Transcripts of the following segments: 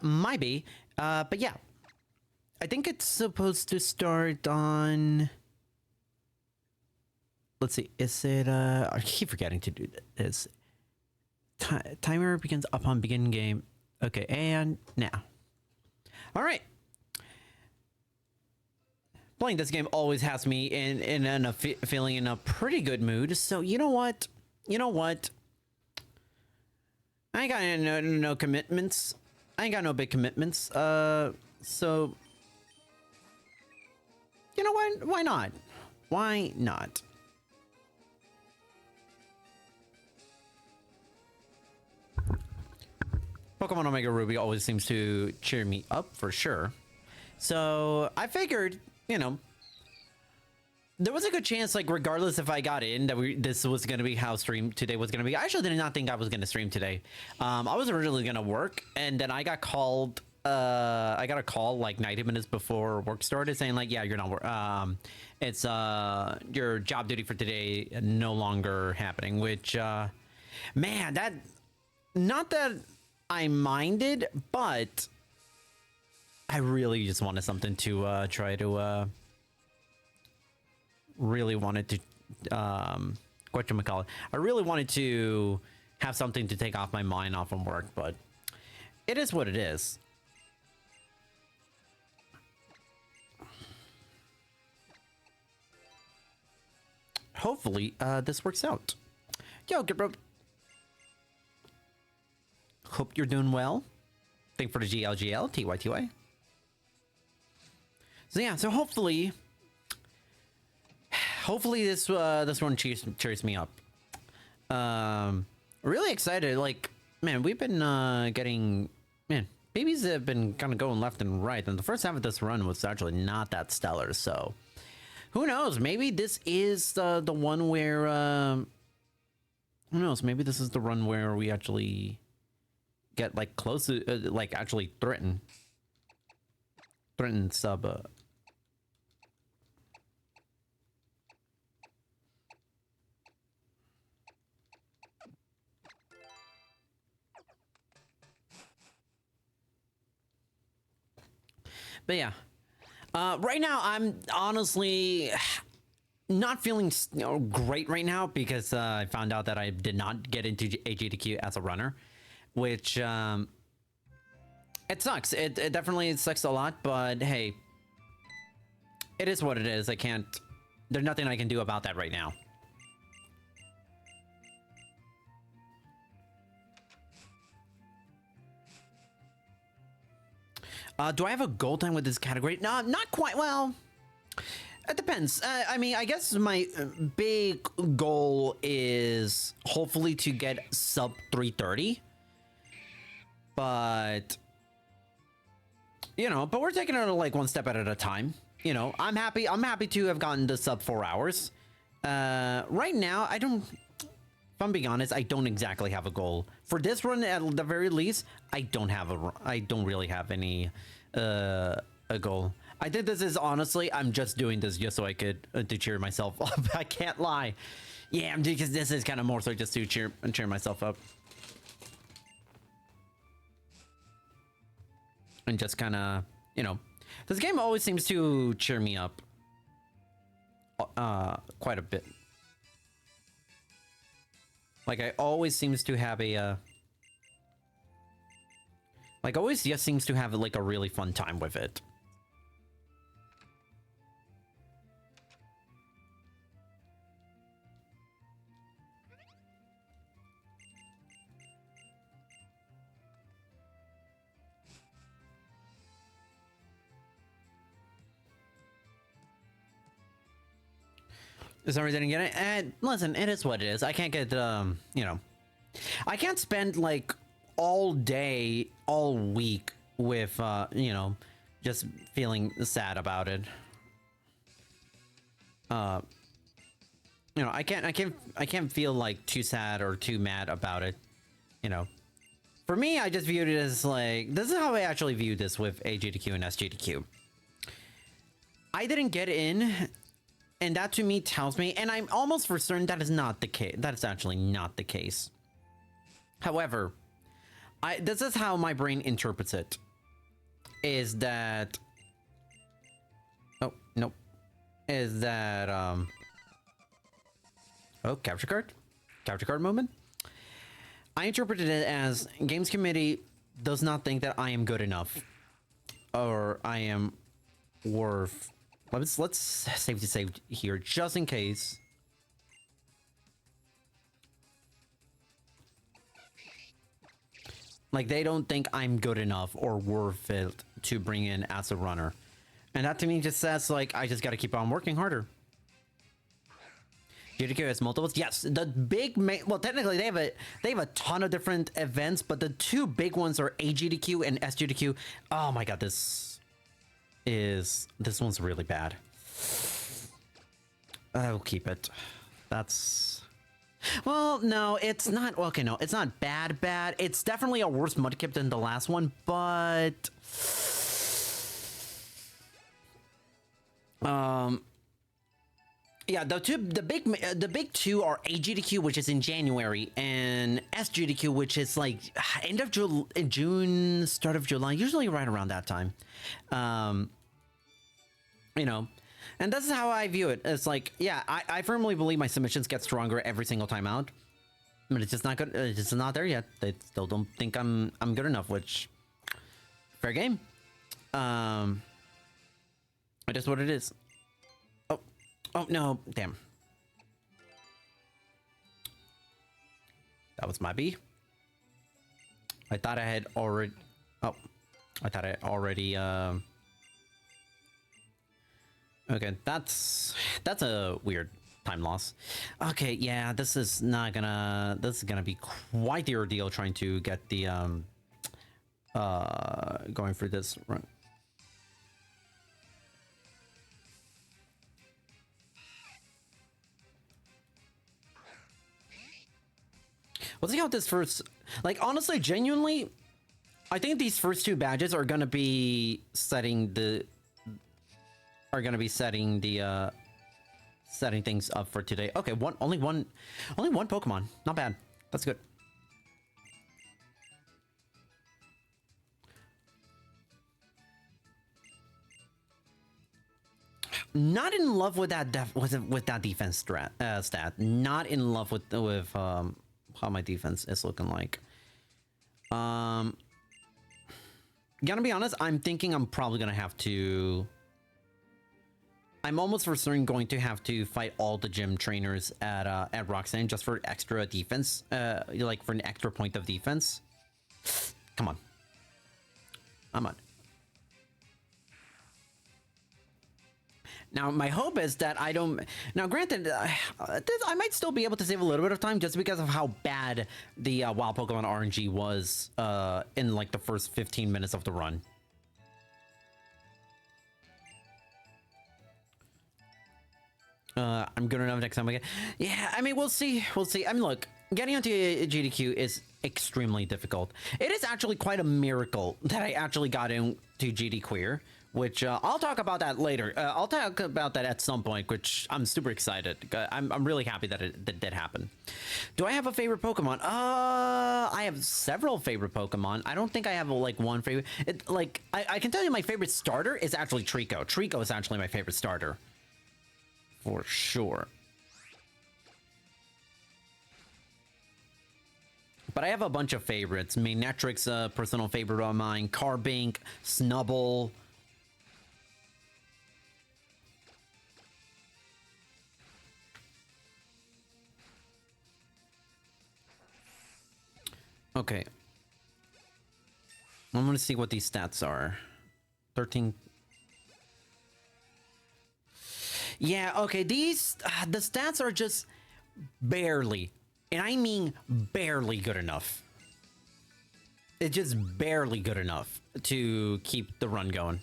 Might be. But yeah. I think it's supposed to start on... Let's see. Is it... I keep forgetting to do this. Timer begins upon begin game. Okay, and now. Alright. Playing this game always has me feeling in a pretty good mood. So you know what? I ain't got no commitments. I ain't got no big commitments. So you know what? Why not? Why not? Pokemon Omega Ruby always seems to cheer me up for sure. So I figured, you know, there was a good chance, like, regardless if I got in, that this was going to be how stream today was going to be. I actually did not think I was going to stream today. I was originally going to work, and then I got called. I got a call like 90 minutes before work started saying like, yeah, you're not it's your job duty for today no longer happening, which man, that, not that I minded, but I really just wanted something to try to really wanted to whatchamacallit, I really wanted to have something to take off my mind off from work, but it is what it is. Hopefully, this works out. Yo, good bro. Hope you're doing well. Thank for the GLGL, TYTY. So yeah, so hopefully this this one cheers me up. Really excited. Like, man, we've been getting, man, babies have been kind of going left and right, and the first half of this run was actually not that stellar. So who knows? Maybe this is the one where who knows? Maybe this is the run where we actually get like close to like actually threaten sub. But yeah, right now I'm honestly not feeling, you know, great right now because I found out that I did not get into AGDQ as a runner, which it sucks. It definitely sucks a lot, but hey, it is what it is. I can't, there's nothing I can do about that right now. Do I have a goal time with this category? No, not quite. Well, it depends. I mean, I guess my big goal is hopefully to get sub 330. But, you know, but we're taking it like one step at a time. You know, I'm happy to have gotten the sub 4 hours. Right now, I don't, if I'm being honest, I don't exactly have a goal. For this run, at the very least, I don't really have any a goal. I think this is honestly, I'm just doing this just so I could to cheer myself up. I can't lie. Yeah, because this is kind of more so just to cheer myself up. And just kind of, you know, this game always seems to cheer me up quite a bit. Like, I always seems to have a like, always just seems to have like a really fun time with it. Sorry, didn't get it. And listen, it is what it is. I can't get, you know, I can't spend like all day, all week with, you know, just feeling sad about it. You know, I can't feel like too sad or too mad about it. You know, for me, I just viewed it as like, this is how I actually view this with AGDQ and SGDQ. I didn't get in. And that to me tells me, and I'm almost for certain that is not the case. That is actually not the case. However, This is how my brain interprets it. Is that... Oh, nope. Is that, Oh, capture card? Capture card moment? I interpreted it as Games Committee does not think that I am good enough. Or I am worth... Let's save here, just in case. Like, they don't think I'm good enough or worth it to bring in as a runner. And that to me just says, like, I just gotta keep on working harder. GDQ has multiples? Yes, the big well, technically they have a ton of different events, but the two big ones are AGDQ and SGDQ. Oh my god, this one's really bad. I will keep it. That's... Well, no, it's not... Okay, no, it's not bad. It's definitely a worse mudkip than the last one, but... Yeah, the big two are AGDQ, which is in January, and SGDQ, which is like end of June, start of July, usually right around that time. You know, and this is how I view it. It's like, yeah, I firmly believe my submissions get stronger every single time out, but it's just not good. It's just not there yet. They still don't think I'm good enough, which fair game. It is what it is. Oh, no. Damn. That was my B. I thought I had already... Oh. I thought I already... Okay, that's a weird time loss. Okay, yeah, this is not gonna... This is gonna be quite the ordeal trying to get the... going through this run. Let's see how this first... Like, honestly, genuinely, I think these first two badges are gonna be setting the... setting things up for today. Okay, only one Pokemon. Not bad. That's good. Not in love with that with that defense stat. Not in love with how my defense is looking like. Gonna be honest, I'm thinking I'm probably gonna have to... I'm almost for certain going to have to fight all the gym trainers at Roxanne just for extra defense, like for an extra point of defense. Come on. I'm on. Now, my hope is that I don't... Now, granted, I might still be able to save a little bit of time just because of how bad the Wild Pokemon RNG was in, like, the first 15 minutes of the run. I'm good enough next time again. Yeah, I mean, we'll see. We'll see. I mean, look, getting onto GDQ is extremely difficult. It is actually quite a miracle that I actually got into GD Queer. Which I'll talk about that later. I'll talk about that at some point, which I'm super excited. I'm really happy that it did happen. Do I have a favorite Pokemon? I have several favorite Pokemon. I don't think I have like one favorite. I can tell you my favorite starter is actually Trico. Trico is actually my favorite starter. For sure. But I have a bunch of favorites. Manetrix, a personal favorite of mine. Carbink, Snubble. Okay. I'm gonna see what these stats are. 13. Yeah, okay, these... the stats are just barely, and I mean barely good enough. It's just barely good enough to keep the run going.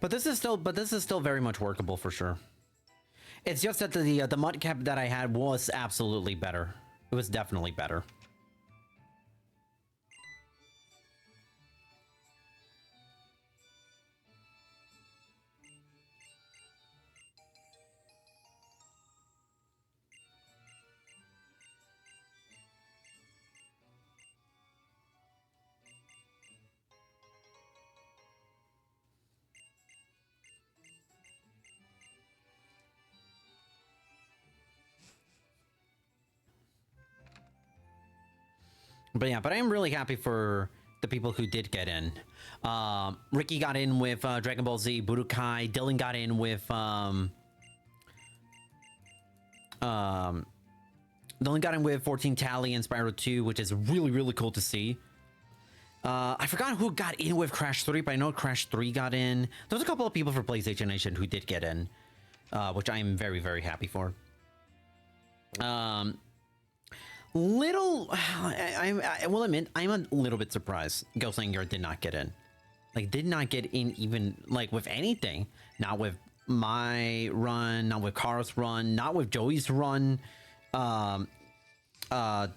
But this is still very much workable for sure. It's just that the mud cap that I had was absolutely better. It was definitely better. But yeah, but I am really happy for the people who did get in. Ricky got in with Dragon Ball Z, Budokai. Dylan got in with Dylan got in with 14 Tally and Spyro 2, which is really, really cool to see. I forgot who got in with Crash 3, but I know Crash 3 got in. There's a couple of people for PlayStation Nation who did get in, which I am very, very happy for. I will admit, I'm a little bit surprised Ghostland Yard did not get in. Like, did not get in even, like, with anything. Not with my run, not with Carl's run, not with Joey's run. The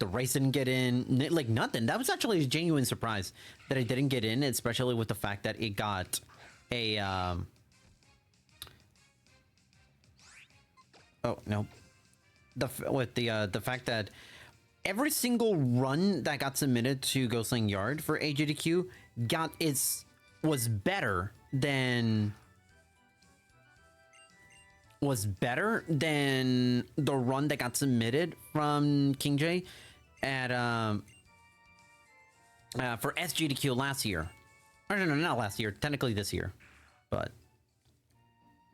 race didn't get in, like, nothing. That was actually a genuine surprise that it didn't get in, especially with the fact that it got a, oh, no. The fact that every single run that got submitted to Ghostling Yard for AGDQ was better than the run that got submitted from King J at for SGDQ last year. Or no, not last year, technically this year. But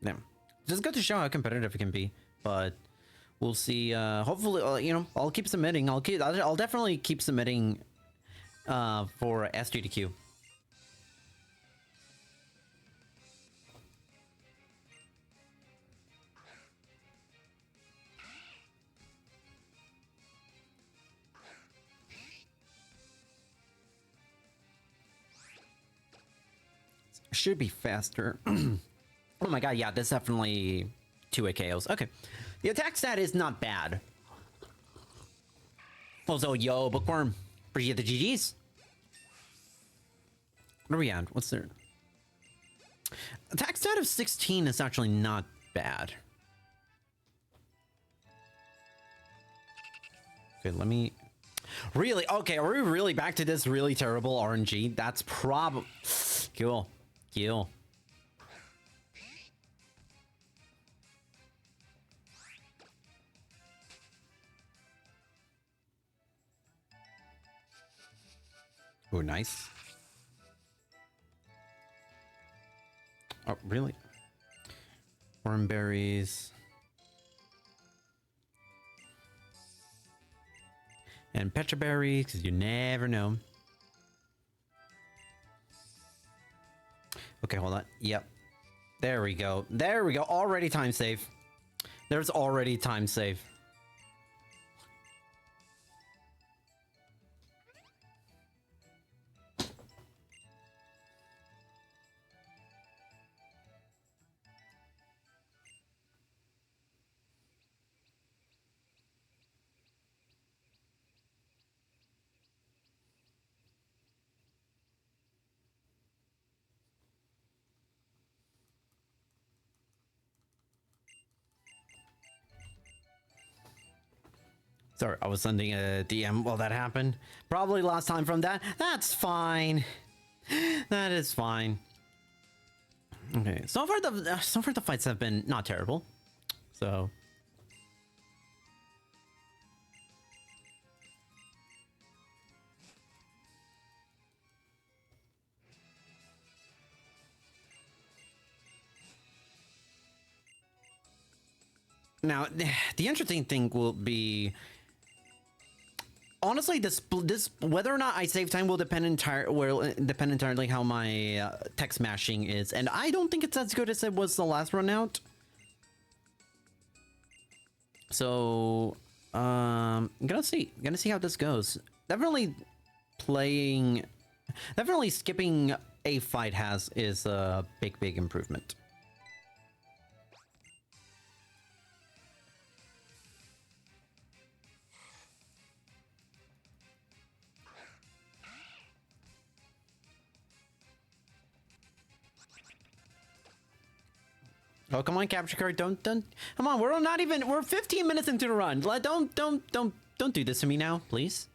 yeah. Just good to show how competitive it can be. But we'll see. Hopefully, you know, I'll keep submitting. I'll definitely keep submitting for SGDQ. Should be faster. Oh my god, yeah, that's definitely 2 KOs. Okay. The attack stat is not bad. Also, yo, Bookworm. Appreciate the GGs. What are we at? What's there? Attack stat of 16 is actually not bad. Okay, let me... Really? Okay, are we really back to this really terrible RNG? That's probably... Cool. Cool. Oh, nice. Oh, really? Worm berries. And petra berries, because you never know. Okay, hold on. Yep. There we go. There we go. Already time save. There's already time save. Sorry, I was sending a DM while that happened. Probably lost time from that. That's fine. That is fine. Okay, so far the fights have been not terrible. So now the interesting thing will be, honestly, this whether or not I save time will depend entirely how my tech smashing is, and I don't think it's as good as it was the last run out. So gonna see how this goes. Definitely skipping a fight is a big improvement. Pokemon capture card. Don't. Come on, we're 15 minutes into the run. Don't do this to me now, please.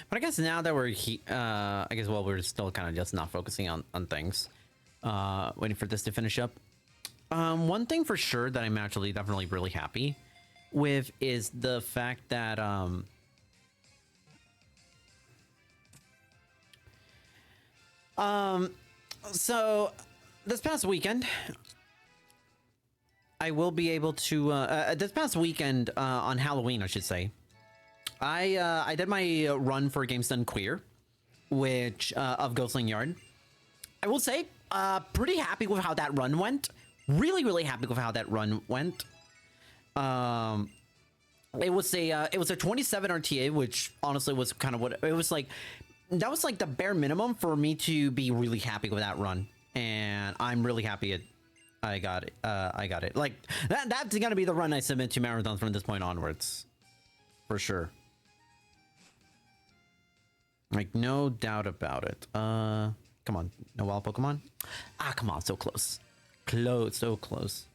But I guess now that we're I guess we're still kind of just not focusing on things, waiting for this to finish up. One thing for sure that I'm actually definitely really happy with is the fact that so this past weekend I will be able to this past weekend on Halloween, I should say. I did my run for Games Done Queer, which of Ghostling Yard. I will say, pretty happy with how that run went. Really happy with how that run went. It was a 27 RTA, which honestly was kind of what it was like. That was like the bare minimum for me to be really happy with that run, and I'm really happy I got it. I got it. Like that's gonna be the run I submit to marathons from this point onwards, for sure. Like, no doubt about it. Come on. No wild Pokemon? Ah, come on. So close. So close.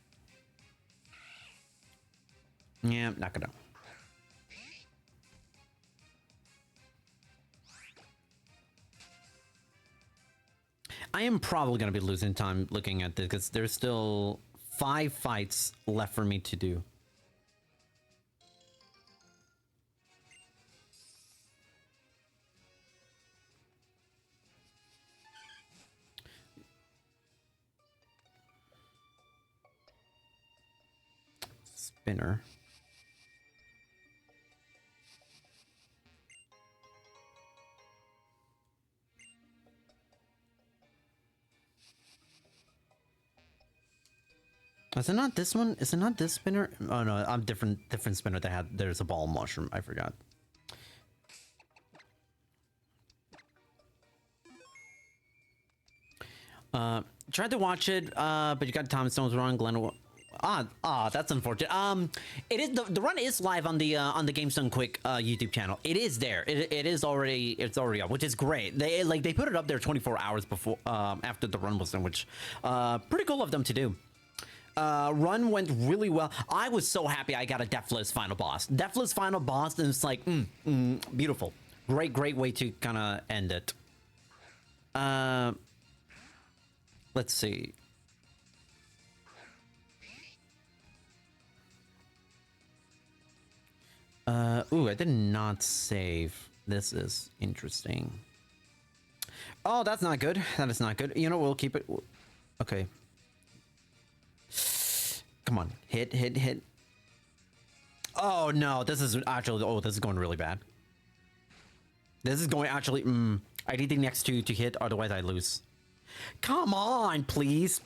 Yeah, not gonna. I am probably gonna be losing time looking at this because there's still 5 fights left for me to do. Spinner. Is it not this one? Is it not this spinner? Oh no, I'm different spinner that had there's a ball mushroom. I forgot. Tried to watch it, but you got Tom Stone's wrong. Glenn. That's unfortunate. It is the run is live on the Games Done Quick YouTube channel. It is there. It's already up, which is great. They put it up there 24 hours before after the run was done, which pretty cool of them to do. Run went really well. I was so happy I got a Deathless final boss. Deathless final boss, and it's like beautiful. Great way to kind of end it. Let's see. Ooh, I did not save. This is interesting. Oh, that's not good. That is not good. You know, we'll keep it. Okay. Come on. Hit. Oh, no. This is actually... Oh, this is going really bad. This is going actually... I need the next two to hit, otherwise I lose. Come on, please.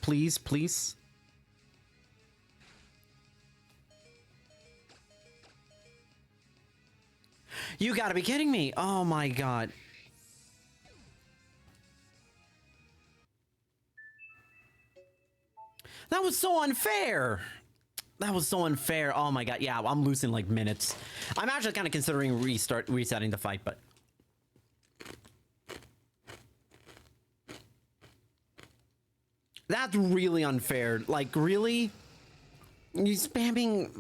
You gotta be kidding me. Oh my god. That was so unfair. That was so unfair. Oh my god. Yeah, I'm losing like minutes. I'm actually kind of considering resetting the fight, but... That's really unfair. Like, really? You spamming...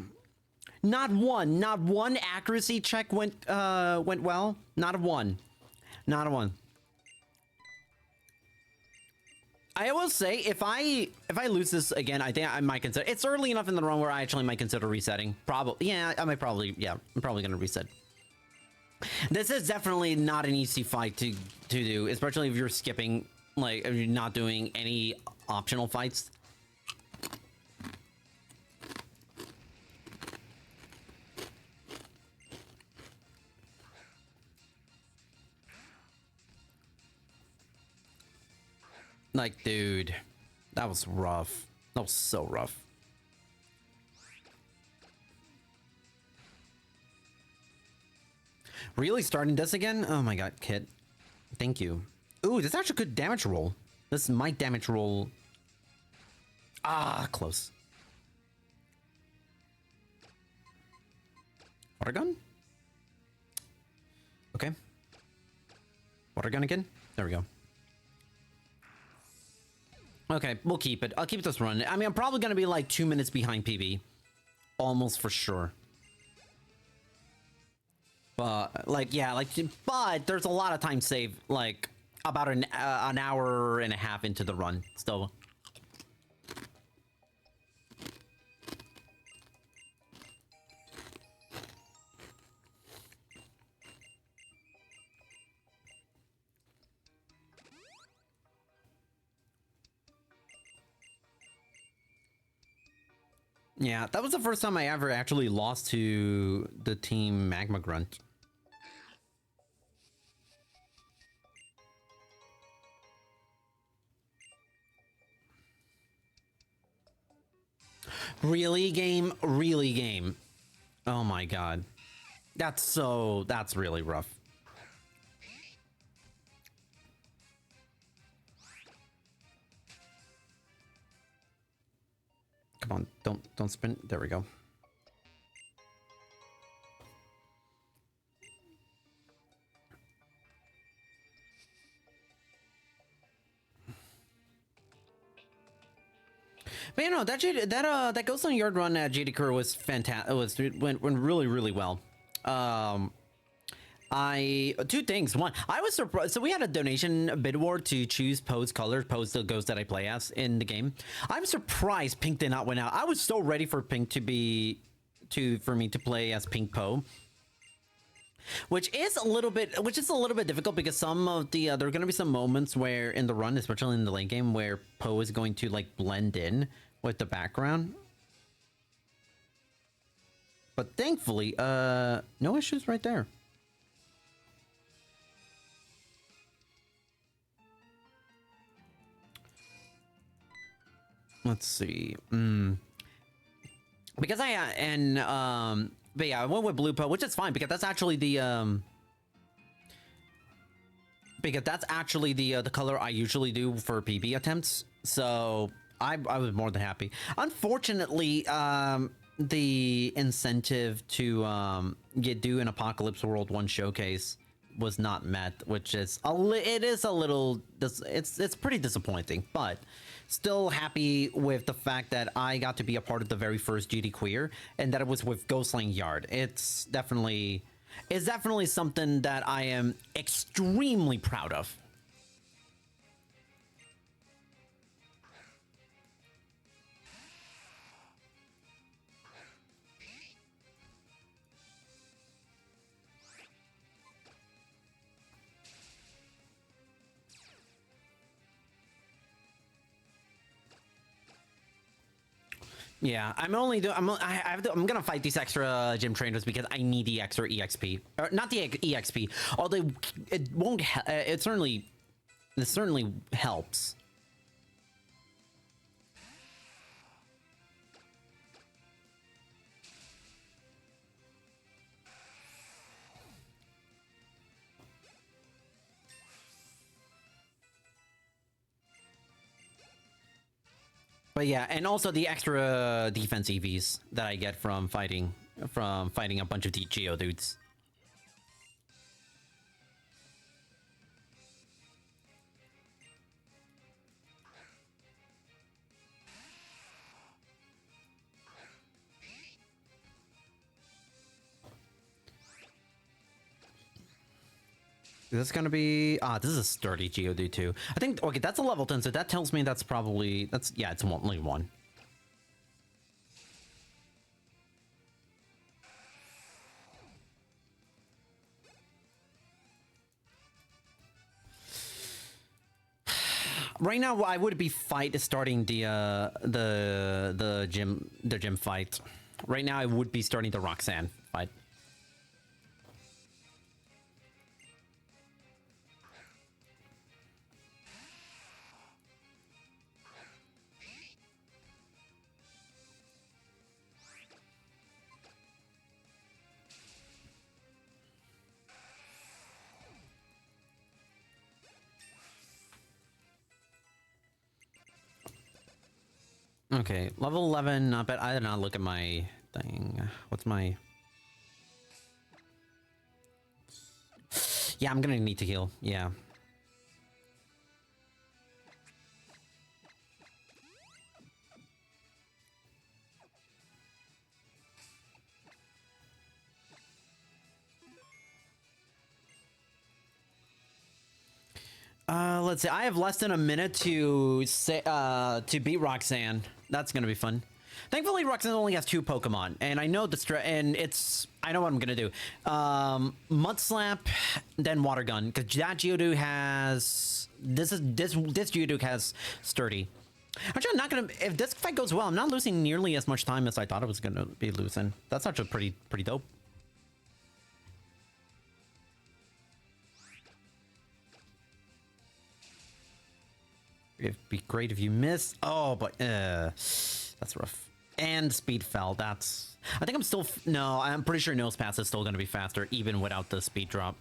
Not one accuracy check went well. Not a one. I will say if I lose this again, I think I might consider. It's early enough in the run where I actually might consider resetting. Probably, yeah. I'm probably gonna reset. This is definitely not an easy fight to do, especially if you're skipping, like if you're not doing any optional fights. Like, dude, that was rough. That was so rough. Really starting this again? Oh my god, kid. Thank you. Ooh, this is actually a good damage roll. This might damage roll. Ah, close. Water gun? Okay. Water gun again? There we go. Okay, we'll keep it. I'll keep this run. I mean, I'm probably going to be like 2 minutes behind PB. Almost for sure. But, like, yeah, like, but there's a lot of time saved, like, about an hour and a half into the run, still. Yeah, that was the first time I ever actually lost to the team Magma Grunt. Really, game? Really, game? Oh my god. That's really rough. Come on, don't sprint. There we go. But you know that Ghost on Yard run at GD Crew was fantastic. It went really well. Two things. One, I was surprised. So we had a donation bid war to choose Poe's color, Poe's the ghost that I play as in the game. I'm surprised Pink did not win out. I was so ready for Pink for me to play as Pink Poe. Which is a little bit difficult because some of the there are going to be some moments where in the run, especially in the late game, where Poe is going to like blend in with the background. But thankfully, no issues right there. Let's see. Because but yeah, I went with Blue Poe, which is fine because that's actually the the color I usually do for PB attempts. So I was more than happy. Unfortunately, the incentive to do an Apocalypse World 1 showcase was not met, which is it's pretty disappointing, but still happy with the fact that I got to be a part of the very first GD Queer and that it was with Ghostling Yard. It's definitely something that I am extremely proud of. Yeah, I'm gonna fight these extra gym trainers because I need the extra EXP, or not the EXP. Although it won't, it certainly helps. But yeah, and also the extra defense EVs that I get from fighting a bunch of Geodudes. This is gonna be this is a sturdy Geodude too. I think okay, that's a level 10, so that tells me it's only one. Right now, I would be starting the gym fight. Right now, I would be starting the Roxanne fight. Okay, level 11, not bad. I did not look at my thing. What's my... Yeah, I'm gonna need to heal. Yeah. Let's see. I have less than a minute to say to beat Roxanne. That's gonna be fun. Thankfully, Roxanne only has 2 Pokemon, and I know and I know what I'm gonna do. Mud Slap, then Water Gun, because that Geodude has this Geodude has Sturdy. Actually, I'm not gonna. If this fight goes well, I'm not losing nearly as much time as I thought I was gonna be losing. That's actually pretty dope. It'd be great if you miss. Oh, but that's rough. And speed fell. That's. I think I'm still. No, I'm pretty sure Nose Pass is still going to be faster, even without the speed drop.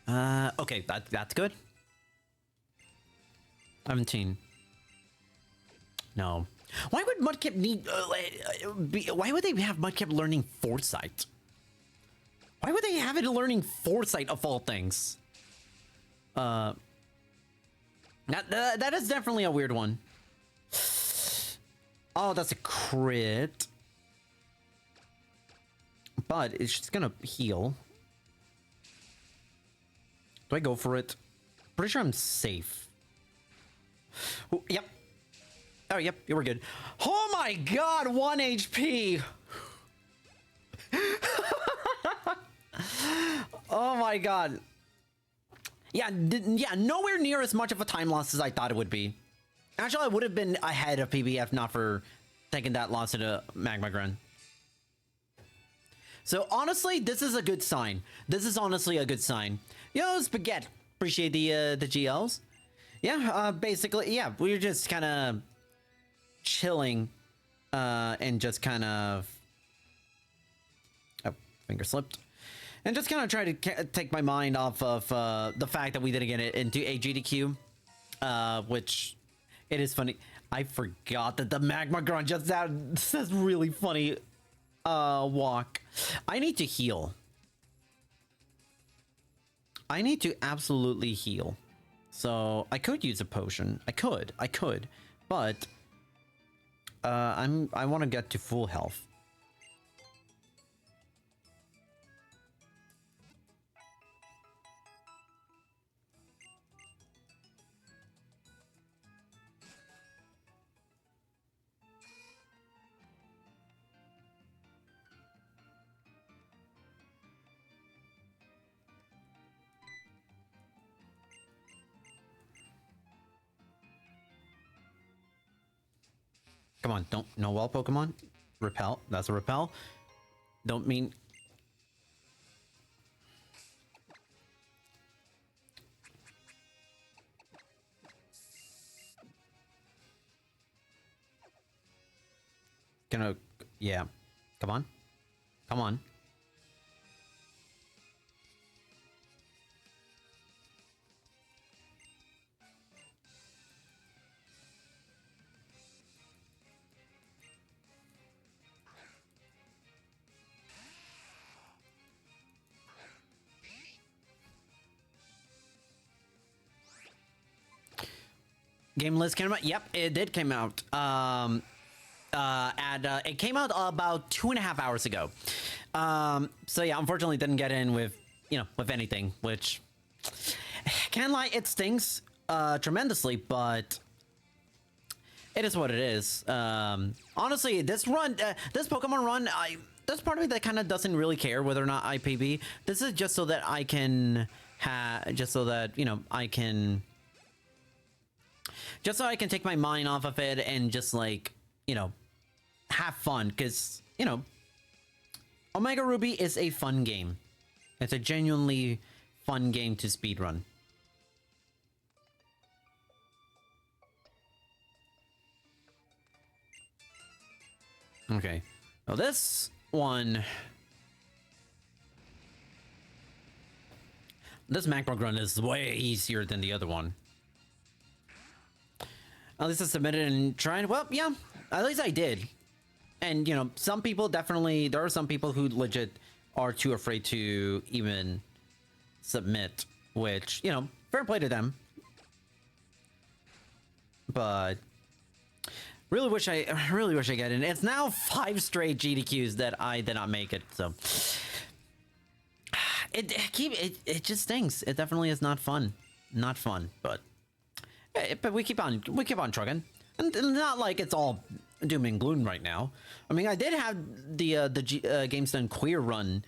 Okay, that's good. 17. No. Why would Mudkip need? Why would they have Mudkip learning Foresight? Why would they have it learning Foresight of all things? That is definitely a weird one. Oh, that's a crit. But it's just gonna heal. Do I go for it? Pretty sure I'm safe. Oh, yep. Oh, yep, you were good. Oh my god, 1 HP! Oh my god. Yeah, nowhere near as much of a time loss as I thought it would be. Actually, I would have been ahead of PBF not for taking that loss to the Magma Grunt. So honestly, this is a good sign. This is honestly a good sign. Yo, Spaghetti, appreciate the GLs. Yeah, basically, yeah, we were just kind of chilling, and just kind of, oh, finger slipped. And just kind of try to take my mind off of the fact that we didn't get it into a GDQ, which it is funny. I forgot that the Magma Grunt just says really funny walk. I need to heal. I need to absolutely heal. So I could use a potion. I could, but I want to get to full health. Come on, don't, no wall Pokemon. Repel, that's a repel. Don't mean. Gonna, yeah. Come on. Come on. Game list came out. Yep, it did came out. It came out about 2.5 hours ago. So yeah, unfortunately didn't get in with, with anything, which can't lie, it stings tremendously, but it is what it is. Honestly, this Pokemon run, there's part of me that kind of doesn't really care whether or not I PB. This is just so that I can just so I can take my mind off of it and just like, have fun, because, Omega Ruby is a fun game. It's a genuinely fun game to speedrun. Okay. Well, this one... This Magma Grunt is way easier than the other one. At least I submitted and tried. Well, yeah, at least I did. And, you know, some people definitely, there are some people who legit are too afraid to even submit, which, you know, fair play to them. But really wish I get in. It's now 5 straight GDQs that I did not make it, so it just stinks. It definitely is not fun. Not fun, but we keep on trucking. And not like it's all doom and gloom right now. I mean, I did have the GameStone Queer run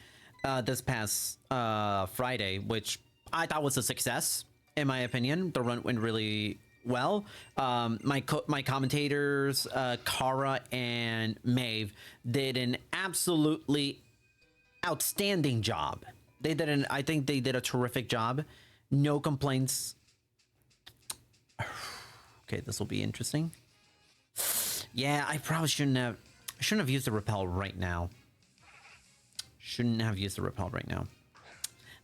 this past Friday, which I thought was a success in my opinion. The run went really well. My commentators, Kara and Maeve, did an absolutely outstanding job. I think they did a terrific job. No complaints. Okay, this will be interesting. Yeah, I probably shouldn't have used the repel right now. Shouldn't have used the repel right now.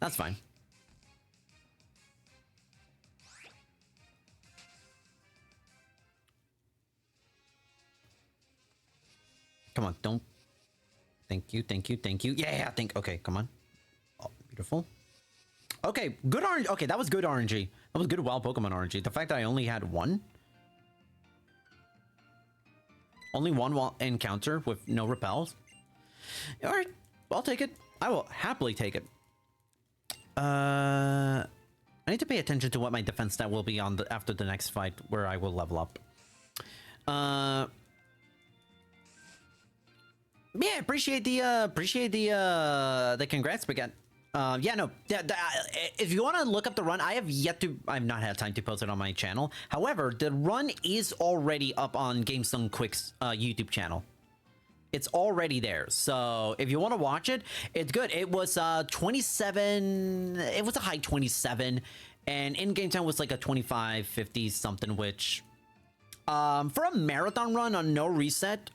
That's fine. Come on, don't. Thank you, thank you, thank you. Yeah, okay, come on. Oh, beautiful. Okay, good RNG. Okay, that was good RNG. That was good wild Pokemon RNG. The fact that I only had one. Only one encounter with no repels. Alright, I'll take it. I will happily take it. I need to pay attention to what my defense stat will be on after the next fight where I will level up. Yeah, appreciate the congrats, Baguette. Yeah, no, if you want to look up the run, I've not had time to post it on my channel. However, the run is already up on GameStone Quick's YouTube channel. It's already there. So if you want to watch it, it's good. It was 27, it was a high 27, and in-game time was like a 25, 50 something, which for a marathon run on no reset,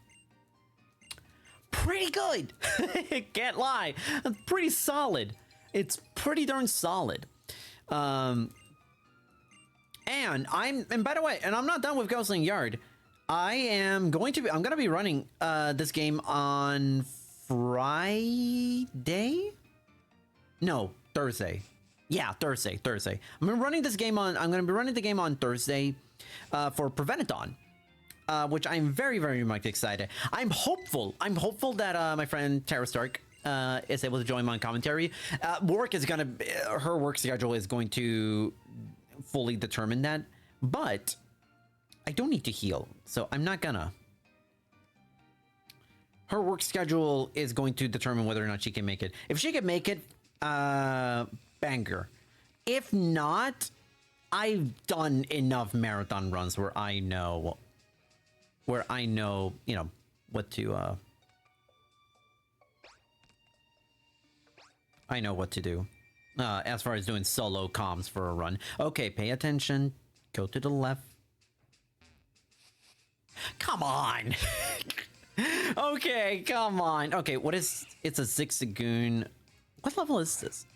pretty good. Can't lie. Pretty solid. It's pretty darn solid. And by the way, and I'm not done with Ghostling Yard. I'm gonna be running this game on Friday? No, Thursday. Yeah, Thursday. I'm gonna be running the game on Thursday for Preventathon. Which I'm very, very much excited. I'm hopeful that my friend Tara Stark is able to join my commentary. Her work schedule is going to fully determine that, but I don't need to heal, so I'm not gonna. Her work schedule is going to determine whether or not she can make it. If she can make it, banger. If not, I've done enough marathon runs where I know, you know, what to, I know what to do, as far as doing solo comms for a run. Okay, pay attention. Go to the left. Come on! Okay, come on. Okay, it's a Zigzagoon. What level is this?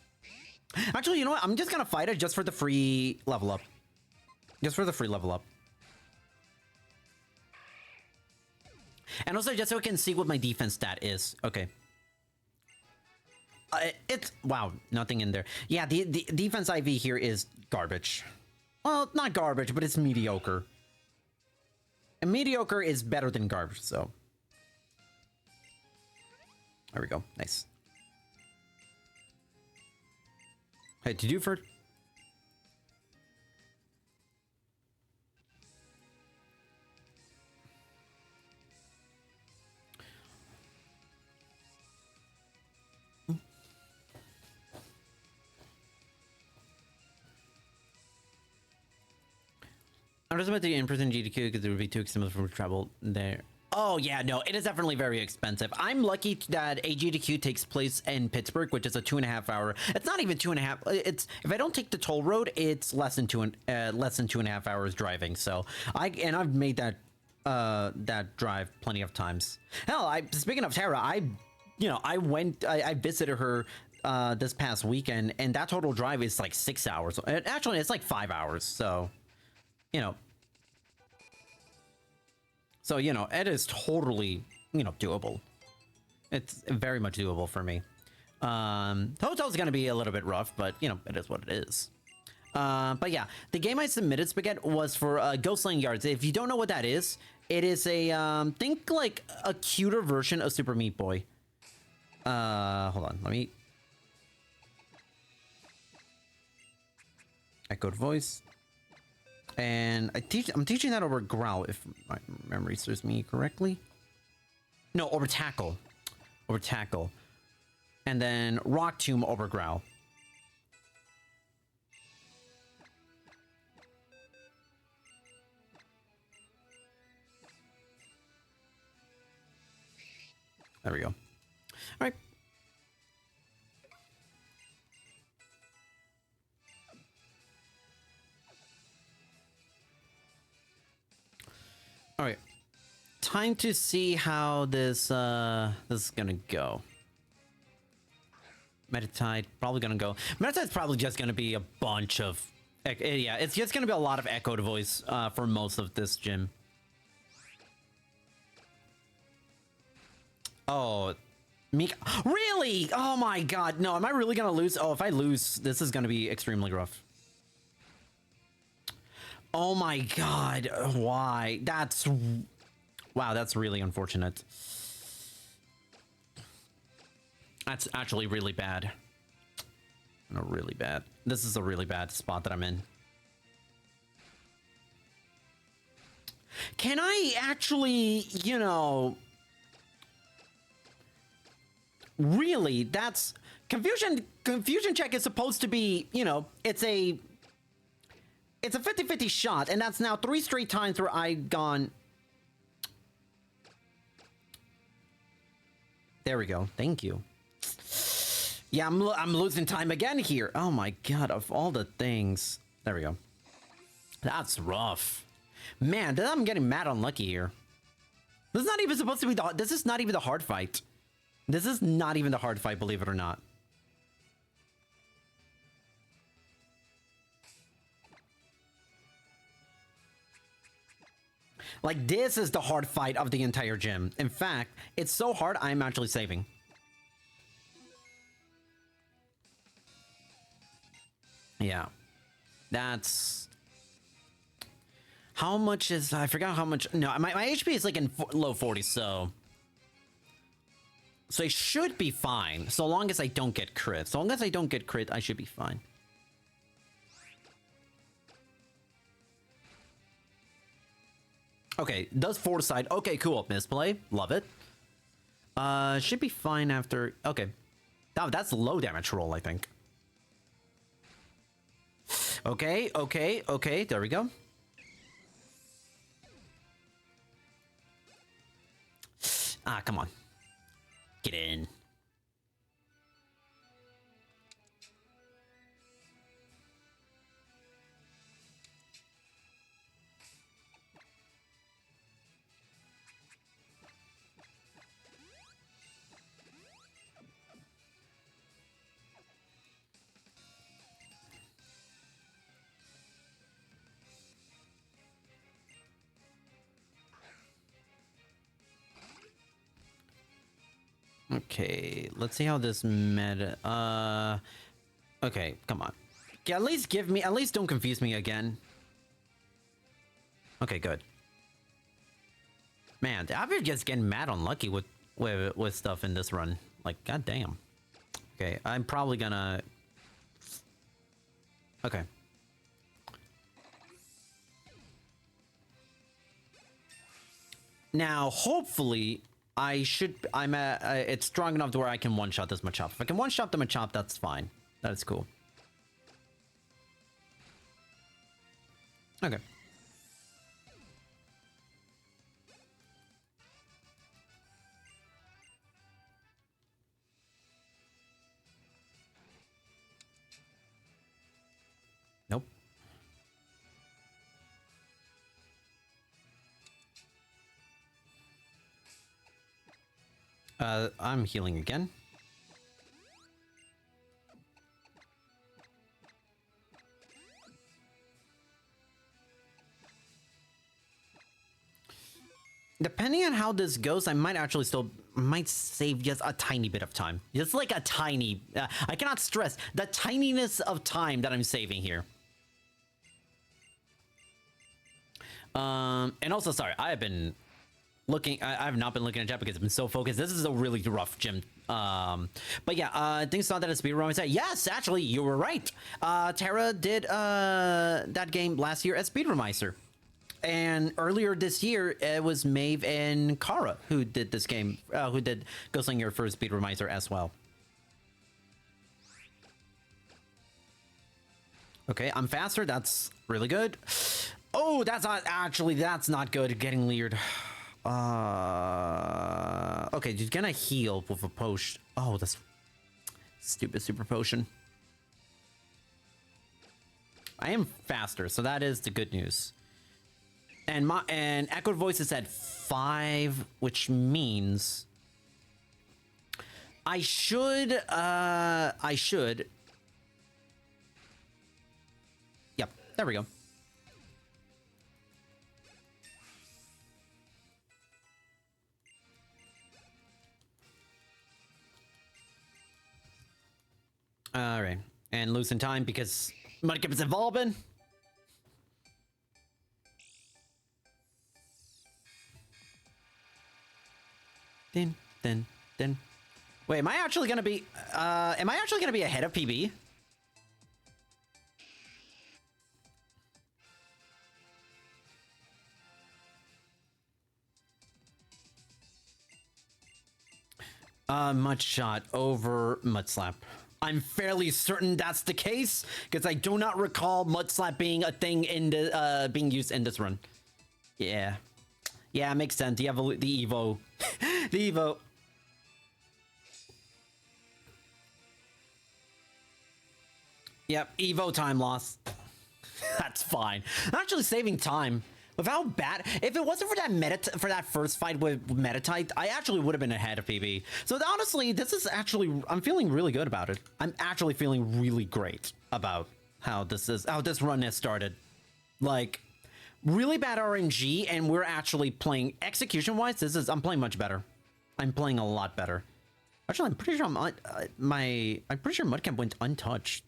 Actually, you know what? I'm just gonna fight it just for the free level up. Just for the free level up. And also just so I can see what my defense stat is. Okay. Wow, nothing in there. Yeah, the defense IV here is garbage. Well, not garbage, but it's mediocre. And mediocre is better than garbage, so. There we go. Nice. Hey, did you first? I'm just about to in-person GDQ because it would be too expensive for travel there. Oh yeah, no, it is definitely very expensive. I'm lucky that a GDQ takes place in Pittsburgh, which is a 2.5 hour. It's not even 2.5. It's, if I don't take the toll road, it's less than 2.5 hours driving. So I've made that drive plenty of times. Hell, speaking of Tara, I visited her this past weekend, and that total drive is like 6 hours. Actually, it's like 5 hours. So, you know, So, you know, it is totally, you know, doable. It's very much doable for me. Hotel's gonna be a little bit rough, but, you know, it is what it is. But yeah, the game I submitted, Spaghetti, was for Ghostland Yards. If you don't know what that is, it is a, think like a cuter version of Super Meat Boy. Hold on, let me... Echoed voice. And I'm teaching that over Growl, if my memory serves me correctly. No, over Tackle. Over Tackle. And then Rock Tomb over Growl. There we go. All right. All right. Time to see how this is gonna go. Metatide probably gonna go. Metatide's probably just gonna be a bunch of, yeah, it's just gonna be a lot of echoed voice for most of this gym. Oh, Mika, really? Oh my god, no, am I really gonna lose? Oh, if I lose, this is gonna be extremely rough. Oh my god, why? That's... Wow, that's really unfortunate. That's actually really bad. No, really bad. This is a really bad spot that I'm in. Can I actually, you know... Really? That's... Confusion check is supposed to be, you know, it's a 50-50 shot, and that's now 3 straight times where I've gone... There we go. Thank you. Yeah, I'm losing time again here. Oh my god, of all the things. There we go. That's rough. Man, I'm getting mad unlucky here. This is not even supposed to be the... This is not even the hard fight. This is not even the hard fight, believe it or not. Like, this is the hard fight of the entire gym. In fact, it's so hard, I'm actually saving. Yeah. That's... How much is... I forgot how much... No, my HP is like in low 40s, so... So I should be fine, so long as I don't get crit. So long as I don't get crit, I should be fine. Okay, does foresight. Okay, cool. Misplay. Love it. Should be fine after... Okay. That's low damage roll, I think. Okay, okay, okay. There we go. Ah, come on. Get in. Okay, let's see how this meta... Okay, come on. Yeah, at least give me... At least don't confuse me again. Okay, good. Man, I've been just getting mad unlucky with stuff in this run. Like, goddamn. Okay, I'm probably gonna... Okay. Now, hopefully... it's strong enough to where I can one-shot this Machop. If I can one-shot the Machop, that's fine. That is cool. Okay. Nope. I'm healing again. Depending on how this goes, I might actually still might save just a tiny bit of time. Just like a tiny. I cannot stress the tininess of time that I'm saving here. And also, sorry, I have been looking. I have not been looking at chat because I've been so focused. This is a really rough gym. But yeah, things saw that at speedrun. Said yes, actually, you were right. Tara did that game last year at Speedrunmeister. And earlier this year, it was Maeve and Kara who did this game, who did Ghostlinger for Speedrunmeister as well. Okay, I'm faster. That's really good. Oh, that's not actually, that's not good. Getting leered. Okay, you're gonna heal with a potion. Oh, that's stupid super potion. I am faster, so that is the good news. And Echoed Voice is at 5, which means I should. Yep, there we go. All right, and losing time because Mudkip is evolving. Din. Wait, am I actually gonna be ahead of PB? Mud shot over Mud Slap. I'm fairly certain that's the case because I do not recall Mud Slap being a thing in the being used in this run. Yeah, it makes sense. The Evo, the Evo. Yep, Evo time loss. That's fine. I'm actually saving time. With how bad, if it wasn't for that first fight with Metatite, I actually would have been ahead of PB. So honestly, this is actually, I'm feeling really good about it. I'm actually feeling really great about how this run has started. Like, really bad RNG, and we're actually playing execution-wise. I'm playing much better. I'm playing a lot better. Actually, I'm pretty sure I'm pretty sure Mudcamp went untouched.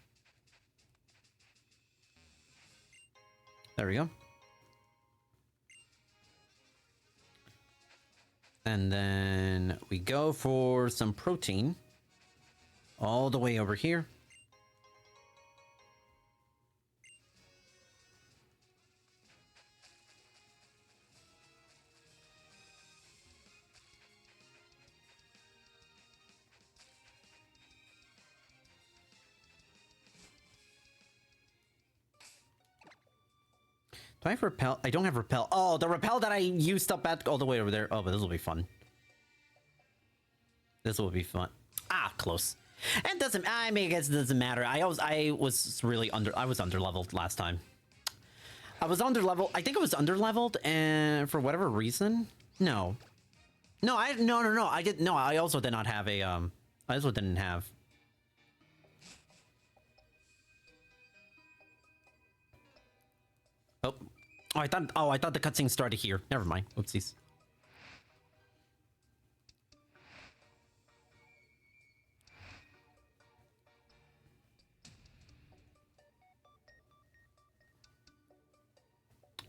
There we go. And then we go for some protein all the way over here. Do I have repel? I don't have repel. Oh, the repel that I used up at all the way over there. Oh, but this will be fun. This will be fun. Ah, close. And doesn't. I mean, I guess it doesn't matter. I was really I was underleveled last time. I was underleveled. I think I was underleveled, and for whatever reason, no. No. I didn't. No, I also did not have a. I also didn't have. Oh. I thought the cutscene started here. Never mind. Oopsies.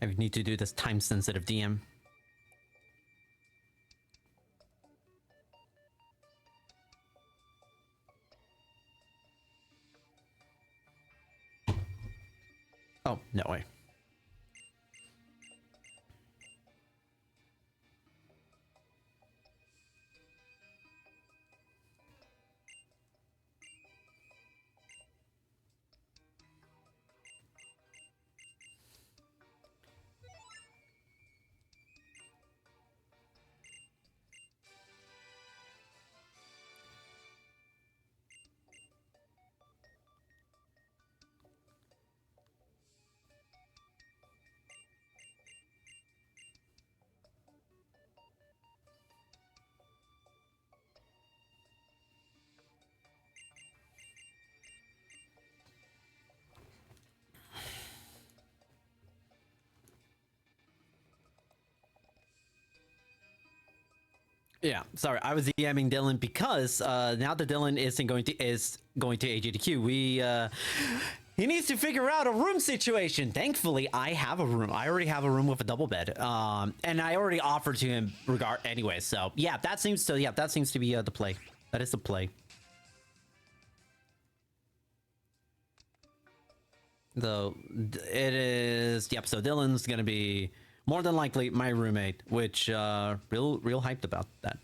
I need to do this time-sensitive DM. Oh, no way. Yeah, sorry, I was DMing Dylan because now that Dylan is going to AGDQ, he needs to figure out a room situation. Thankfully, I have a room. I already have a room with a double bed, and I already offered to him anyway. So yeah, that seems to be the play. That is the play. Though it is, yep. So Dylan's gonna be more than likely my roommate, which real hyped about that.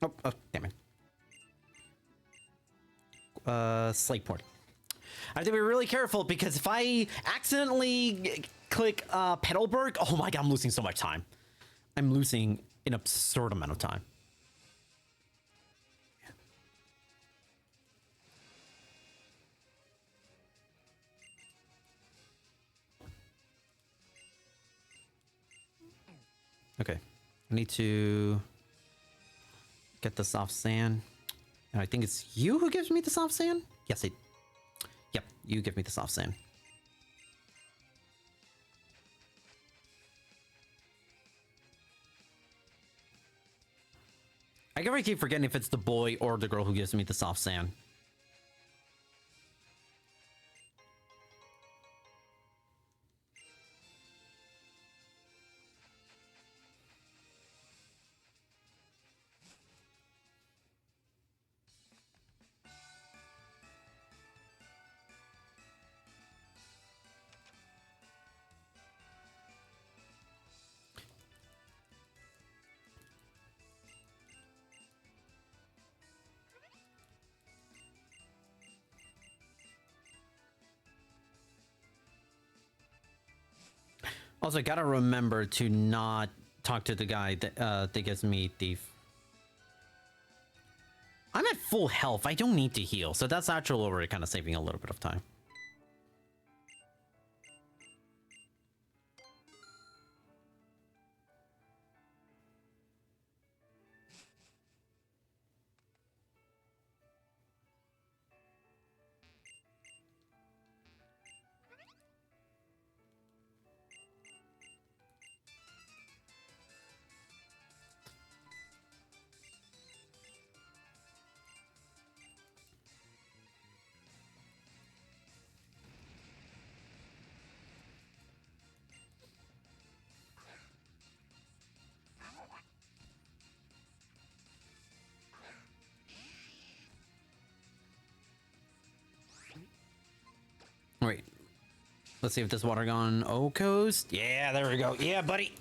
Oh, damn it. Slate port. I have to be really careful because if I accidentally click Petalburg, oh my god, I'm losing so much time. I'm losing an absurd amount of time. Okay, I need to get the soft sand. And I think it's you who gives me the soft sand? Yes, yep, you give me the soft sand. I can keep forgetting if it's the boy or the girl who gives me the soft sand. Also, gotta remember to not talk to the guy that gives me the... I'm at full health. I don't need to heal, so that's actually already kind of saving a little bit of time. Wait, let's see if this water gone O-Coast. Yeah, there we go. Yeah, buddy.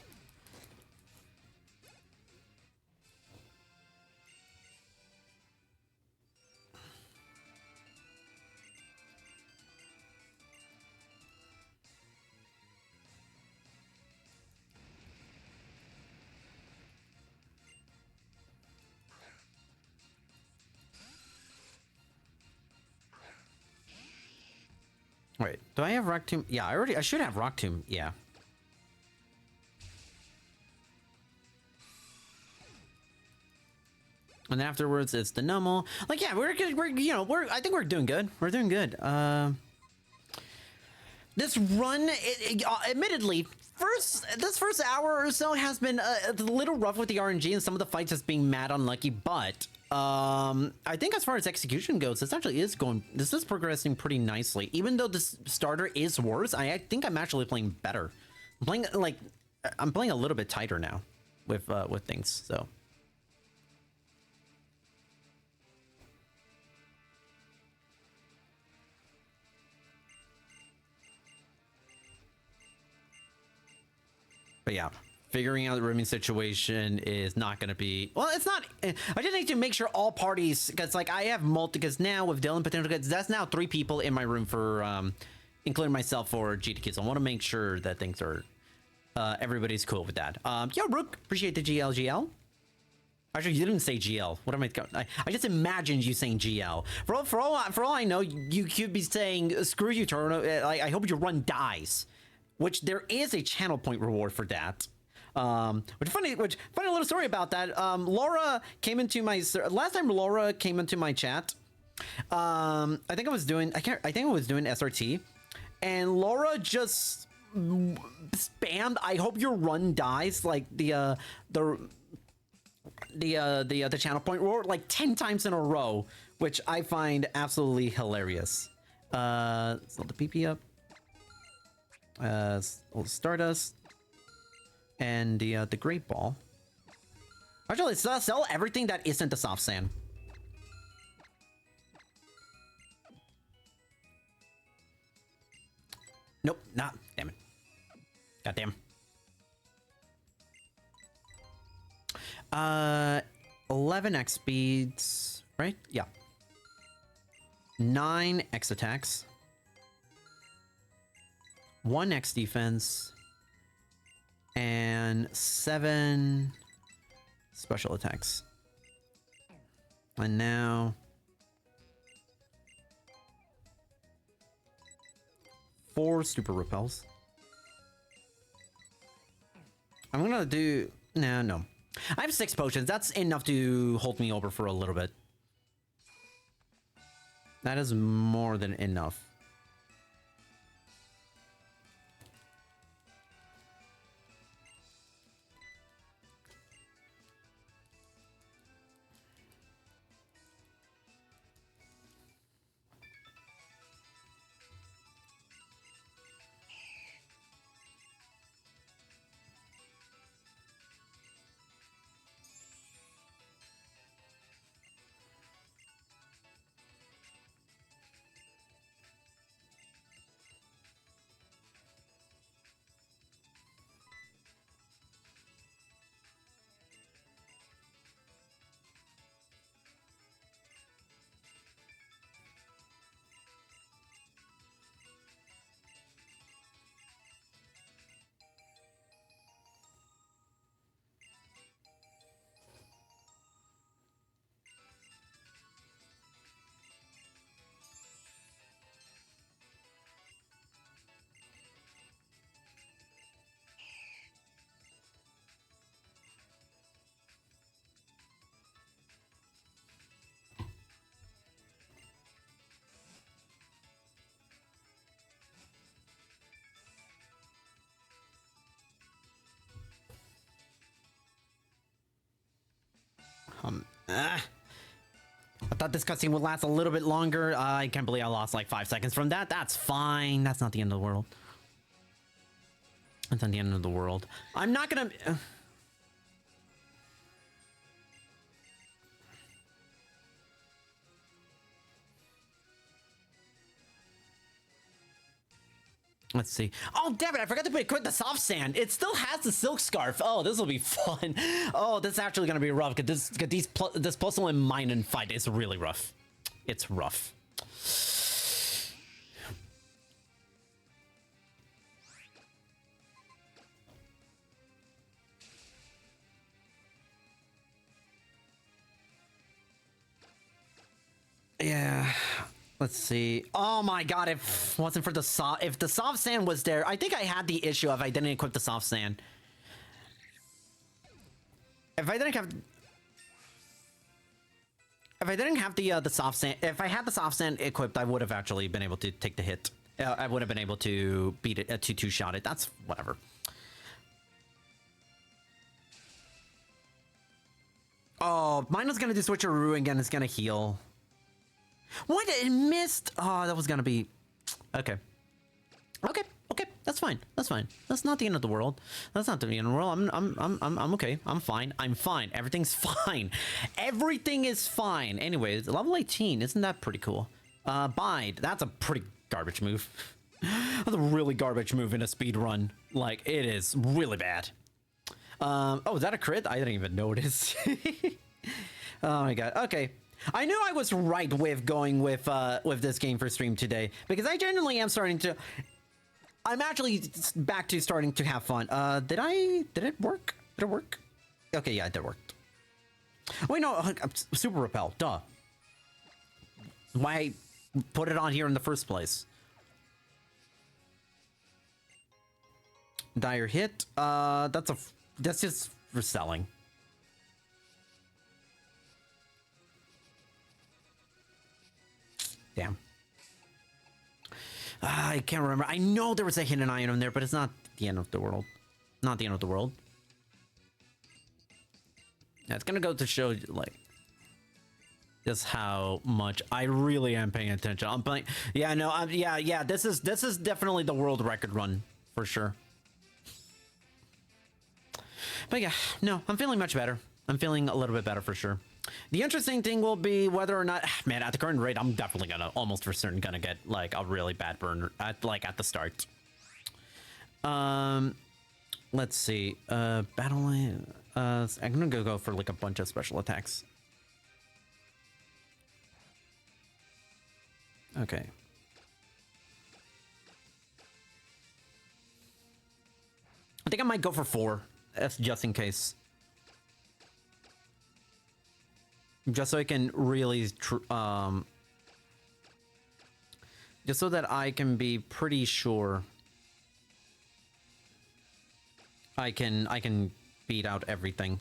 Wait, do I have Rock Tomb? Yeah, I should have Rock Tomb. Yeah. And then afterwards, it's the Nummel. Like, yeah, we're you know, I think we're doing good. We're doing good. This run, admittedly, this first hour or so has been a little rough with the RNG and some of the fights just being mad unlucky, but I think as far as execution goes, this is progressing pretty nicely. Even though this starter is worse, I think I'm actually playing better. I'm playing a little bit tighter now with things, so. But yeah, figuring out the rooming situation is not going to be, well, it's not. I just need to make sure all parties, because like I have because now with Dylan potential kids, that's now 3 people in my room for including myself for GT Kids. I want to make sure that things are everybody's cool with that. Yo, Rook, appreciate the GL. Actually, you didn't say GL. What am I just imagined you saying GL. For all I know, you could be saying screw you, Torno. I hope your run dies. Which there is a channel point reward for that. Which funny little story about that. Laura came into my last time. Laura came into my chat, I think I was doing I think I was doing SRT, and Laura just spammed I hope your run dies like the channel point roar like 10 times in a row, which I find absolutely hilarious. Let's load the PP up. Stardust and the Great Ball. Actually, let's sell everything that isn't the soft sand. Nope, not. Damn it. Goddamn. 11x speeds, right? Yeah. 9x attacks. 1x defense. And 7 special attacks. And now 4 super repels. I'm gonna do no. I have 6 potions. That's enough to hold me over for a little bit. That is more than enough. I thought this cutscene would last a little bit longer. I can't believe I lost like 5 seconds from that. That's fine. That's not the end of the world. That's not the end of the world. I'm not gonna... Let's see. Oh, damn it. I forgot to equip the soft sand. It still has the silk scarf. Oh, this will be fun. Oh, this is actually going to be rough because this puzzle and mine and fight is really rough. It's rough. Yeah. Let's see. Oh my god, if it wasn't for the if the soft sand was there, I think I had the issue if I didn't equip the soft sand. If I didn't have the soft sand, if I had the soft sand equipped, I would have actually been able to take the hit. I would have been able to beat it, to two-shot it. That's whatever. Oh, mine was gonna do switcheroo again. It's gonna heal. What? It missed. Oh, that was gonna be okay. Okay, that's fine. That's fine. That's not the end of the world. That's not the end of the world. I'm okay. I'm fine. I'm fine. Everything's fine. Everything is fine. Anyways, level 18. Isn't that pretty cool? Bide. That's a pretty garbage move. That's a really garbage move in a speed run. Like, it is really bad. Oh, is that a crit? I didn't even notice. Oh my god. Okay. I knew I was right with going with this game for stream today because I genuinely am starting to. I'm actually back to starting to have fun. Did it work? Did it work? Okay, yeah, it did work. Wait, no, super repel. Duh. Why put it on here in the first place? Dire hit. That's just for selling. Damn. I can't remember. I know there was a hidden item there, but it's not the end of the world. Not the end of the world. Yeah, it's gonna go to show, like, just how much I really am paying attention. I'm playing. Yeah, no, yeah. This is definitely the world record run for sure. But yeah, no, I'm feeling much better. I'm feeling a little bit better for sure. The interesting thing will be whether or not, man, at the current rate, I'm definitely gonna, almost for certain, gonna get like a really bad burn at the start. Let's see. Battle line. I'm gonna go for like a bunch of special attacks. Okay. I think I might go for 4. That's just in case. Just so I can really, just so that I can be pretty sure I can beat out everything.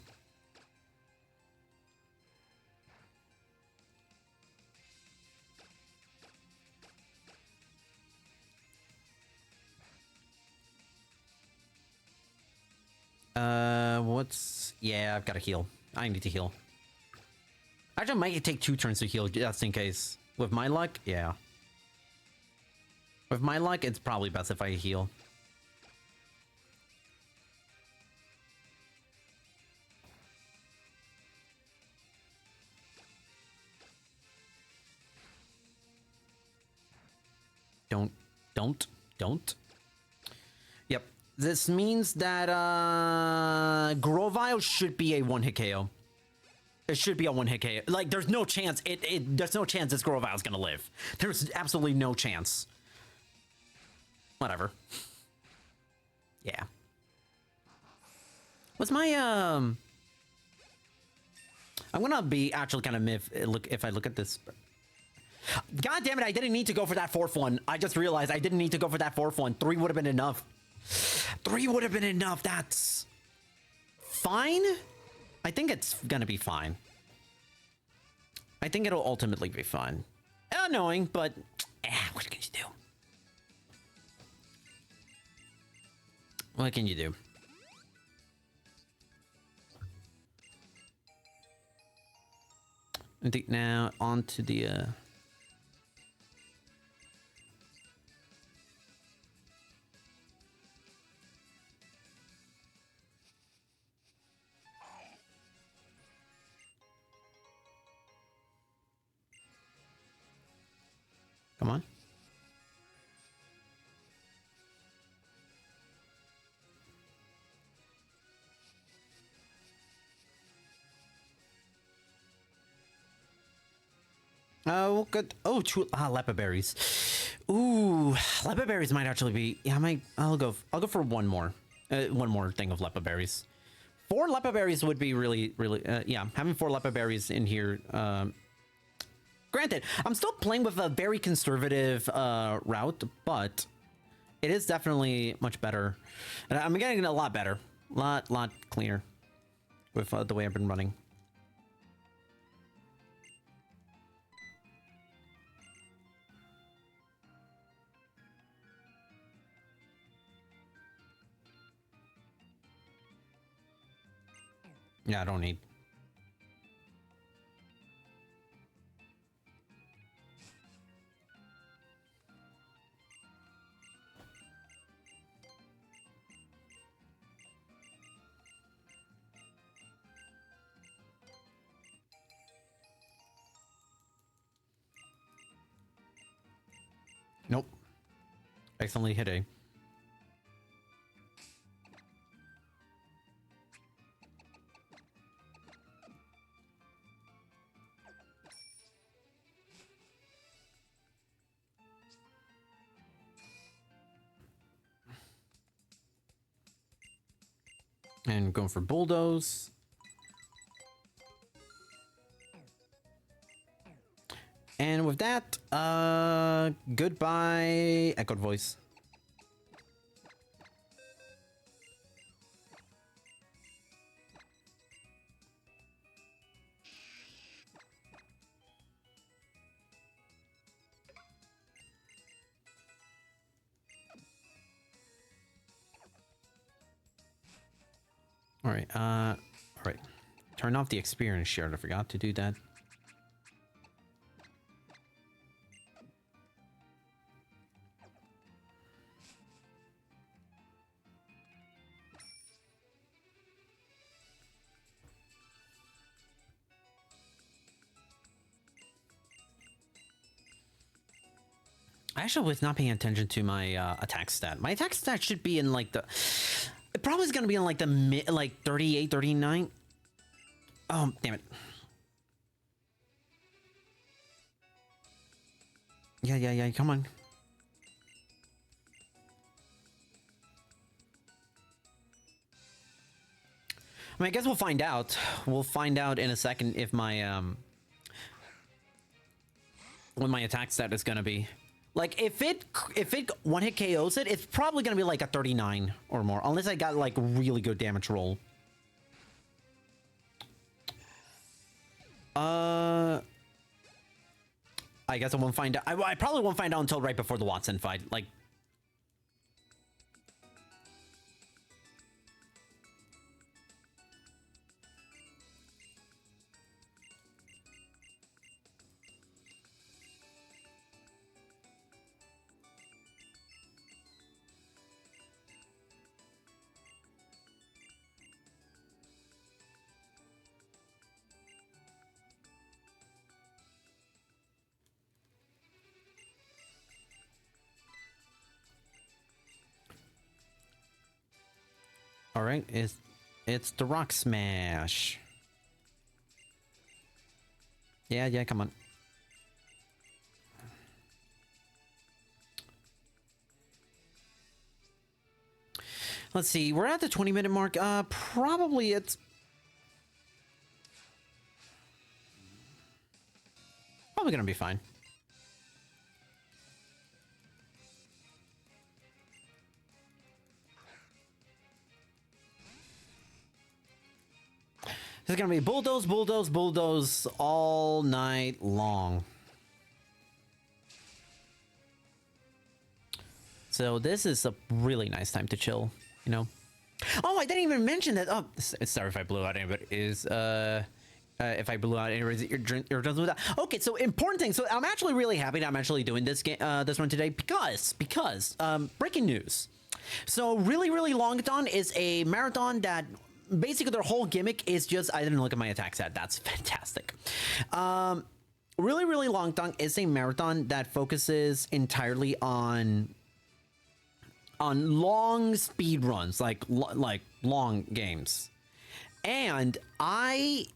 Yeah, I've got to heal. I need to heal. Actually, I might take 2 turns to heal just in case. With my luck, yeah. With my luck, it's probably best if I heal. Don't. Yep. This means that Grovyle should be a 1-hit KO. It should be a 1-hit KO. Like, there's no chance there's no chance this Grovyle's gonna live. There's absolutely no chance. Whatever. Yeah. What's my I'm gonna be actually kind of miffed if I look at this. God damn it, I didn't need to go for that 4th one. I just realized I didn't need to go for that 4th one. 3 would have been enough. 3 would have been enough. That's fine. I think it's gonna be fine. I think it'll ultimately be fine. Annoying, but what can you do? What can you do? I think now on to the come on. Oh, good. Oh, 2 lepa berries. Ooh, lepa berries might actually be. Yeah, I'll go for one more thing of lepa berries. 4 lepa berries would be really. Yeah, having 4 lepa berries in here. Granted, I'm still playing with a very conservative route, but it is definitely much better. And I'm getting a lot better, lot cleaner with the way I've been running. Yeah, I don't need. Nope. Accidentally hit A. And going for bulldoze. And with that, goodbye, echoed voice. All right. All right. Turn off the experience shard. I forgot to do that. I actually was not paying attention to my attack stat. My attack stat should be in like the... It probably is going to be in like the mid, like 38, 39. Oh, damn it. Yeah, come on. I mean, I guess we'll find out. We'll find out in a second if my, what my attack stat is going to be. Like, if it one-hit KOs it, it's probably going to be like a 39 or more. Unless I got, like, really good damage roll. I guess I won't find out. I probably won't find out until right before the Watson fight. Like... All right, it's the Rock Smash. Yeah, come on. Let's see, we're at the 20-minute mark. Probably it's... Probably gonna be fine. It's gonna be bulldoze, bulldoze, bulldoze all night long. So this is a really nice time to chill, you know. Oh, I didn't even mention that. Oh, sorry if I blew out anybody. If I blew out anybody's eardrums with that. Okay, so important thing. So I'm actually really happy that I'm actually doing this game, this one today because breaking news. So really Long Dawn is a marathon that. Basically, their whole gimmick is just... I didn't look at my attack stat. That's fantastic. Really Long Dawn is a marathon that focuses entirely on long speed runs, like long games. And I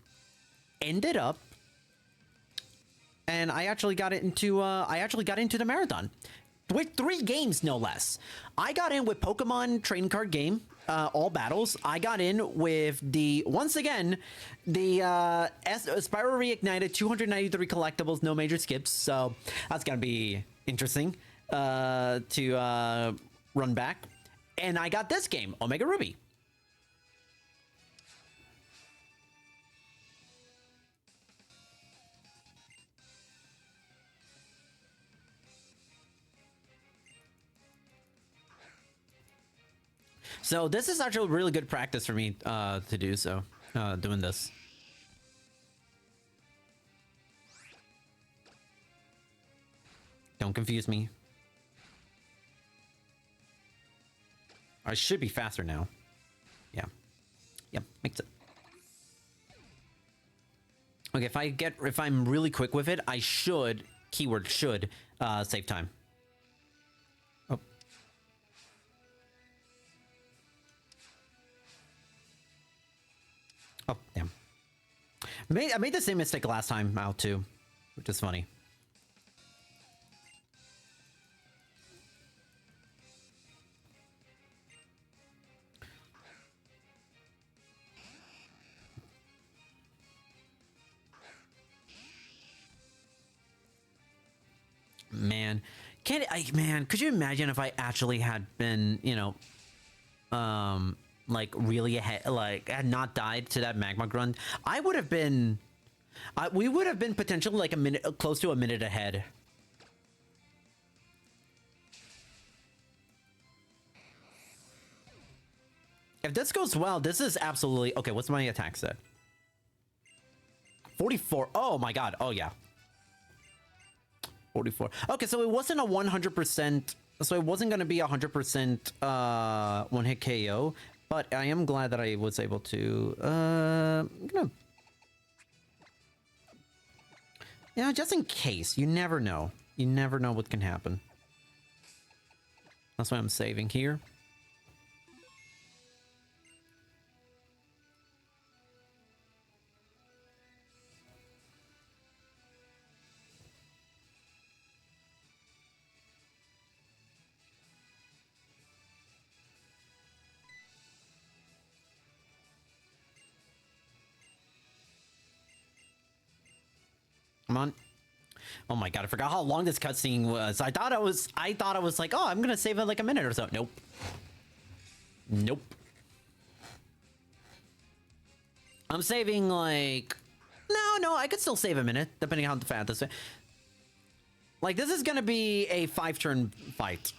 ended up... And I actually got into the marathon. With 3 games, no less. I got in with Pokemon trading card game. All battles. I got in with once again, the Spyro Reignited 293 collectibles, no major skips. So that's gonna be interesting to run back. And I got this game, Omega Ruby. So this is actually really good practice for me to do so, doing this. Don't confuse me. I should be faster now. Yeah. Yep, makes it. Okay, if I'm really quick with it, I should, keyword should, save time. Oh. Oh, damn. I made the same mistake last time out too, which is funny. Man, could you imagine if I actually had been, you know, like really ahead, like had not died to that magma grunt? I would have been, we would have been potentially like a minute, close to a minute ahead. If this goes well, this is absolutely... Okay, what's my attack set? 44. Oh my god. Oh yeah. 44. Okay, so it wasn't a 100%... So it wasn't going to be a 100% one-hit KO. But I am glad that I was able to... I'm gonna... Yeah, just in case. You never know. You never know what can happen. That's why I'm saving here. Come on. Oh my god, I forgot how long this cutscene was. I thought it was like, oh, I'm gonna save it like a minute or so. Nope. Nope. I'm saving like... No, I could still save a minute, depending on how fast this is. Like, this is gonna be a 5-turn fight.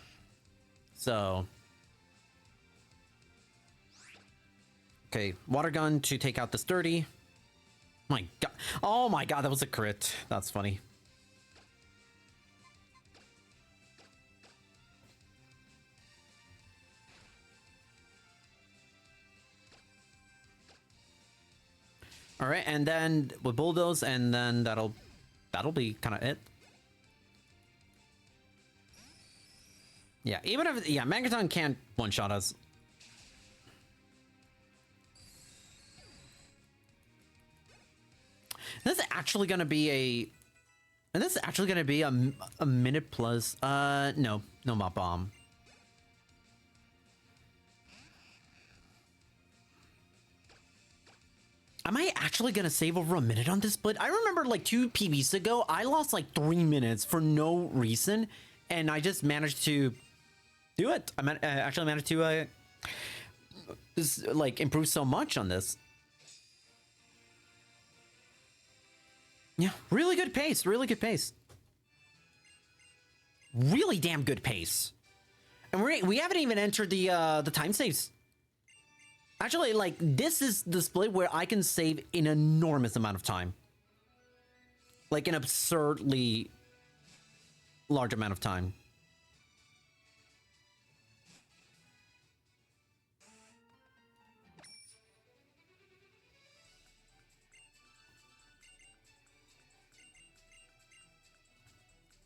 So... Okay, water gun to take out the sturdy. My god. Oh my god, that was a crit. That's funny. All right, and then with bulldoze, and then that'll be kind of it. Yeah, even if Megaton can't one-shot us. This is actually gonna be a minute plus. No mop bomb. Am I actually gonna save over a minute on this split? I remember like 2 PBs ago, I lost like 3 minutes for no reason, and I just managed to do it. I actually managed to like improve so much on this. Yeah, really good pace. Really good pace. Really damn good pace. And we haven't even entered the time saves. Actually, like, this is the split where I can save an enormous amount of time. Like, an absurdly large amount of time.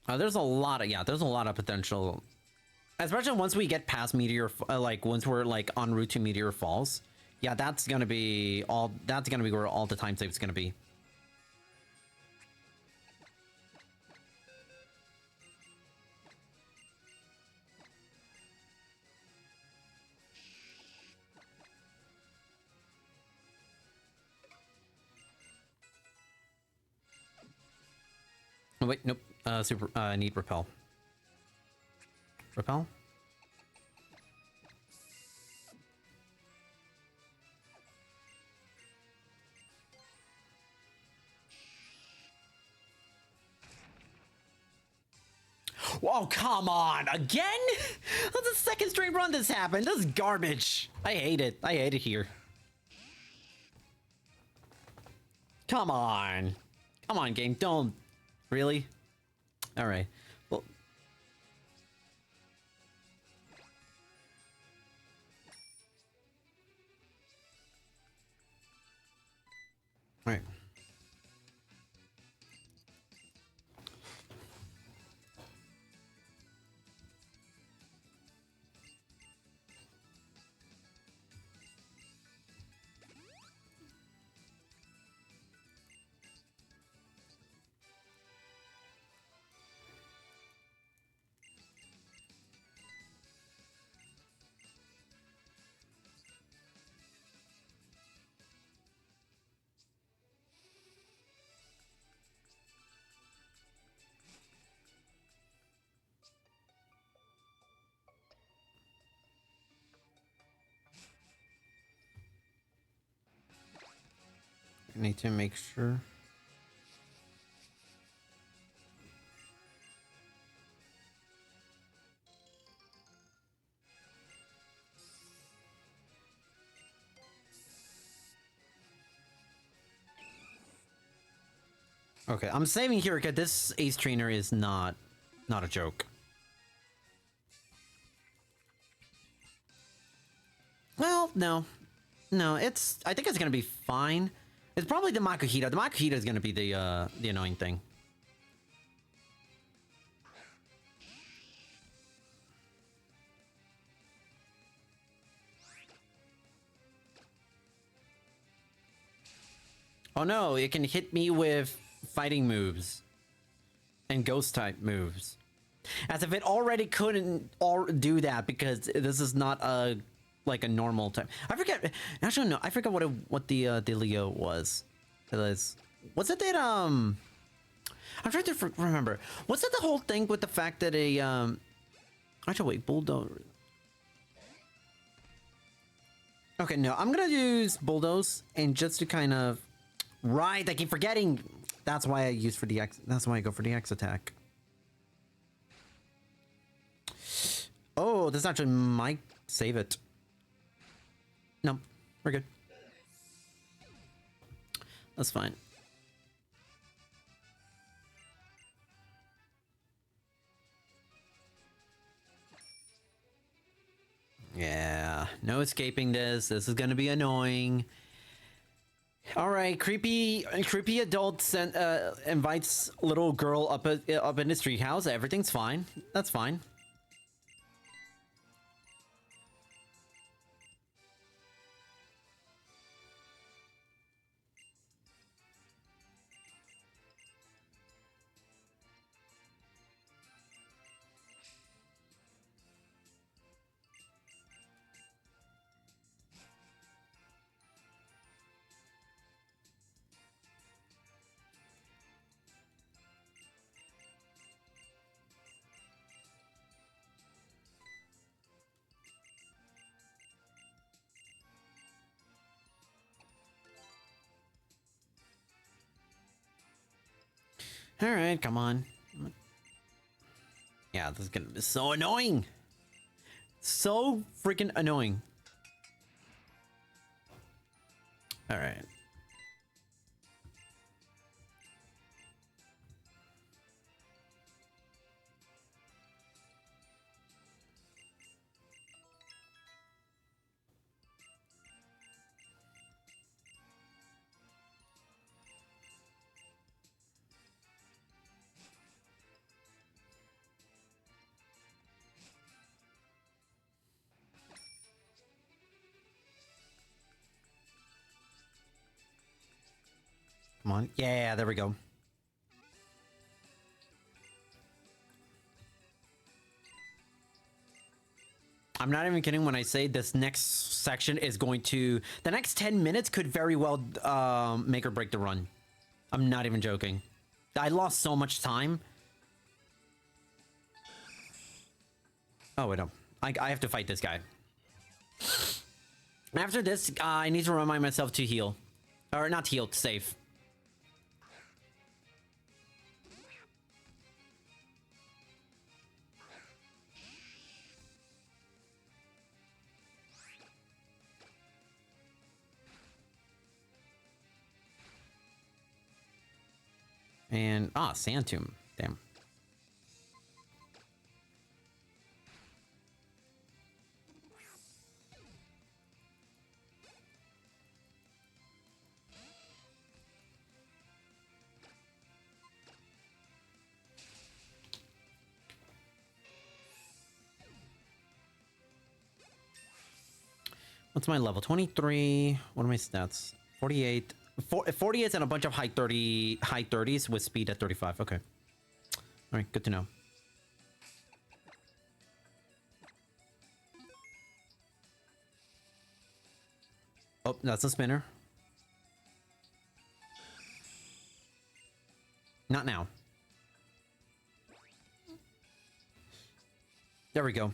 There's a lot of potential. Especially once we get past Meteor, like, once we're, like, en route to Meteor Falls. Yeah, that's gonna be where all the time saves gonna be. Oh, wait, nope. I need repel. Repel? Whoa, come on! Again? That's the second straight run this happened. This is garbage. I hate it. I hate it here. Come on. Come on, game. Don't. Really? Alright. Well... Alright. Need to make sure. Okay, I'm saving here because this ace trainer is not a joke. Well, no. No, I think it's gonna be fine. It's probably the Makuhita. The Makuhita is gonna be the annoying thing. Oh no, it can hit me with fighting moves and ghost type moves. As if it already couldn't do that because this is not a like a normal type. I forget. Actually, no, I forgot what the Leo was. Was it that I'm trying to remember. Was it the whole thing with the fact that a actually wait, bulldozer. Okay, no, I'm gonna use bulldoze and just to kind of right. I keep forgetting. That's why I use for the X. That's why I go for the X attack. Oh, this actually might save it. No, we're good. That's fine. Yeah, no escaping this. This is gonna be annoying. All right, creepy adult invites little girl up in his treehouse. Everything's fine. That's fine. All right, come on. Yeah, this is gonna be so annoying. So freaking annoying. All right. Come on. Yeah, there we go. I'm not even kidding when I say this next section is going to... The next 10 minutes could very well make or break the run. I'm not even joking. I lost so much time. Oh, wait, no. I have to fight this guy. After this, I need to remind myself to heal. Or not heal, save. And, Sand Tomb. Damn. What's my level? 23. What are my stats? 48. 48 and a bunch of high 30s with speed at 35. Okay. All right, good to know. Oh, that's a spinner. Not now. There we go.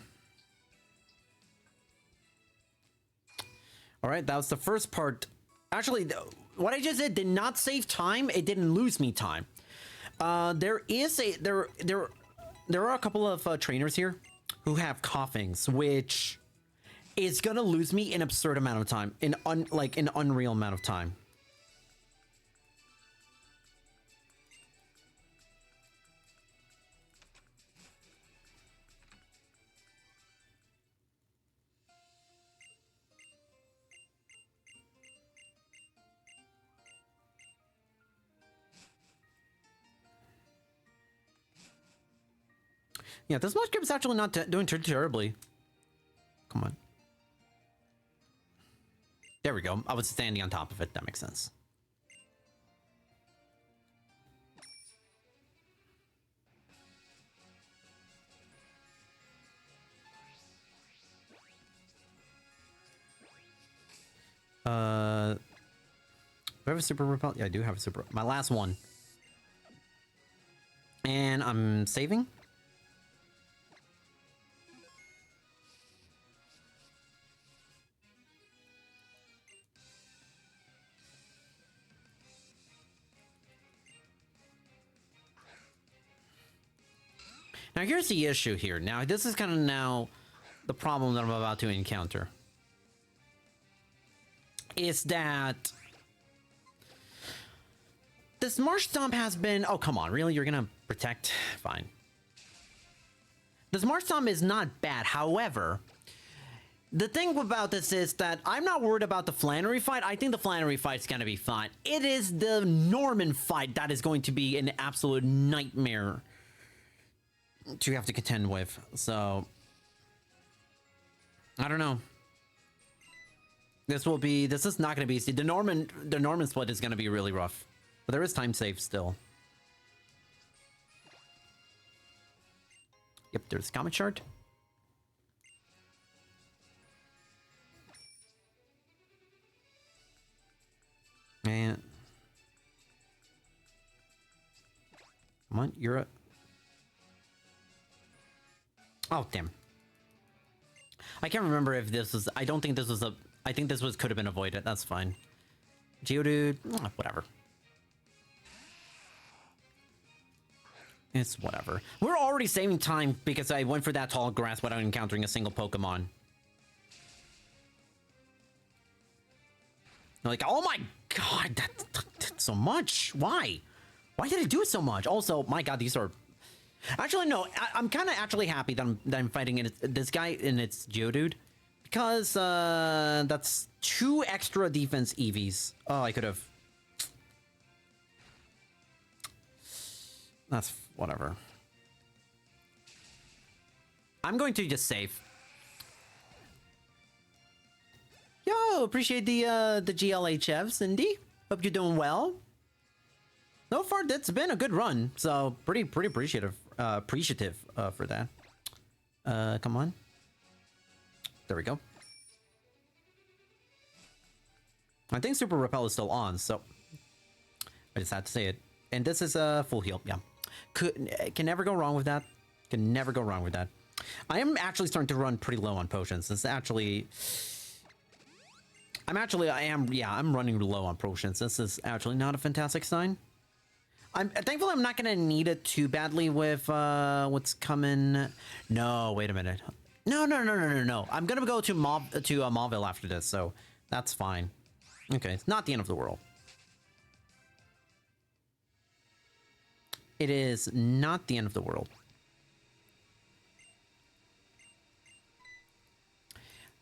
All right, that was the first part. Actually, what I just did not save time. It didn't lose me time. There are a couple of trainers here who have coughings, which is gonna lose me an absurd amount of time, an unreal amount of time. Yeah, this Mushroom's actually not doing too terribly. Come on. There we go. I was standing on top of it. That makes sense. Do I have a super repel? Yeah, I do have a super. My last one. And I'm saving. Now here's the issue here. Now this is kind of now the problem that I'm about to encounter. Is that this Marsh Stomp has been... Oh, come on. Really? You're going to protect? Fine. This Marsh Stomp is not bad. However, the thing about this is that I'm not worried about the Flannery fight. I think the Flannery fight is going to be fine. It is the Norman fight that is going to be an absolute nightmare to have to contend with. So, I don't know. This is not going to be easy. The Norman split is going to be really rough. But there is time save still. Yep, there's Comet Shard. And... Come on, you're a... Oh, damn. I can't remember if this was... I don't think this was a... I think this was could have been avoided. That's fine. Geodude... whatever. It's whatever. We're already saving time because I went for that tall grass without encountering a single Pokemon. Like, oh my god, that's so much. Why? Why did it do so much? Also, my god, these are... Actually, no, I'm kind of actually happy that I'm fighting this guy and it's Geodude. Because, that's 2 extra defense EVs. Oh, I could have... That's... whatever. I'm going to just save. Yo, appreciate the GLHF, Cindy. Hope you're doing well. So far, it's been a good run, so pretty appreciative for that. Come on. There we go. I think Super Repel is still on, so I just had to say it. And this is a full heal, yeah. Can never go wrong with that. Can never go wrong with that. I am actually starting to run pretty low on potions. It's actually... I'm running low on potions. This is actually not a fantastic sign. Thankfully, I'm not going to need it too badly with what's coming. No, wait a minute. No. I'm going to go to Mauville after this, so that's fine. Okay, it's not the end of the world. It is not the end of the world.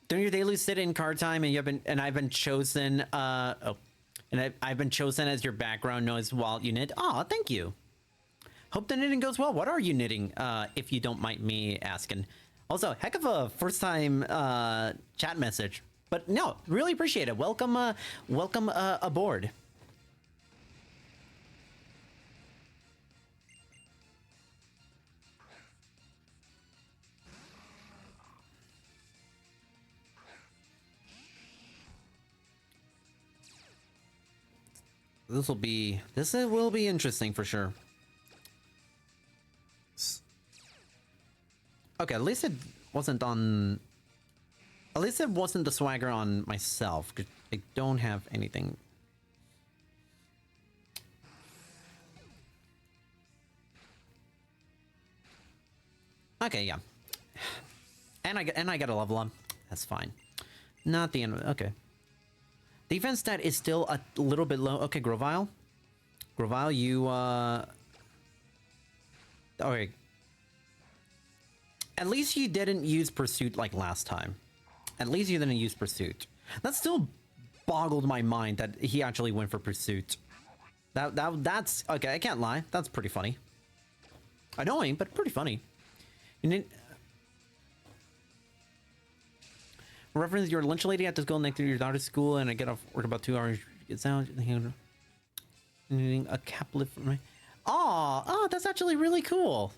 During your daily sit-in card time, and I've been chosen. I've been chosen as your background noise while you knit. Oh, thank you. Hope the knitting goes well. What are you knitting? If you don't mind me asking. Also, heck of a first-time chat message. But no, really appreciate it. Welcome aboard. This will be interesting for sure. Okay, at least it wasn't on... At least it wasn't the swagger on myself, because I don't have anything. Okay, yeah. And I got a level up. That's fine. Not the end of it. Okay. Defense stat is still a little bit low. Okay, Grovyle. Grovyle, you, okay. At least you didn't use Pursuit like last time. At least you didn't use Pursuit. That still boggled my mind that he actually went for Pursuit. That's... Okay, I can't lie. That's pretty funny. Annoying, but pretty funny. And then, reference your lunch lady at the school next to your daughter's school, and I get off work about 2 hours. It's out. Needing a cap lift for me. Oh, that's actually really cool.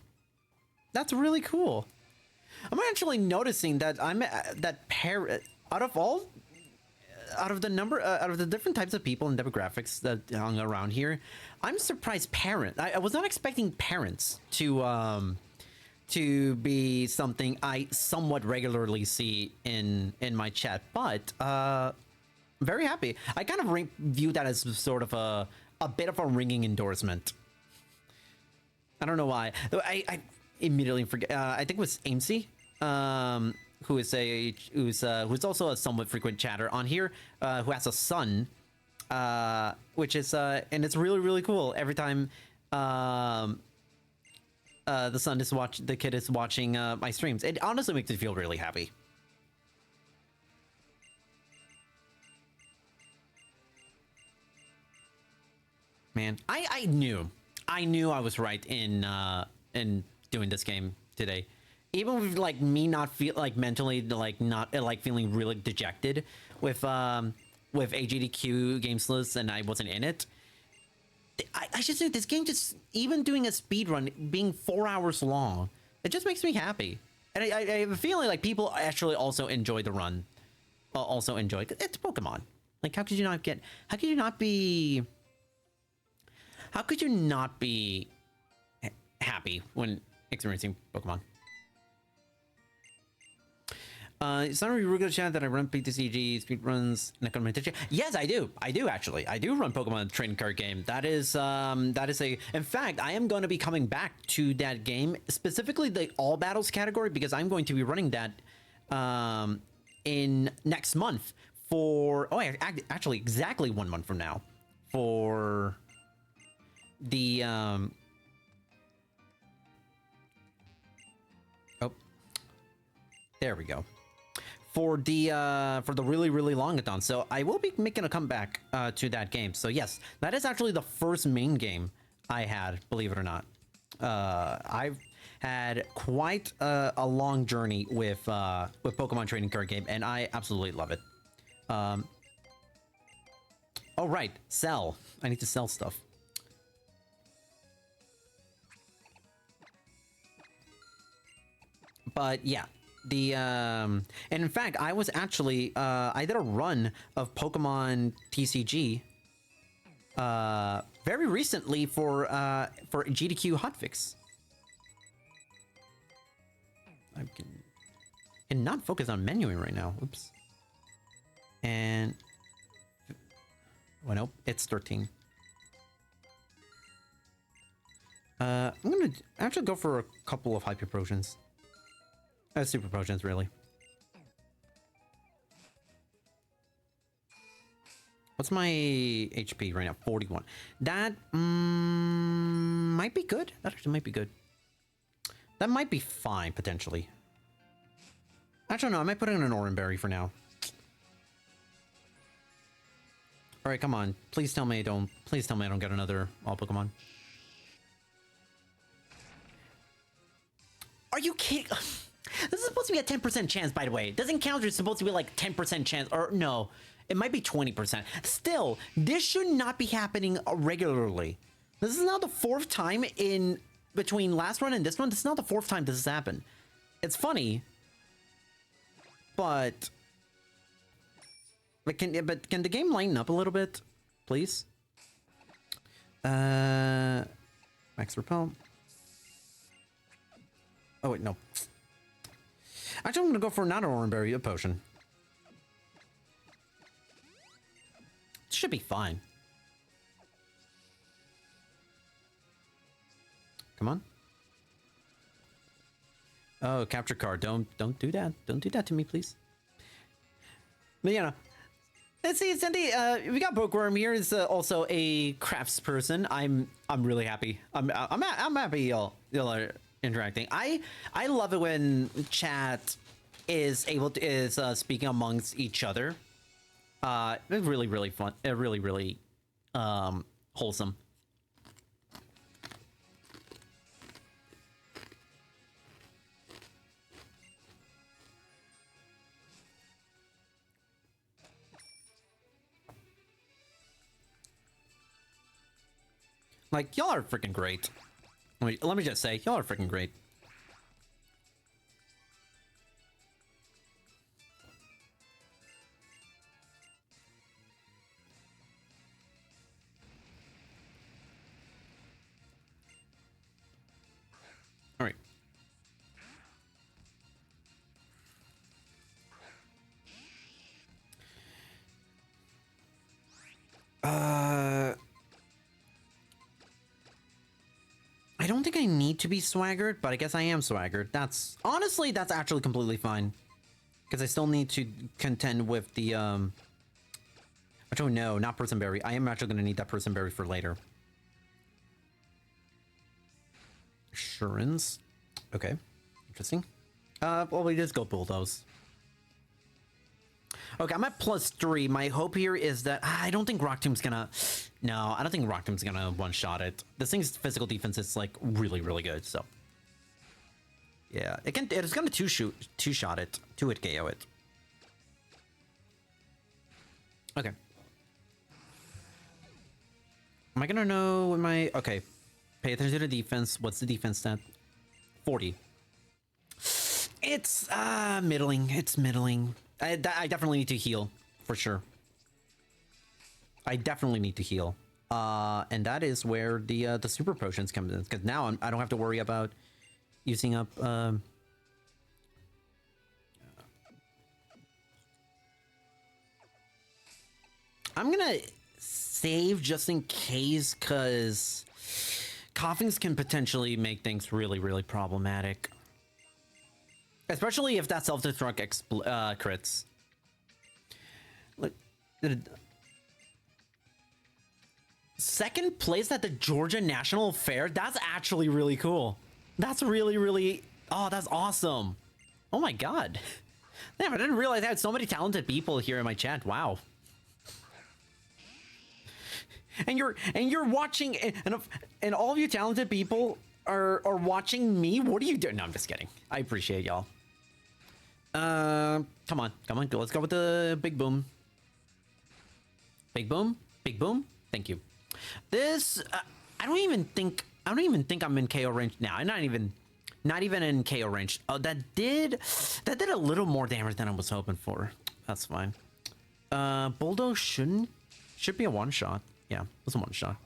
That's really cool. I'm actually noticing that out of the different types of people and demographics that hung around here, I'm surprised I was not expecting parents to be something I somewhat regularly see in my chat, but very happy. I kind of view that as sort of a bit of a ringing endorsement. I don't know why. I immediately forget. I think it was Amesy, who's also a somewhat frequent chatter on here, who has a son, which is and it's really, really cool. Every time the kid is watching my streams, it honestly makes me feel really happy. Man, I knew I was right in doing this game today, even with like me not feel like mentally not feeling really dejected with AGDQ games list, and I wasn't in it. I just think this game, just even doing a speed run being 4 hours long, it just makes me happy, and I have a feeling like people actually also enjoy the run, also enjoy it. It's Pokemon. Like, how could you not be happy when experiencing Pokemon? It's not really good chat that I run PTCG speedruns and commentation. Yes, I do. I do actually. I do run Pokemon trading card game. That is a. In fact, I am going to be coming back to that game, specifically the all battles category, because I'm going to be running that in next month for. Oh, actually, exactly 1 month from now for the oh, there we go, for the really, really longathon. So I will be making a comeback to that game. So yes, that is actually the first main game I had, believe it or not. I've had quite a long journey with Pokemon trading card game, and I absolutely love it. Oh right, sell. I need to sell stuff. But yeah, and in fact, I was actually I did a run of Pokemon TCG very recently for GDQ hotfix. I cannot focus on menuing right now. Oops. And well, nope, it's 13. I'm gonna actually go for a couple of Hyper Potions. Super Potions, really. What's my HP right now? 41. That might be good. That actually might be good. That might be fine, potentially. Actually, no, I might put in an Oran Berry for now. Alright, come on. Please tell me I don't get another all Pokemon. Are you kidding? This is supposed to be a 10% chance, by the way. It doesn't count. It's supposed to be like 10% chance. Or no, it might be 20%. Still, this should not be happening regularly. This is now the 4th time in between last run and this one. This is not the 4th time this has happened. It's funny, but can the game lighten up a little bit, please? Max Repel. Oh wait, no. Actually, I'm gonna go for another Oran Berry, a potion. Should be fine. Come on. Oh, capture card. Don't do that. Don't do that to me, please. But you know, let's see, Cindy. We got Bookworm here. Is also a crafts person. I'm really happy. I'm happy y'all are interacting. I love it when chat is speaking amongst each other. It's really fun. Really wholesome. Like, y'all are freaking great. Let me just say, y'all are freaking great. All right. I don't think I need to be swaggered, but I guess I am swaggered. That's honestly, that's actually completely fine. Because I still need to contend with the, actually, no, not Personberry. I am actually going to need that Personberry for later. Assurance. Okay. Interesting. Well, we just go Bulldoze. Okay, I'm at +3. My hope here is that I don't think Rock Tomb's gonna. No, I don't think Rock Tomb's gonna one-shot it. This thing's physical defense is like really, really good. So yeah, it can. It's gonna two-shot it, two-hit KO it. Okay. Am I gonna know when my okay? Pay attention to the defense. What's the defense stat? 40. It's middling. It's middling. I definitely need to heal for sure. I definitely need to heal, and that is where the super potions come in. Because now I don't have to worry about using up. I'm gonna save just in case, because coughings can potentially make things really, really problematic. Especially if that self-destruct crits. Look, second place at the Georgia National Fair? That's actually really cool. That's really, really... Oh, that's awesome. Oh my god. Damn, I didn't realize I had so many talented people here in my chat. Wow. And you're watching, and all of you talented people are watching me. What are you doing? No, I'm just kidding. I appreciate y'all. Come on, let's go with the big boom. Big boom. Thank you. This I don't even think I'm in KO range now. I'm not even in KO range. Oh, that did a little more damage than I was hoping for. That's fine. Bulldoze should be a one shot. Yeah, it was a one shot.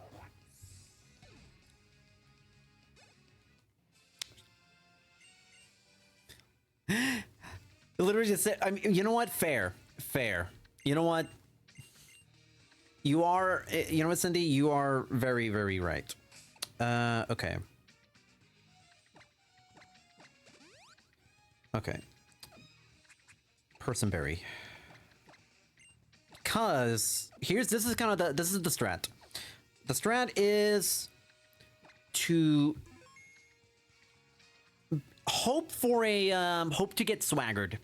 Literally just said, I mean, you know what? Fair. You know what? You know what, Cindy? You are very, very right. Okay. Okay. Personberry. Because this is the strat. The strat is to hope to get swaggered.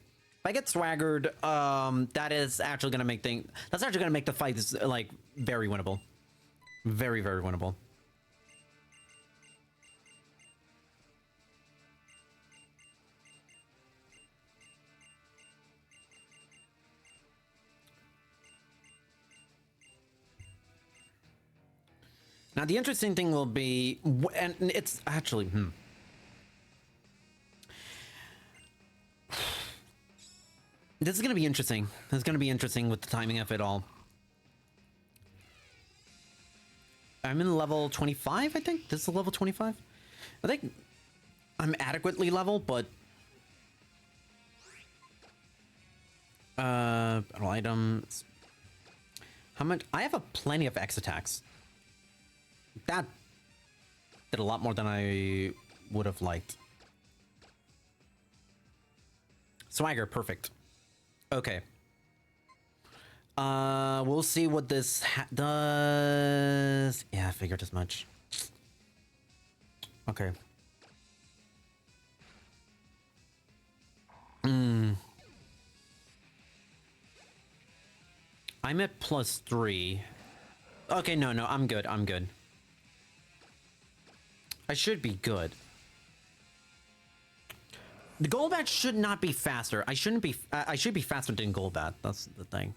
If I get swaggered, that is actually gonna make the fight like very winnable. Very, very winnable. Now the interesting thing will be, and it's actually, This is going to be interesting. This is going to be interesting with the timing of it all. I'm in level 25, I think. This is level 25. I think I'm adequately level, but... battle items... How much? I have plenty of X attacks. That did a lot more than I would have liked. Swagger, perfect. Okay. We'll see what this does. Yeah, I figured as much. Okay. I'm at +3. Okay, no, I'm good. I should be good. The Golbat should not be faster. I should be faster than Golbat. That's the thing.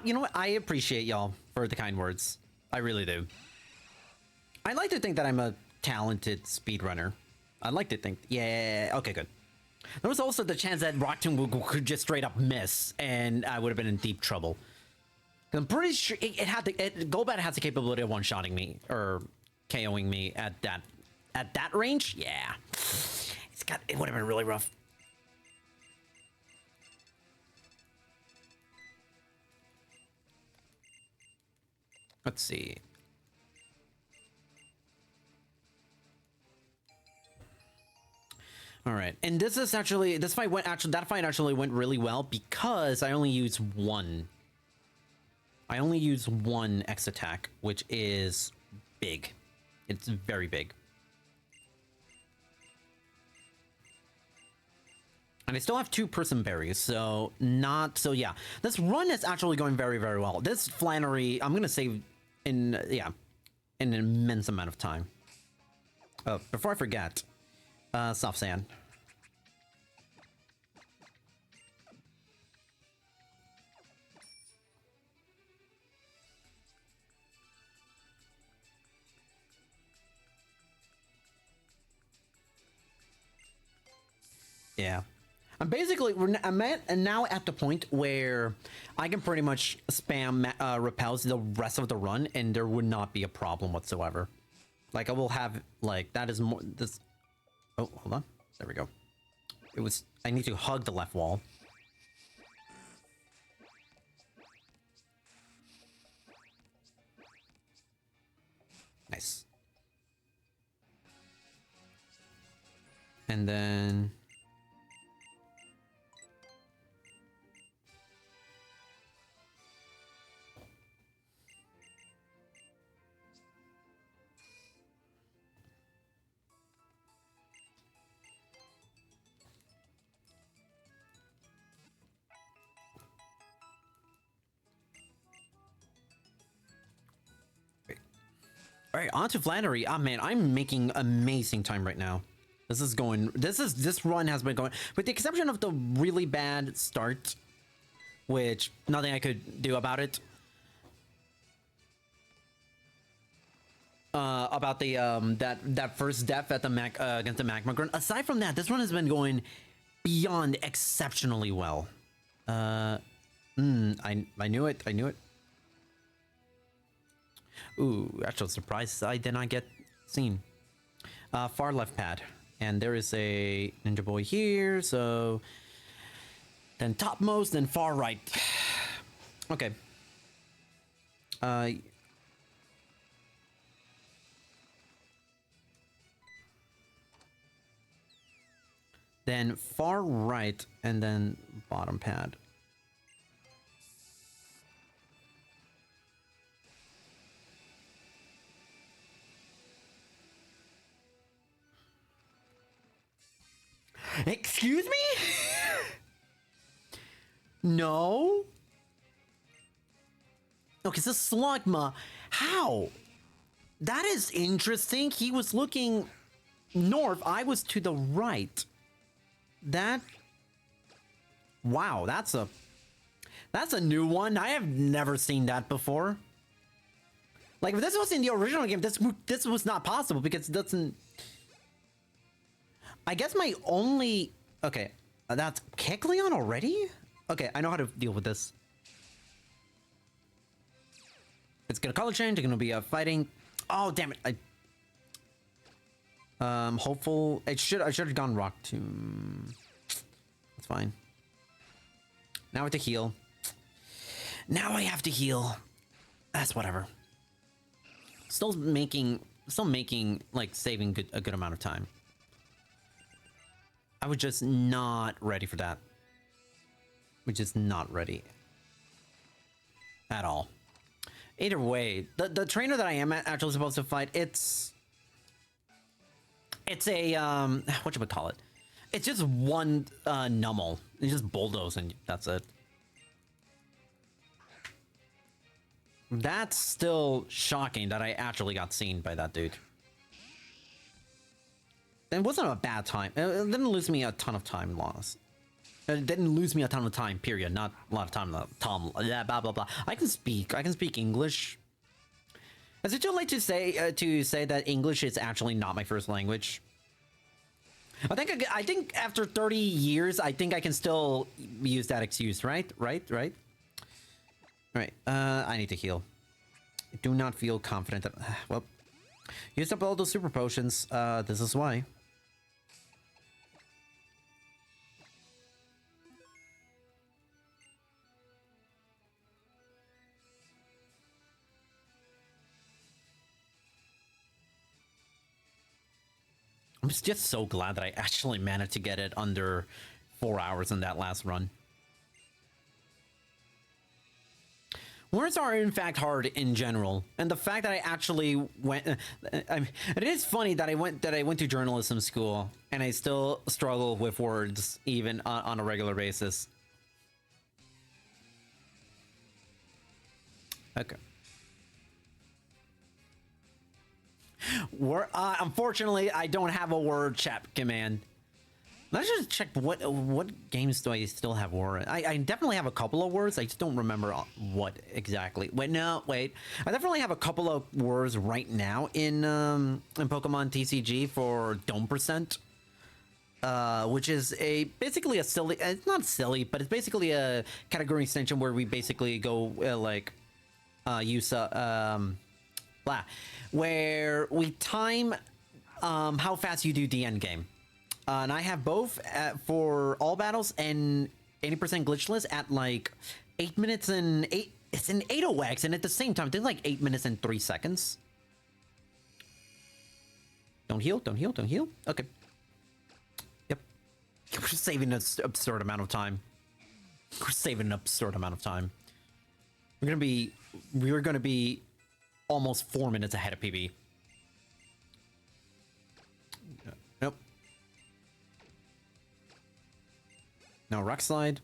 You know what? I appreciate y'all for the kind words. I really do. I like to think that I'm a talented speedrunner. I'd like to think. Yeah. Okay, good. There was also the chance that Rock Tomb could just straight up miss, and I would have been in deep trouble. I'm pretty sure it had the Golbat has the capability of one-shotting me or KOing me at that range. Yeah, it would have been really rough. Let's see. All right, and this fight went really well because I only used one. I only use one X attack, which is big. It's very big. And I still have 2 person berries, so yeah. This run is actually going very, very well. This Flannery, I'm gonna save in an immense amount of time. Oh, before I forget, soft sand. Yeah. I'm now at the point where I can pretty much spam repels the rest of the run and there would not be a problem whatsoever. Like I will have like that is more this. Oh, hold on. There we go. I need to hug the left wall. Nice. And then all right, on to Flannery. Ah, man, I'm making amazing time right now. This run has been going, with the exception of the really bad start, which nothing I could do about it. About the that first death at the against the magma grunt. Aside from that, this run has been going beyond exceptionally well. I knew it. I knew it. Ooh, actual surprise! I did not get seen. Far left pad, and there is a ninja boy here. So then topmost, then far right. Okay. Then far right, and then bottom pad. Excuse me? No? Okay, so Slugma. How? That is interesting. He was looking north. I was to the right. That... Wow, that's a new one. I have never seen that before. Like, if this was in the original game, this was not possible because it doesn't... I guess my only... Okay, that's Kecleon already? Okay, I know how to deal with this. It's gonna color change, it's gonna be fighting... Oh, damn it, hopeful... I should have gone Rock Tomb. That's fine. Now I have to heal. Now I have to heal. That's whatever. Still making, like, saving a good amount of time. I was just not ready for that. We're just not ready. At all. Either way, the trainer that I am actually supposed to fight, it's a, whatchamacallit? It's just one, Nummel. It's just bulldoze and that's it. That's still shocking that I actually got seen by that dude. It wasn't a bad time. It didn't lose me a ton of time loss. It didn't lose me a ton of time, period. Not a lot of time. Yeah, blah, blah, blah. I can speak English. Is it too late to say that English is actually not my first language? I think after 30 years, I think I can still use that excuse, right? Right. Right. I need to heal. I do not feel confident that... Well, used up all those super potions. This is why. I'm just so glad that I actually managed to get it under 4 hours in that last run. Words are in fact hard in general, and the fact that I actually went, it is funny that I went to journalism school and I still struggle with words even on a regular basis. Okay. Unfortunately, I don't have a word chat command. Let's just check what games do I still have word. I definitely have a couple of words. I just don't remember what exactly. Wait. I definitely have a couple of words right now in Pokemon TCG for Dome Percent, which is basically a silly. It's not silly, but it's basically a category extension where we basically go use where we time how fast you do the end game. And I have both for all battles and 80% glitchless at like 8 minutes and 8. It's an 8.0x, and at the same time, it's like 8 minutes and 3 seconds. Don't heal. Okay. Yep. We're saving an absurd amount of time. We're gonna be almost 4 minutes ahead of PB. Nope. No rock slide.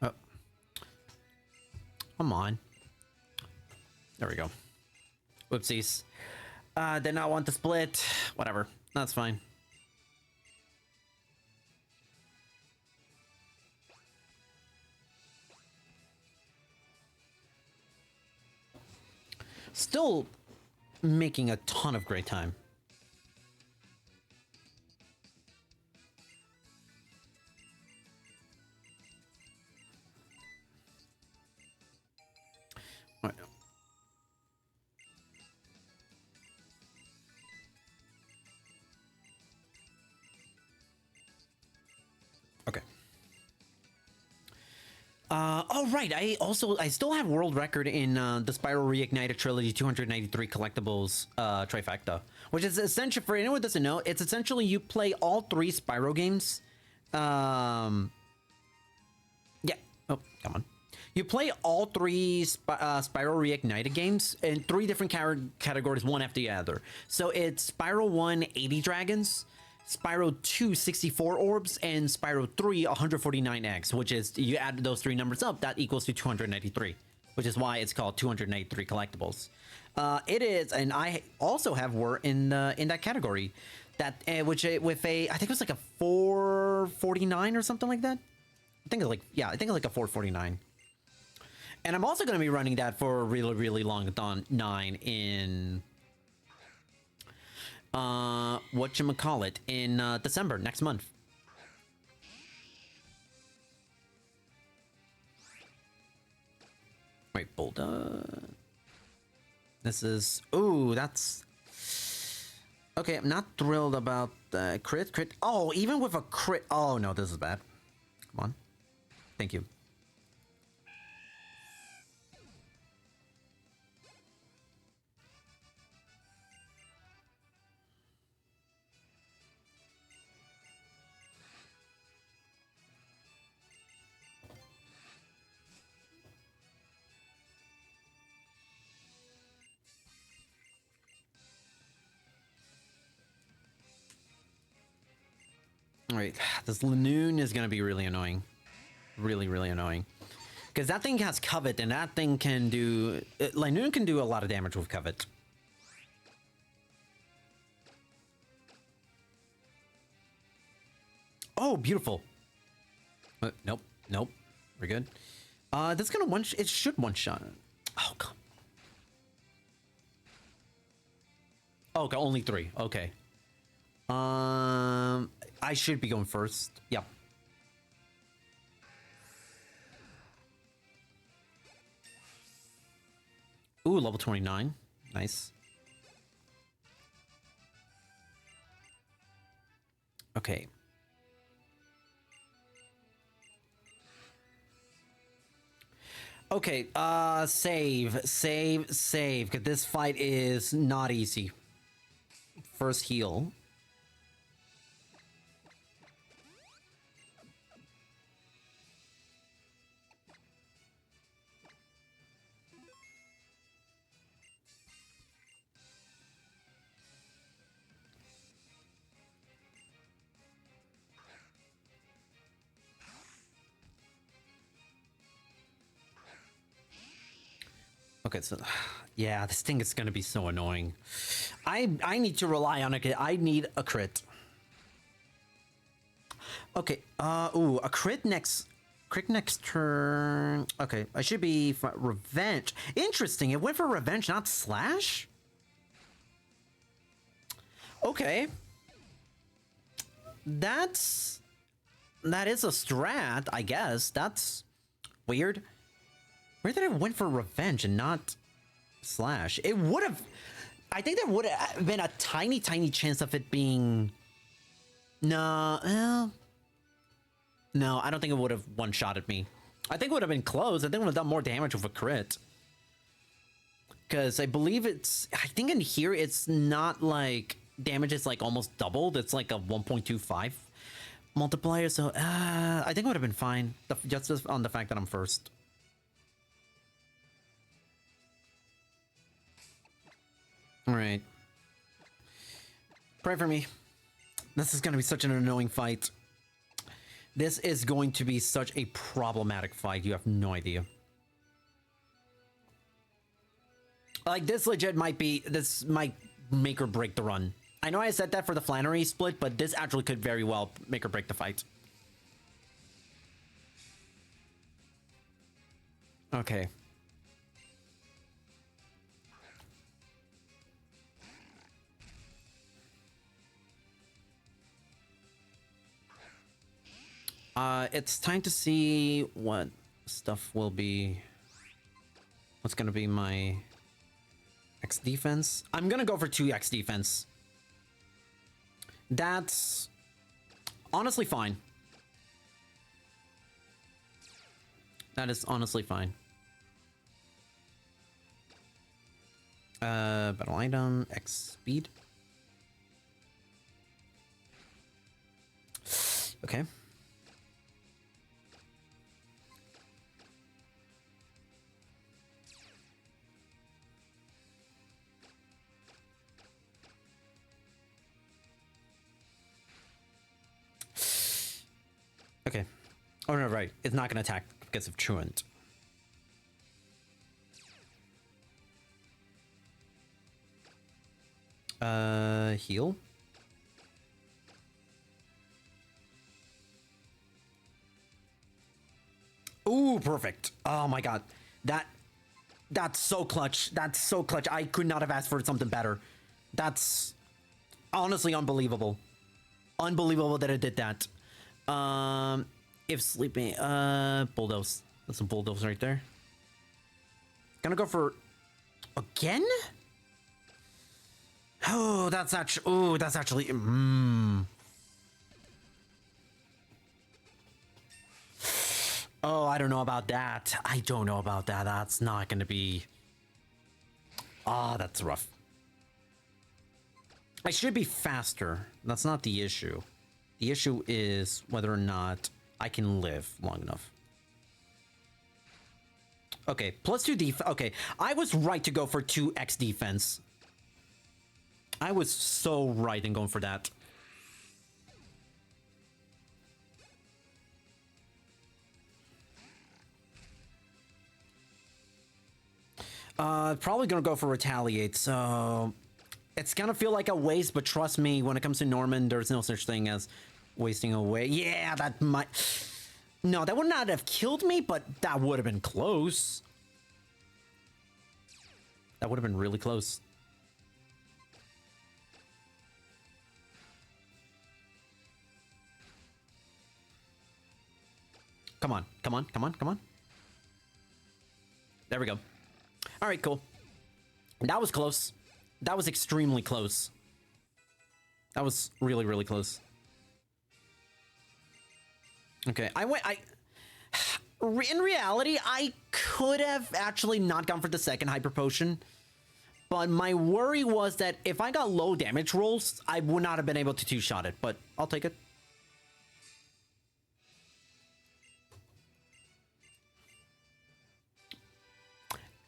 Oh. Come on. There we go. Whoopsies. Did not want to split. Whatever. That's fine. Still making a ton of great time. All right. Okay. Oh right, I still have world record in the Spyro Reignited Trilogy 293 collectibles trifecta, which is essentially, for anyone who doesn't know, it's essentially you play all 3 Spyro games. Yeah. Oh, come on. You play all 3 Spyro Reignited games in 3 different categories, one after the other. So it's Spyro 1, 80 dragons. Spyro 2, 64 orbs, and Spyro 3, 149 eggs, which is, you add those 3 numbers up, that equals to 293, which is why it's called 293 collectibles. It is, and I also have were in that category, that which with a, I think it was like a 449 or something like that. I think it's like, yeah, I think it's like a 449. And I'm also going to be running that for a really, really long 9 in... whatchamacallit, in December, next month. Wait, Bulldog. This is... Ooh, that's... Okay, I'm not thrilled about the crit. Oh, even with a crit... Oh, no, this is bad. Come on. Thank you. Alright, this Lanoon is gonna be really annoying. Really, really annoying. Because that thing has Covet, and that thing can do... Lanoon can do a lot of damage with Covet. Oh, beautiful. Nope, nope. We're good. That's gonna it should one shot. Oh, come. Oh, okay, only 3. Okay. I should be going first. Yep. Ooh, level 29. Nice. Okay. Okay, save, because this fight is not easy. First heal. Okay, so yeah, this thing is gonna be so annoying. I need to rely on it. I need a crit. Okay, ooh, a crit next turn. Okay, I should be revenge. Interesting, it went for revenge, not slash? Okay. That is a strat, I guess. That's weird. Where did it went for revenge and not slash? It would have... I think there would have been a tiny chance of it being... No, no, I don't think it would have one-shotted me. I think it would have been close. I think it would have done more damage with a crit. Because I believe it's... I think in here it's not like... Damage is like almost doubled. It's like a 1.25 multiplier. So I think it would have been fine. Just on the fact that I'm first. All right. Pray for me. This is going to be such an annoying fight. This is going to be such a problematic fight. You have no idea. Like, this legit might be... This might make or break the run. I know I said that for the Flannery split, but this actually could very well make or break the fight. Okay. It's time to see what stuff will be... What's gonna be my... X defense? I'm gonna go for 2x defense. That's... honestly fine. That is honestly fine. Battle item, X speed. Okay. Okay. Oh, no, right. It's not going to attack because of Truant. Heal? Ooh, perfect. Oh my god. That's so clutch. That's so clutch. I could not have asked for something better. That's honestly unbelievable. Unbelievable that it did that. If sleeping, bulldoze. That's some bulldoze right there. Gonna go for again. Oh, that's actually. Oh, that's actually. Oh, I don't know about that. I don't know about that. That's not gonna be. Ah, that's rough. I should be faster. That's not the issue. The issue is whether or not I can live long enough. Okay, +2 defense. Okay, I was right to go for 2x defense. I was so right in going for that. Probably gonna go for retaliate, so... It's gonna feel like a waste, but trust me, when it comes to Norman, there's no such thing as wasting away. Yeah, that might... No, that would not have killed me, but that would have been close. That would have been really close. Come on, come on, come on, come on. There we go. All right, cool. That was close. That was extremely close. That was really, really close. Okay, in reality, I could have actually not gone for the second hyper potion, but my worry was that if I got low damage rolls, I would not have been able to two-shot it, but I'll take it.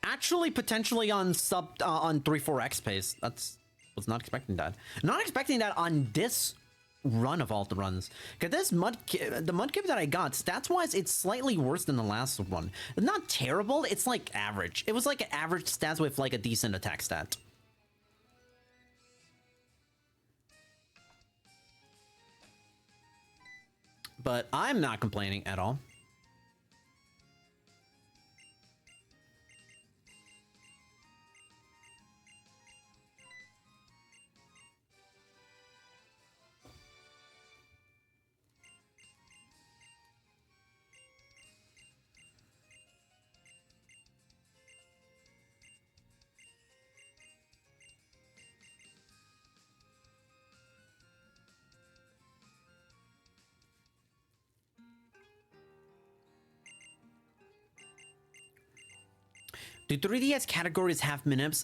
Actually, potentially on on 3-4x pace. Was not expecting that. Not expecting that on this run of all the runs. Because this the mudkip that I got, stats wise, it's slightly worse than the last one. It's not terrible. It's like average. It was like an average stats with like a decent attack stat. But I'm not complaining at all. Do 3DS categories have minips?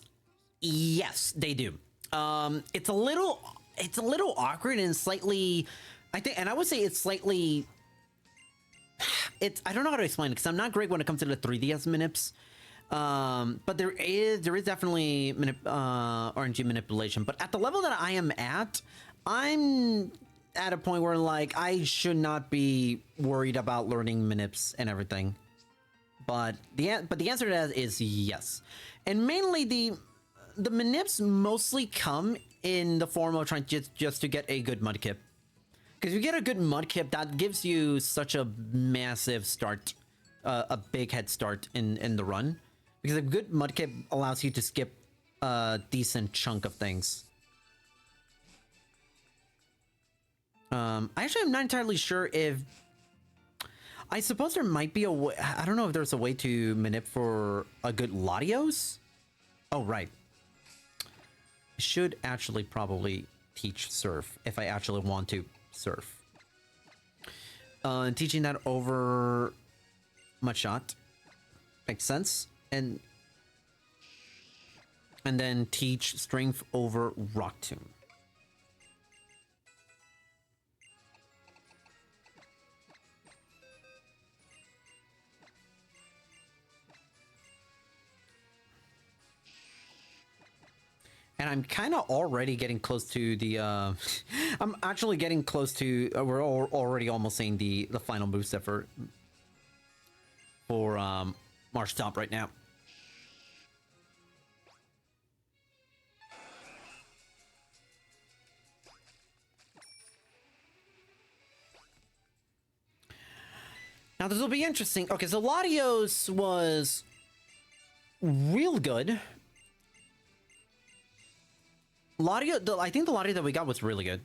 Yes, they do. It's a little awkward and slightly, I think, and I would say it's slightly. I don't know how to explain it because I'm not great when it comes to the 3DS minips. But there is definitely RNG manipulation. But at the level that I am at, I'm at a point where like I should not be worried about learning manips and everything. But the answer to that is yes, and mainly the manips mostly come in the form of trying just to get a good mudkip. Because you get a good mudkip, that gives you such a massive start, a big head start in the run. Because a good mudkip allows you to skip a decent chunk of things. Actually, I'm not entirely sure if. I suppose there might be a way. I don't know if there's a way to manip for a good Latios. Oh, right. I should actually probably teach surf if I actually want to surf. Teaching that over Mudshot makes sense, and then teach strength over Rock Tomb. And I'm kind of already getting close to the, I'm actually getting close to, we're already almost seeing the final moveset for Marshtomp right now. Now this will be interesting. Okay, so Latios was real good. I think the Latios that we got was really good.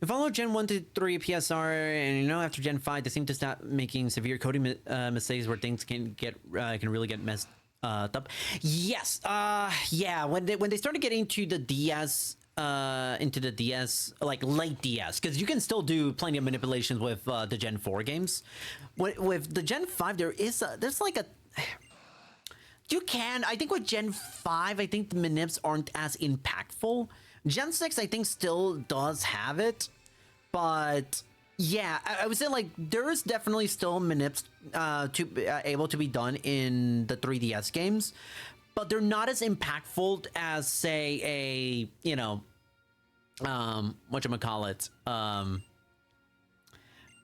We follow Gen 1 to 3 PSR, and after Gen 5, they seem to stop making severe coding mistakes where things can really get messed up. Yes, yeah. When they started getting to the DS, into the DS, like late DS, because you can still do plenty of manipulations with the Gen 4 games. With the Gen 5, there's like a. You can. I think with Gen 5, I think the manips aren't as impactful. Gen 6, I think, still does have it. But yeah, I would say like there is definitely still manips able to be done in the 3DS games. But they're not as impactful as, say, whatchamacallit,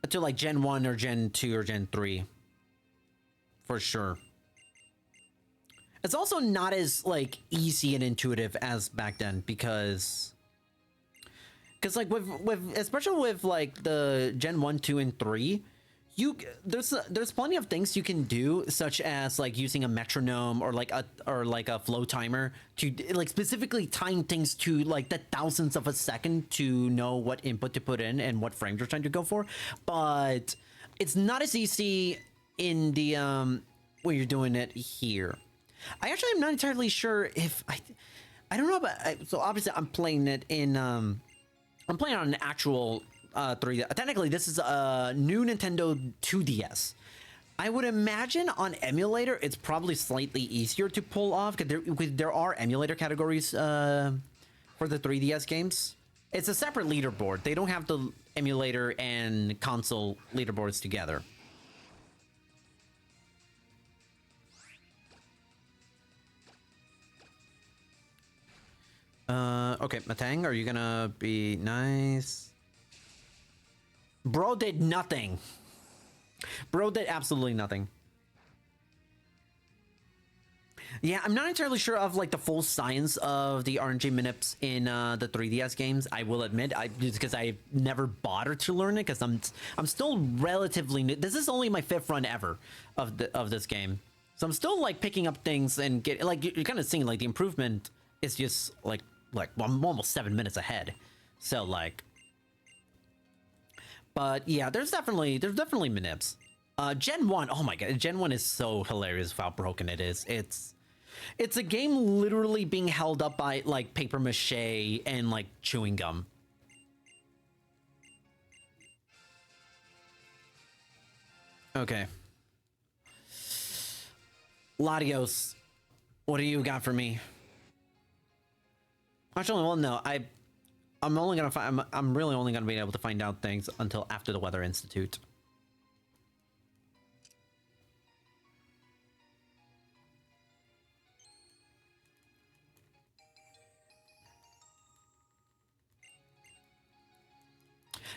to like Gen 1 or Gen 2 or Gen 3. For sure. It's also not as like easy and intuitive as back then because like with especially with like the Gen 1, 2, and 3, there's plenty of things you can do, such as like using a metronome or like a flow timer to like specifically time things to like the thousandths of a second to know what input to put in and what frames you're trying to go for. But it's not as easy in the when you're doing it here. I actually am not entirely sure if I don't know, but so obviously I'm playing it in I'm playing on an actual 3D. Technically, this is a new Nintendo 2DS. I would imagine on emulator, it's probably slightly easier to pull off because there are emulator categories for the 3DS games. It's a separate leaderboard. They don't have the emulator and console leaderboards together. Okay, Matang, are you gonna be nice? Bro did nothing. Bro did absolutely nothing. Yeah, I'm not entirely sure of like the full science of the RNG manips in the 3DS games. I will admit, just because I've never bothered to learn it, because I'm still relatively new. This is only my 5th run ever of this game, so I'm still like picking up things and get like you're kind of seeing like the improvement is just like well, I'm almost 7 minutes ahead. So like, but yeah, there's definitely manips. Gen 1, oh my god, Gen 1 is so hilarious with how broken it is. It's a game literally being held up by like paper mache and like chewing gum. Okay. Latios, what do you got for me? Actually, well, no, I'm only gonna find. I'm really only gonna be able to find out things until after the Weather Institute.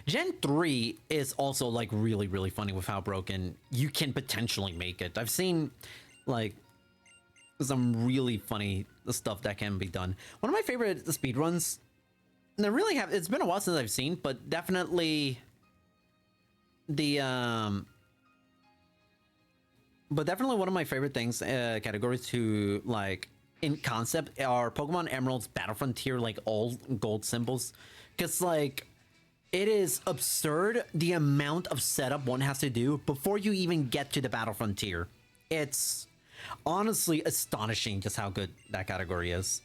Gen 3 is also like really funny with how broken you can potentially make it. I've seen like some really funny stuff that can be done. One of my favorite speedruns, and I really have, it's been a while since I've seen, but definitely the but definitely one of my favorite things categories to like in concept are Pokemon Emerald's Battle Frontier, like all gold symbols, because like it is absurd the amount of setup one has to do before you even get to the Battle Frontier. It's honestly astonishing just how good that category is.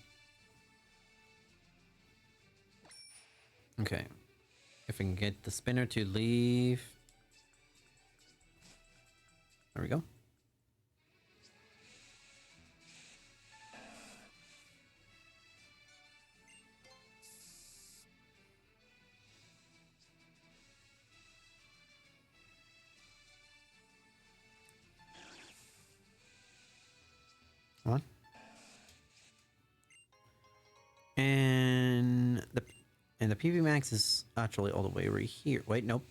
Okay, if we can get the spinner to leave. There we go. Come on. And the PV Max is actually all the way right here. Wait, nope.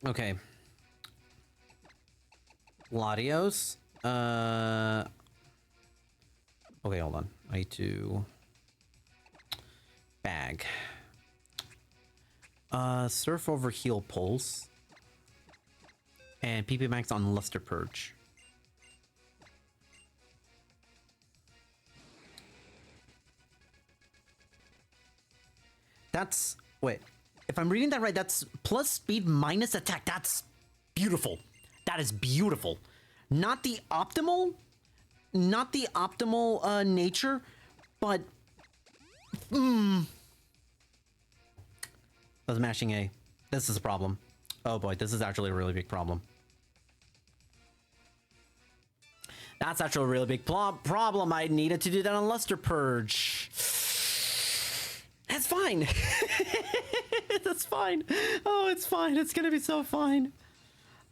Okay. Latios. Okay, hold on. I need to bag. Surf over Heal Pulse. And PP Max on Luster Purge. That's... Wait. If I'm reading that right, that's plus speed minus attack. That's beautiful. That is beautiful. Not the optimal... Not the optimal nature, but... I was mashing A. This is a problem. Oh boy, this is actually a really big problem. That's actually a really big problem. I needed to do that on Luster Purge. That's fine. That's fine. Oh, it's fine. It's gonna be so fine.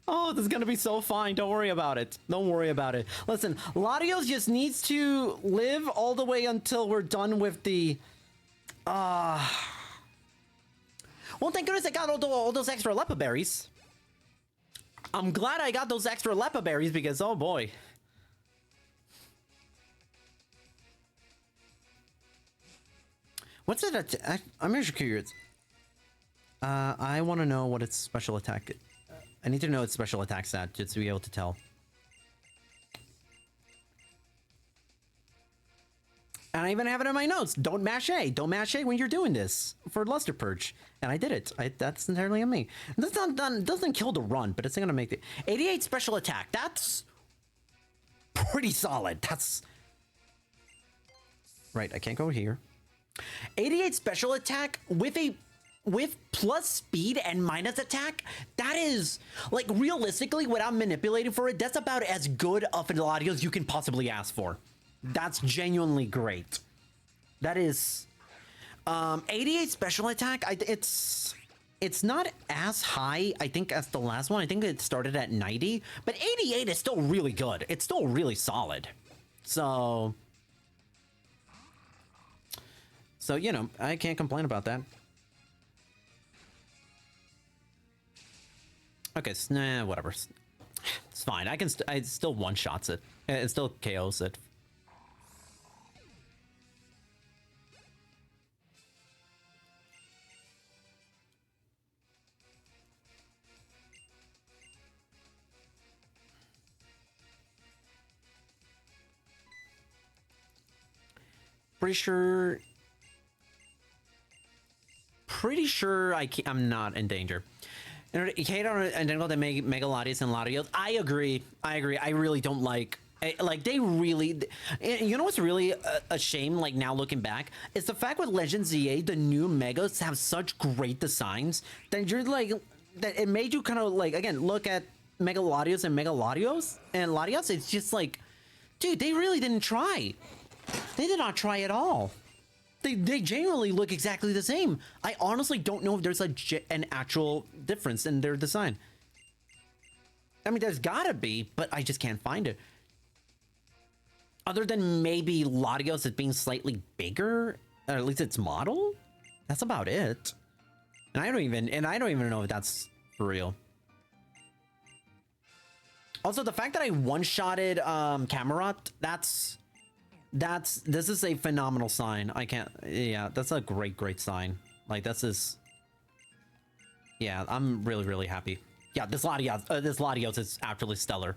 Oh, this is gonna be so fine. Don't worry about it. Don't worry about it. Listen, Latios just needs to live all the way until we're done with the... Well, thank goodness I got all those extra Lepa berries. I'm glad I got those extra Lepa berries because, oh boy. What's it? I'm actually curious. I want to know what its special attack... I need to know its special attack stat just to be able to tell. And I even have it in my notes. Don't mash A. Don't mash A when you're doing this for Luster Purge. And I did it. That's entirely on me. That's not done. Doesn't kill the run, but it's going to make the 88 special attack. That's pretty solid. That's right. I can't go here. 88 special attack with plus speed and minus attack. That is like realistically, without manipulating for it, that's about as good of an Latios as you can possibly ask for. That's genuinely great. That is 88 special attack. It's not as high, I think, as the last one. I think it started at 90, but 88 is still really good. It's still really solid. So you know, I can't complain about that. Okay, nah, whatever. It's fine. I still one-shots it. It still KOs it. Pretty sure I'm not in danger. In order to hate on identical to Mega Latios and Latios, I agree. I really don't like they really. You know what's really a shame? Like now looking back, is the fact with Legends ZA, the new Megas have such great designs that you're like that it made you kind of like again look at Mega Latios and Mega Latios and Latios. It's just like, dude, they really didn't try. They did not try at all. They genuinely look exactly the same. I honestly don't know if there's an actual difference in their design. I mean, there's gotta be, but I just can't find it. Other than maybe Latios as being slightly bigger, or at least its model. That's about it. And I don't even know if that's for real. Also, the fact that I one-shotted Camerot, this is a phenomenal sign. Yeah, that's a great sign. Like this yeah, I'm really happy. Yeah, this Latios is actually stellar.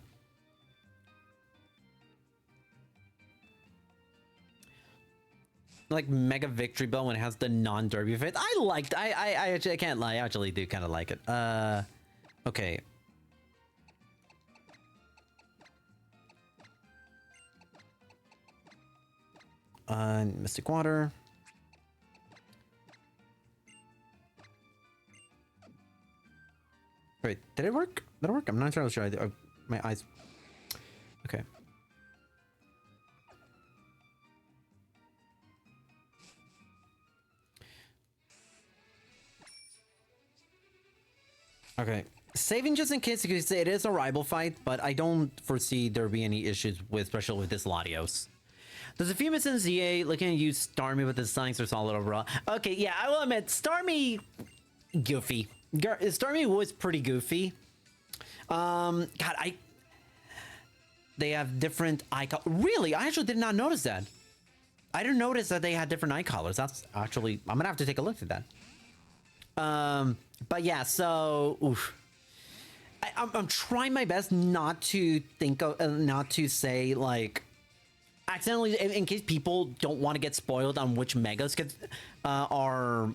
Like Mega Victory Bell when it has the non-derby face. I can't lie, I actually do kind of like it. Okay. Mystic Water. Wait, did it work? Did it work? I'm not entirely sure. My eyes. Okay. Okay. Saving just in case, because it is a rival fight, but I don't foresee there be any issues with, especially with this Latios. There's a few missions in ZA. Looking at you, Starmie with the signs are solid overall. Okay, yeah, I will admit, Starmie, goofy. Starmie was pretty goofy. God, they have different eye colors. Really? I actually did not notice that. I didn't notice that they had different eye colors. That's actually, I'm gonna have to take a look at that. But yeah, so, oof. I'm trying my best not to think of, not to say like, accidentally, in case people don't want to get spoiled on which megas are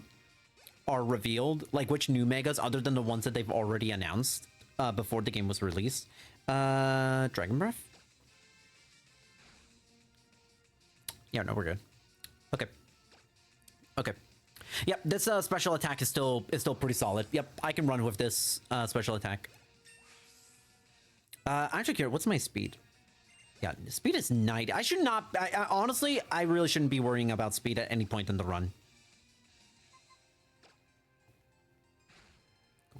revealed, like which new megas other than the ones that they've already announced before the game was released. Dragon Breath. Yeah, no, we're good. Okay. Yep, this special attack is still pretty solid. Yep, I can run with this special attack. Actually, here, what's my speed? Yeah, speed is 90. I should not... honestly, I really shouldn't be worrying about speed at any point in the run.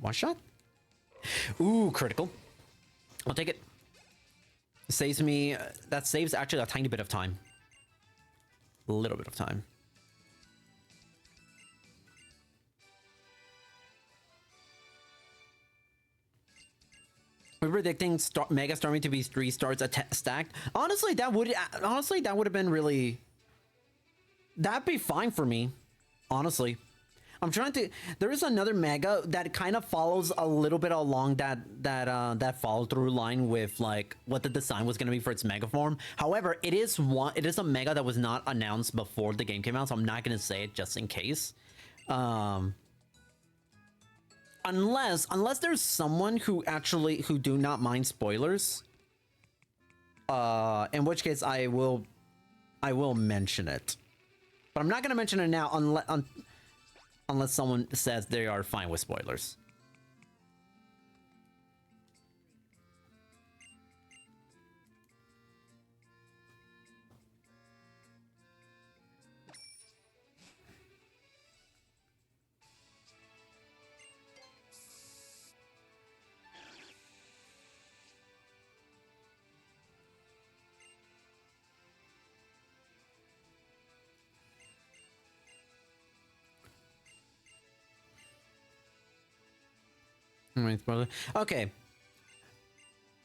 One shot? Ooh, critical. I'll take it. Saves me. That saves actually a tiny bit of time. A little bit of time. We're predicting Mega Stormy to be 3 stars stacked. Honestly, that would have been really. That'd be fine for me. Honestly, I'm trying to. There is another Mega that kind of follows a little bit along that follow through line with like what the design was going to be for its Mega form. However, it is a Mega that was not announced before the game came out, so I'm not going to say it just in case. Unless there's someone who do not mind spoilers, in which case I will mention it, but I'm not gonna mention it now unless someone says they are fine with spoilers. Okay.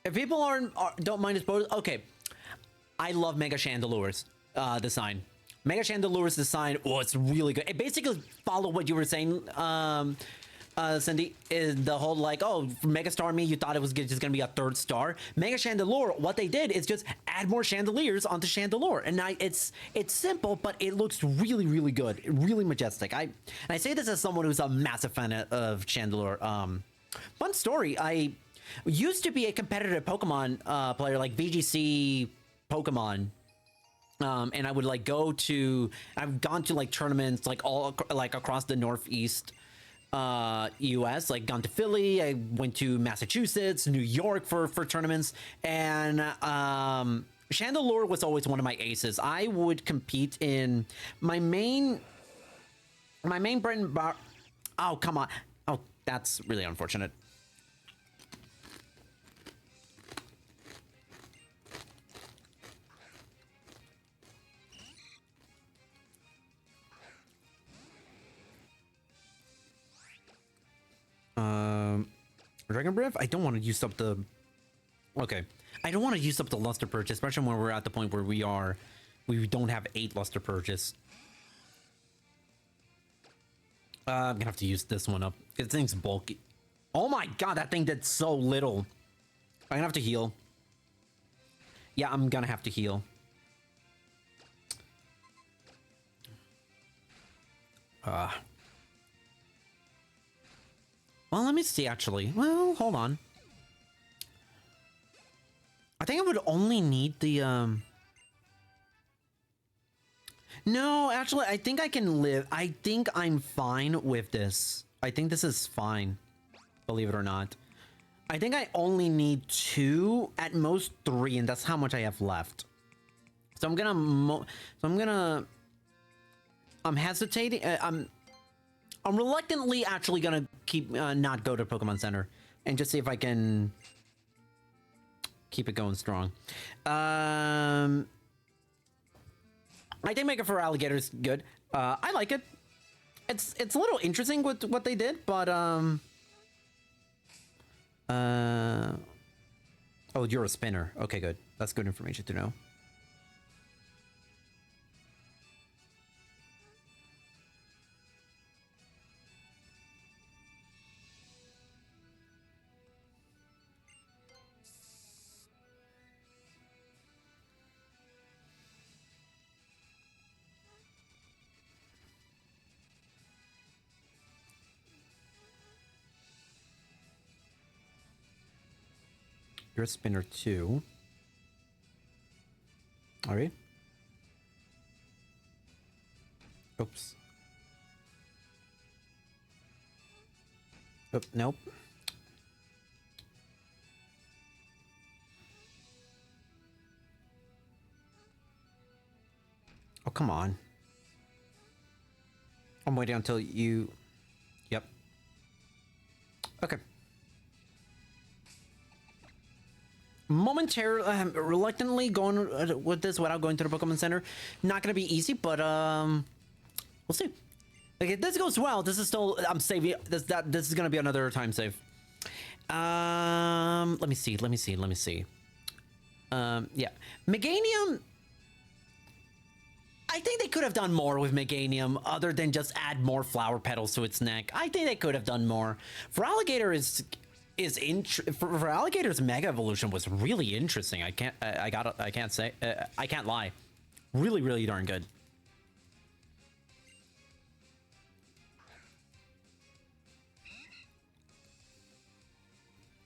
If people don't mind spoilers, okay. I love Mega Chandelur's design. Mega Chandelur's design, oh, it's really good. It basically followed what you were saying, Cindy, is the whole like, oh, Mega Star Me, you thought it was just gonna be a 3rd star. Mega Chandelure, what they did is just add more chandeliers onto Chandelure, and it's simple, but it looks really, really good, really majestic. I say this as someone who's a massive fan of Chandelure. Fun story. I used to be a competitive Pokemon player, like VGC Pokemon. And I would like I've gone to like tournaments like all like across the Northeast US, like gone to Philly, I went to Massachusetts, New York for tournaments, and Chandelure was always one of my aces. I would compete in my main bread and bar. Oh, come on. Oh, that's really unfortunate. Dragon Breath? I don't want to use up the... Okay. I don't want to use up the Luster Purchase, especially when we're at the point where we don't have 8 Luster Purchase. I'm gonna have to use this one up. This thing's bulky. Oh my god, that thing did so little. I'm gonna have to heal. Yeah, I'm gonna have to heal. Well, let me see, actually. Well, hold on. I think I would only need the, No, actually, I think I can live. I think I'm fine with this. I think this is fine. Believe it or not. I think I only need 2, at most 3, and that's how much I have left. So I'm hesitating. I'm reluctantly actually gonna keep not go to Pokemon Center and just see if I can keep it going strong. I think Mega for Alligator is good. I like it. It's a little interesting with what they did, but oh, you're a spinner. Okay, good. That's good information to know. You're a spinner too. Are you? Oops. Oh, nope. Oh, come on. I'm waiting until you... Yep. Okay. momentarily, reluctantly going with this without going to the Pokemon Center. Not gonna be easy, but we'll see. Like, if this goes well, this is still, I'm saving this. This is gonna be another time save. Let me see. Yeah, Meganium. I think they could have done more with Meganium other than just add more flower petals to its neck. I think they could have done more. For Alligator for Alligator's Mega Evolution was really interesting. I can't lie. Really, really darn good.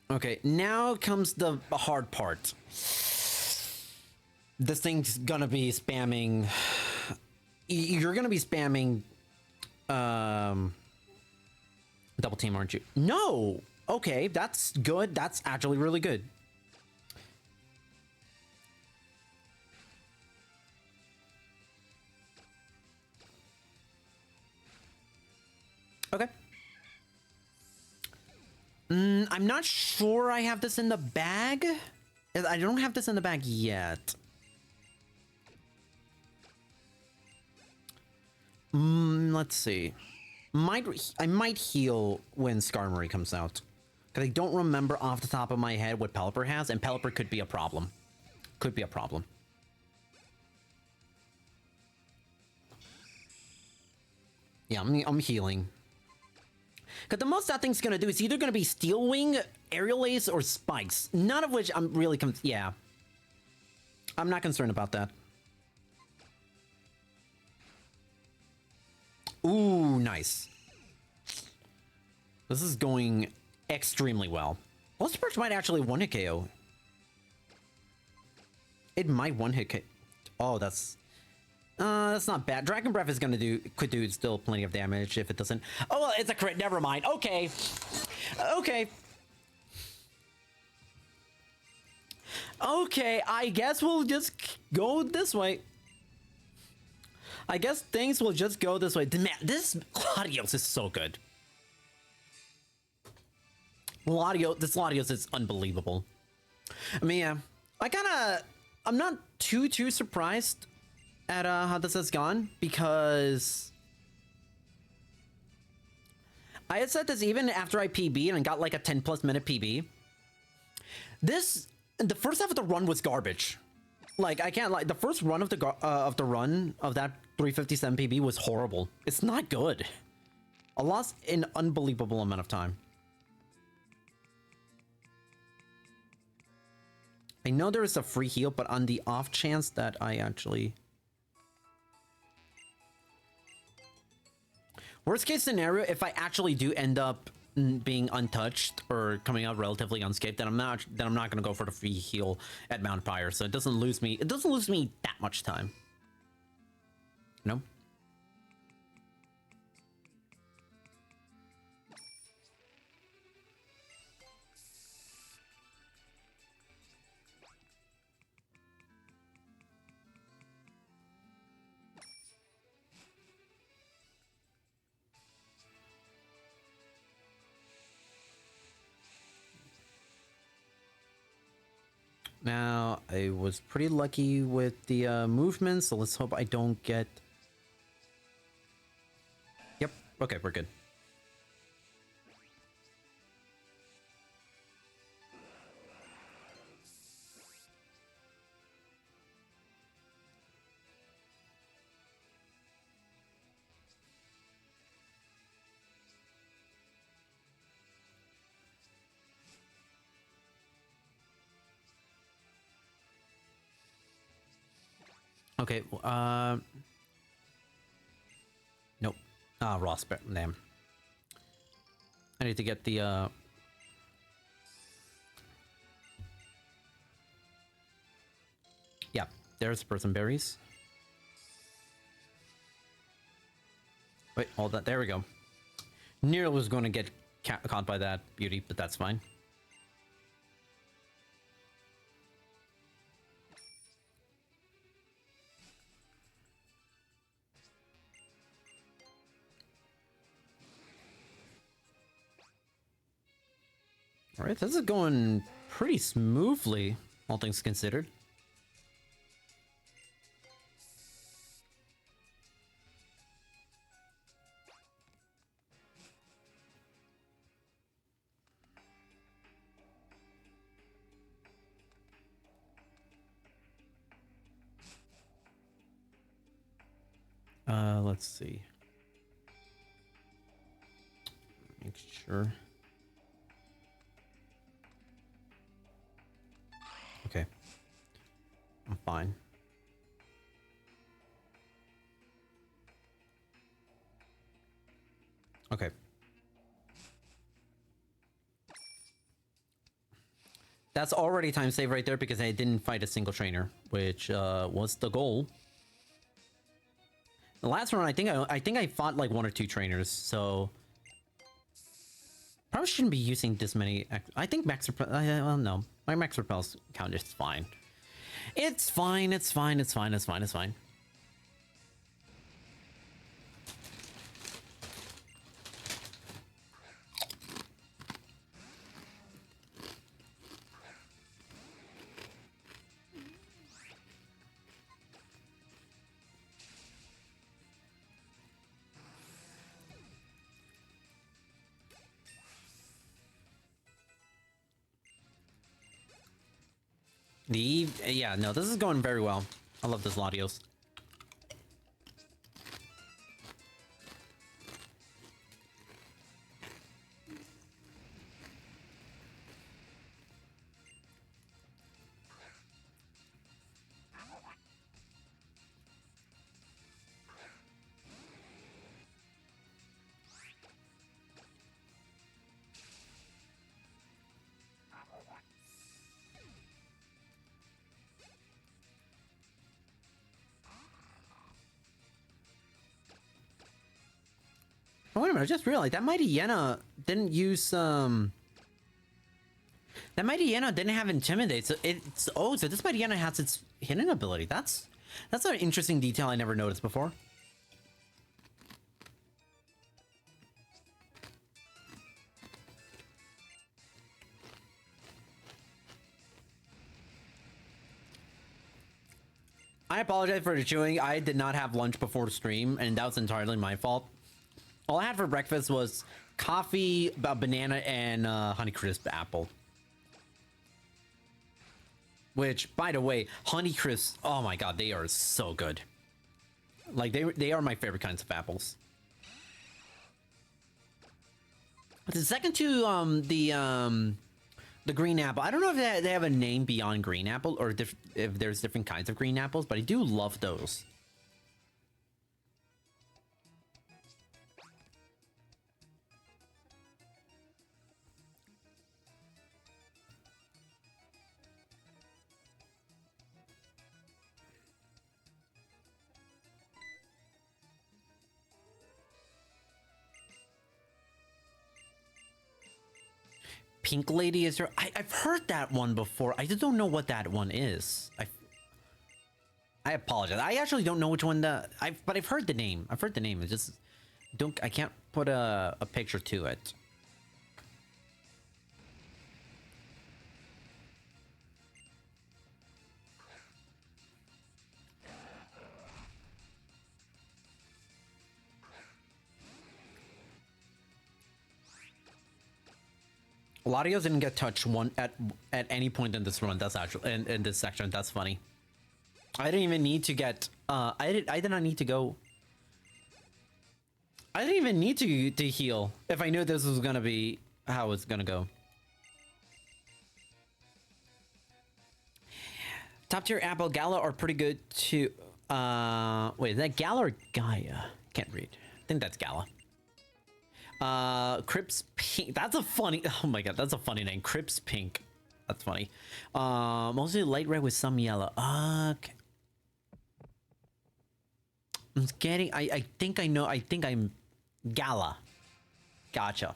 Okay, now comes the hard part. This thing's gonna be spamming. You're gonna be spamming double team, aren't you? No. Okay, that's good. That's actually really good. Okay. I'm not sure I have this in the bag. I don't have this in the bag yet. Let's see. I might heal when Skarmory comes out. Because I don't remember off the top of my head what Pelipper has, and Pelipper could be a problem. Could be a problem. Yeah, I'm healing. Because the most that thing's gonna do is either gonna be Steel Wing, Aerial Ace, or Spikes. None of which I'm really yeah. I'm not concerned about that. Ooh, nice. This is going extremely well. Pulse Burst might actually one-hit KO. It might one-hit KO. Oh, that's not bad. Dragon Breath is gonna could do still plenty of damage if it doesn't. Oh, well, it's a crit. Never mind. Okay. Okay. Okay, I guess we'll just go this way. I guess things will just go this way. Man, this Latios is so good. This Latios is unbelievable. I mean, yeah, I'm not too surprised at how this has gone, because I had said this even after I PB'd and got like a 10+ minute PB. The first half of the run was garbage. Like, I can't lie. The first run of the run of that 357 PB was horrible. It's not good. I lost an unbelievable amount of time. I know there is a free heal, but on the off chance that I actually... Worst case scenario, if I actually do end up being untouched or coming out relatively unscathed, then I'm not gonna go for the free heal at Mount Fire, so it doesn't lose me that much time. No? Now, I was pretty lucky with the movement, so let's hope I don't get... Yep, okay, we're good. Okay, nope. Ah, Ross, damn. I need to get the, yeah, there's Person Berries. Wait, hold that, there we go. Nearly was going to get caught by that beauty, but that's fine. All right, this is going pretty smoothly. all things considered. Let's see. Make sure. Okay. I'm fine. Okay. That's already time save right there because I didn't fight a single trainer, which was the goal. The last one, I think I fought like 1 or 2 trainers, so probably shouldn't be using this many. I think max repel. Well, no, my max repels count is fine. It's fine. It's fine. It's fine. It's fine. It's fine. Yeah, no, this is going very well. I love this Latios. Oh, wait a minute, I just realized that Mighty Yena didn't use that Mighty Yena didn't have Intimidate, so it's so this Mighty Yena has its hidden ability. That's an interesting detail I never noticed before. I apologize for the chewing. I did not have lunch before the stream, and that was entirely my fault. All I had for breakfast was coffee, a banana, and Honeycrisp apple. Which, by the way, Honeycrisp, oh my god, they are so good. Like, they are my favorite kinds of apples. But the second to the green apple, I don't know if they have a name beyond green apple, or if there's different kinds of green apples, but I do love those. Pink Lady is there. I've heard that one before. I just don't know what that one is. I apologize. I actually don't know which one but I've heard the name. I've heard the name. It's just I can't put a picture to it. Latios didn't get touched at any point in this run. That's actually in this section. That's funny. I didn't even need to get. I did not need to go. I didn't even need to heal if I knew this was gonna be how it's gonna go. Top tier Apple Gala are pretty good too. Wait, is that Gala or Gaia? Can't read. I think that's Gala. Crips Pink. That's a funny. Oh my god, that's a funny name. Crips Pink. That's funny. Mostly light red with some yellow. Okay. I'm getting. I think I know. I think I'm Gala. Gotcha.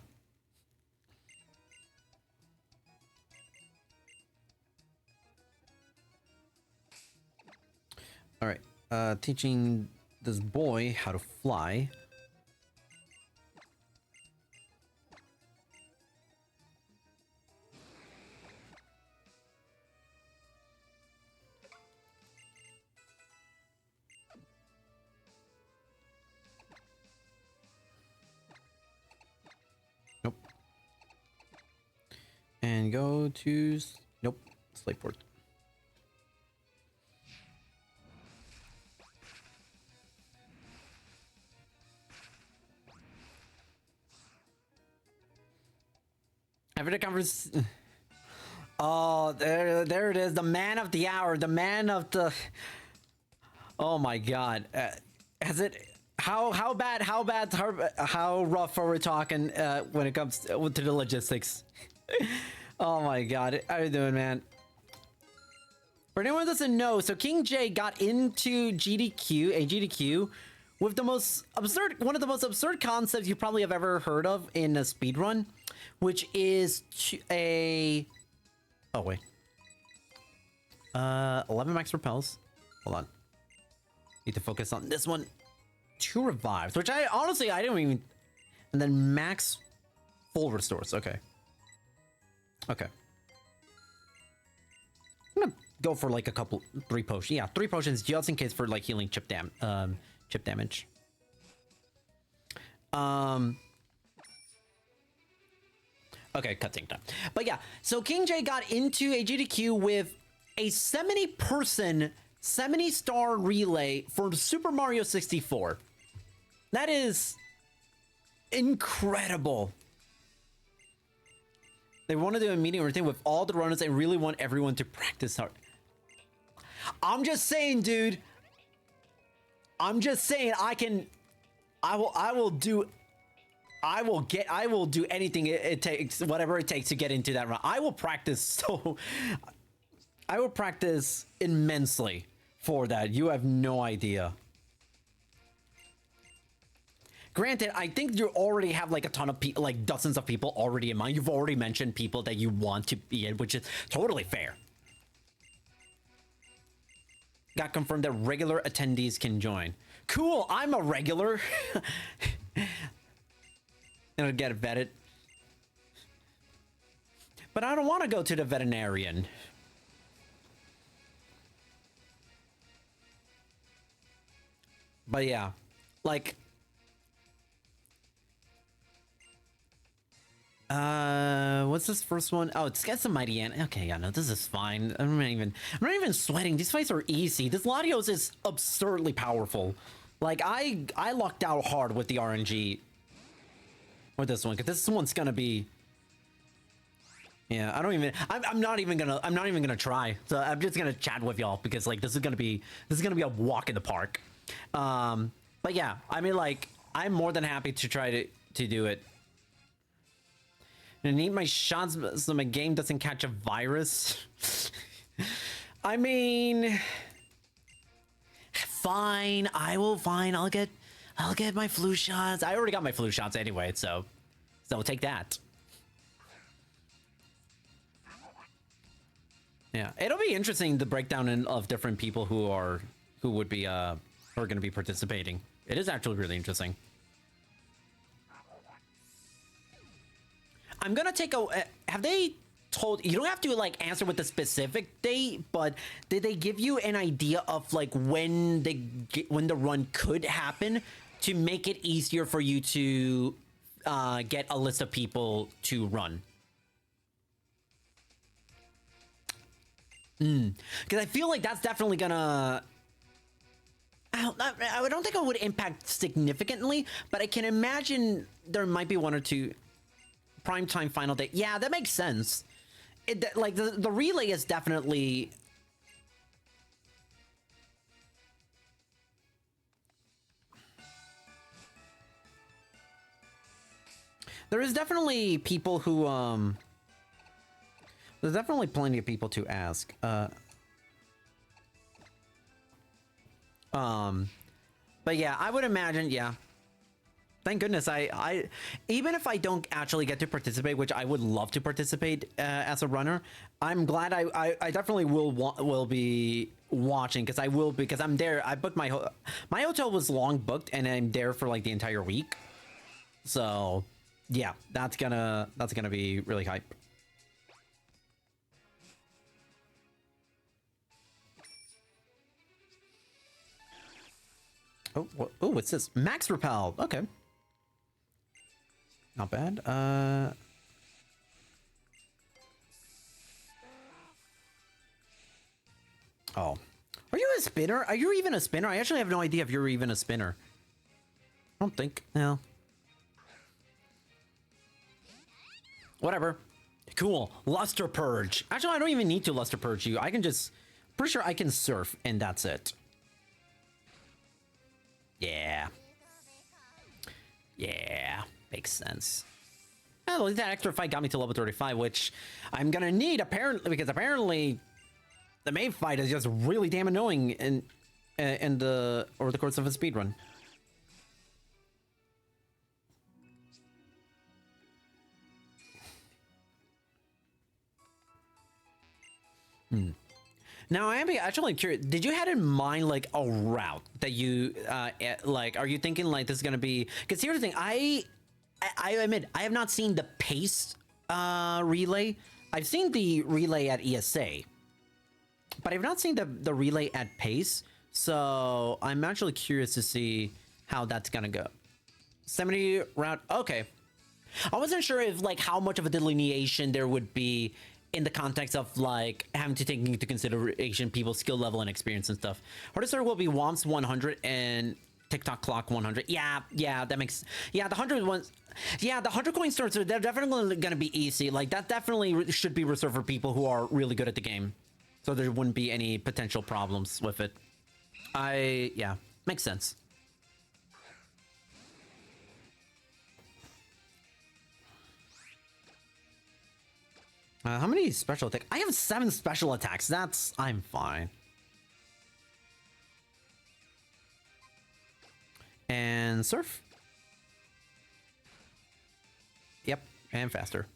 All right. Teaching this boy how to fly. And go to... Nope. Slateport. After the conference... Oh, there it is. The man of the hour. The man of the... Oh my god. Has it... How rough are we talking when it comes to the logistics? Oh my god. How are you doing, man? For anyone who doesn't know, so King J got into GDQ with the most absurd, one of the most absurd concepts you probably have ever heard of in a speedrun, which is a... Oh, wait. 11 max repels. Hold on. Need to focus on this one. 2 revives, which I honestly, I didn't even... And then max full restores. Okay. Okay. I'm gonna go for like a couple, 3 potions. Yeah, 3 potions just in case for like healing chip damage. Okay, cutting time. But yeah, so King J got into a GDQ with a 70-person, 70-star relay for Super Mario 64. That is incredible. They want to do a meeting routine with all the runners. They really want everyone to practice hard. I'm just saying, dude. I'm just saying I will do anything it takes, whatever it takes to get into that run. I will practice I will practice immensely for that. You have no idea. Granted, I think you already have like a ton of people, like dozens of people already in mind. You've already mentioned people that you want to be in, which is totally fair. Got confirmed that regular attendees can join. Cool, I'm a regular. Gonna get vetted. But I don't want to go to the veterinarian. But yeah, like... what's this first one? Oh, it's got some mighty ant. Okay, yeah, no, this is fine. I'm not even sweating. These fights are easy. This Latios is absurdly powerful. Like, I lucked out hard with the RNG with this one, because this one's gonna be... Yeah, I'm not even gonna try. So I'm just gonna chat with y'all, because like this is gonna be a walk in the park. But yeah, I mean, like, I'm more than happy to try to do it. I need my shots so my game doesn't catch a virus. I mean, fine. I'll get my flu shots. I already got my flu shots anyway, so take that. Yeah, it'll be interesting, the breakdown of different people who would be who are going to be participating. It is actually really interesting. I'm gonna take a... have they told... You don't have to, like, answer with a specific date, but did they give you an idea of, like, when the run could happen to make it easier for you to get a list of people to run? Because I feel like that's definitely gonna... I don't think it would impact significantly, but I can imagine there might be 1 or 2... Primetime final day. Yeah, that makes sense. Like, the relay is definitely... There is definitely people who, there's definitely plenty of people to ask. But yeah, I would imagine, yeah. Thank goodness, I even if I don't actually get to participate, which I would love to participate as a runner, I'm glad I definitely will be watching, because I'm there. I booked my hotel was long booked, and I'm there for like the entire week. So yeah, that's gonna be really hype. Oh, what's this? Max repel. Okay. Not bad. Oh. Are you a spinner? Are you even a spinner? I actually have no idea if you're even a spinner. I don't think. No. Whatever. Cool. Luster Purge. Actually, I don't even need to Luster Purge you. I can just... Pretty sure I can surf, and that's it. Yeah. Yeah. Makes sense. Well, that extra fight got me to level 35, which I'm gonna need, apparently, because apparently the main fight is just really damn annoying in the over the course of a speedrun. Now, I am actually curious. Did you have in mind like a route that you like? Are you thinking like this is gonna be? Because here's the thing. I admit I have not seen the pace relay. I've seen the relay at ESA, but I've not seen the relay at pace. So I'm actually curious to see how that's gonna go. 70 route. Okay. I wasn't sure if like how much of a delineation there would be in the context of like having to take into consideration people's skill level and experience and stuff. Hardest start will be Womps 100 and TikTok clock 100. Yeah, that makes... Yeah, the 100 ones... Yeah, the 100 coin starts are they're definitely gonna be easy. Like, that definitely should be reserved for people who are really good at the game. So there wouldn't be any potential problems with it. Yeah, makes sense. How many special attacks? I have 7 special attacks. I'm fine. And surf. Yep, and faster.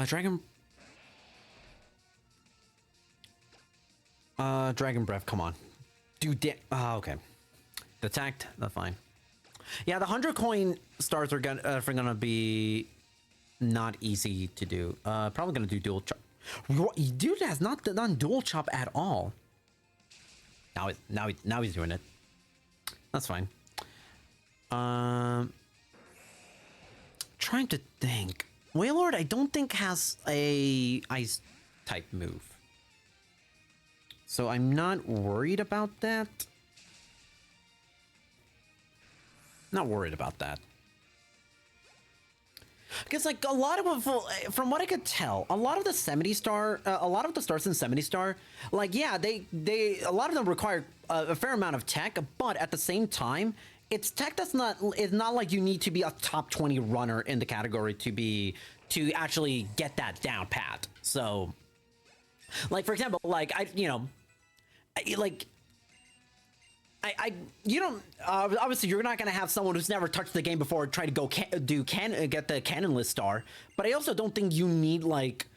Dragon breath, come on. Okay. Detect, that's fine. Yeah, the 100 coin stars are gonna be not easy to do. Probably gonna do dual chop. Dude has not done dual chop at all. Now he's doing it. That's fine. Trying to think. Wailord, I don't think has a ice type move, so I'm not worried about that. Not worried about that. Because like a lot of, from what I could tell, a lot of the 70 star, a lot of the stars in 70 star, like yeah, a lot of them require a fair amount of tech, but at the same time, it's tech that's it's not like you need to be a top 20 runner in the category to actually get that down pat. So, like for example, like you don't obviously you're not gonna have someone who's never touched the game before try to go get the cannonless star, but I also don't think you need like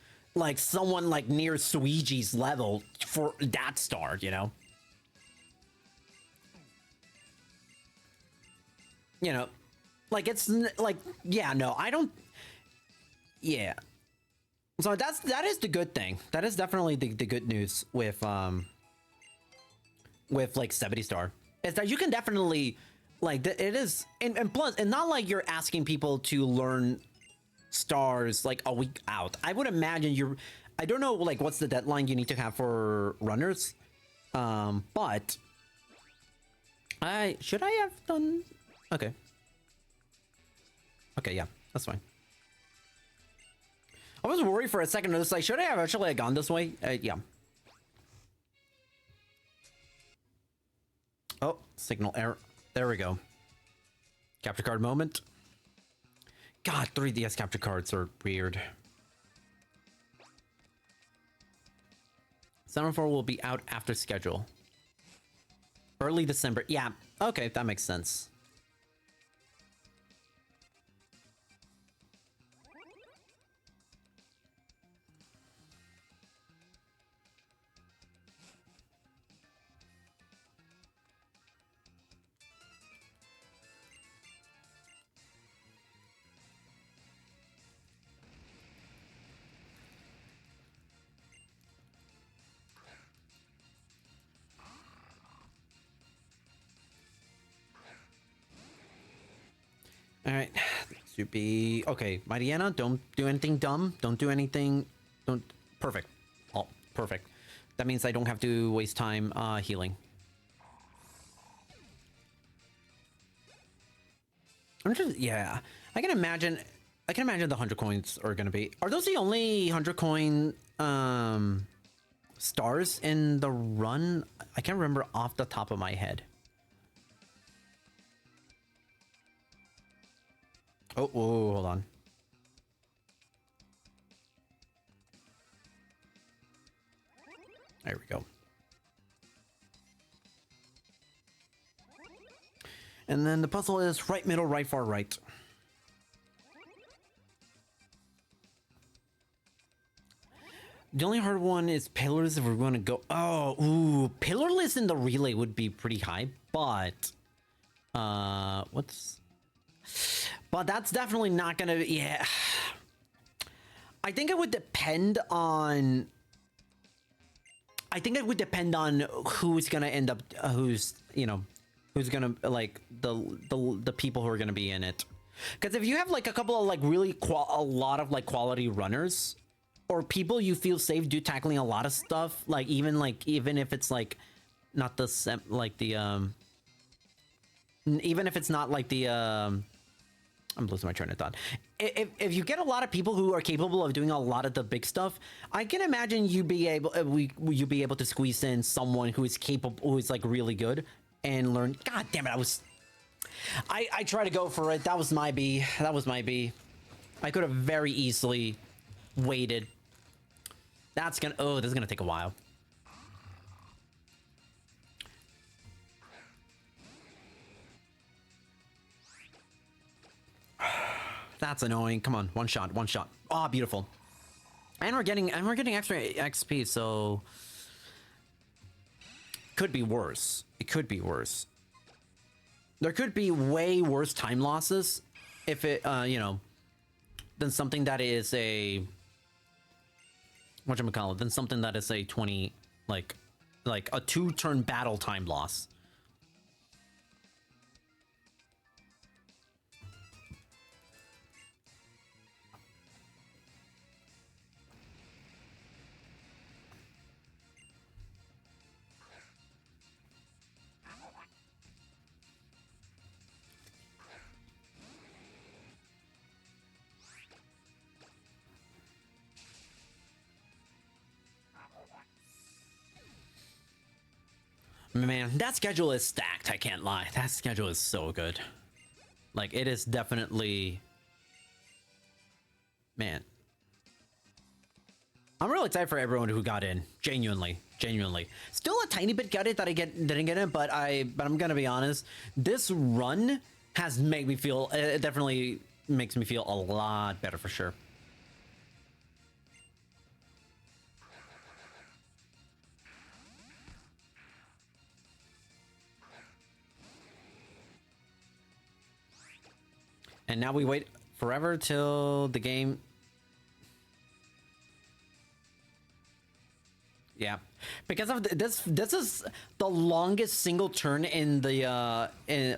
someone like near Suiji's level for that star, you know. Like it's like, yeah, no, I don't. Yeah, so that is the good thing. That is definitely the good news with like 70 star is that you can definitely like it is, and plus, and not like you're asking people to learn stars like a week out. I would imagine I don't know like what's the deadline you need to have for runners, but should I have done? Okay, yeah, that's fine. I was worried for a second. I was like, should I have actually gone this way? Yeah. Oh, signal error. There we go. Capture card moment. God, 3DS capture cards are weird. 7-4 will be out after schedule. Early December. Yeah, okay, that makes sense. All right, should be okay. Mariana, don't do anything dumb. Don't do anything Don't. Perfect. Oh, perfect. That means I don't have to waste time healing. I'm just, yeah. I can imagine the 100 coins are gonna be. Are those the only 100 coin stars in the run? I can't remember off the top of my head. Oh, hold on. There we go. And then the puzzle is right, middle, right, far, right. The only hard one is pillars if we're going to go... Oh, ooh. Pillarless in the relay would be pretty high, but... What's... But that's definitely not going to... Yeah. I think it would depend on... I think it would depend on who's going to end up... who's, you know... Who's going to, like, the people who are going to be in it. Because if you have, like, a couple of, like, really... a lot of, like, quality runners... Or people you feel safe do tackling a lot of stuff, like even if it's like not the even if it's not like the I'm losing my train of thought. If you get a lot of people who are capable of doing a lot of the big stuff, I can imagine you be able to squeeze in someone who is capable, who is like really good and learn. God damn it! I try to go for it. That was my B. That was my B. I could have very easily waited. That's gonna... Oh, this is gonna take a while. That's annoying. Come on, one shot, one shot. Ah, oh, beautiful. And we're getting extra XP, so could be worse. It could be worse. There could be way worse time losses if it, you know, than something that is a... Whatchamacallit, than something that is a 20, like a 2-turn battle time loss. Man, that schedule is stacked, I can't lie. That schedule is so good. Like, it is definitely... Man. I'm really excited for everyone who got in. Genuinely. Genuinely. Still a tiny bit gutted that I didn't get it, but I'm gonna be honest. This run has made me feel... It definitely makes me feel a lot better for sure. And now we wait forever till the game. Yeah, because of this is the longest single turn in the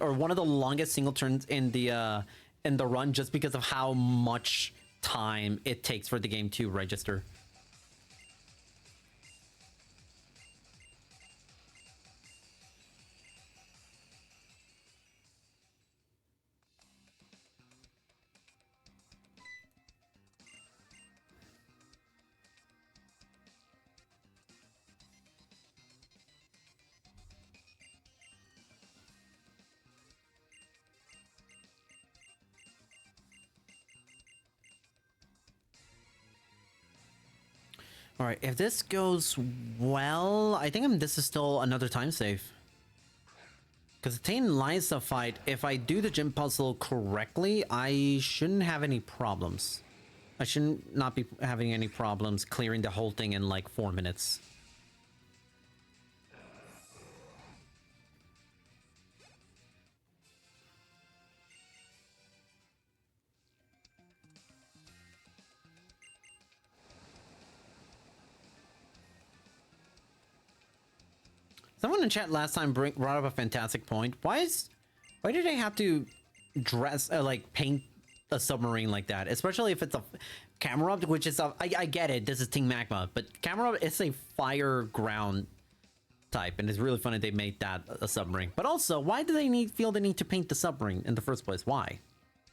or one of the longest single turns in the run, just because of how much time it takes for the game to register. All right, if this goes well, I think this is still another time save. Because Attain Lysa fight, if I do the gym puzzle correctly, I shouldn't have any problems. I shouldn't not be having any problems clearing the whole thing in like 4 minutes. Someone in chat last time brought up a fantastic point. Why did they have to dress like paint a submarine like that? Especially if it's Camerupt, which is I get it. This is Team Magma, but Camerupt is a fire ground type, and it's really funny they made that a submarine. But also, why do they feel the need to paint the submarine in the first place? Why?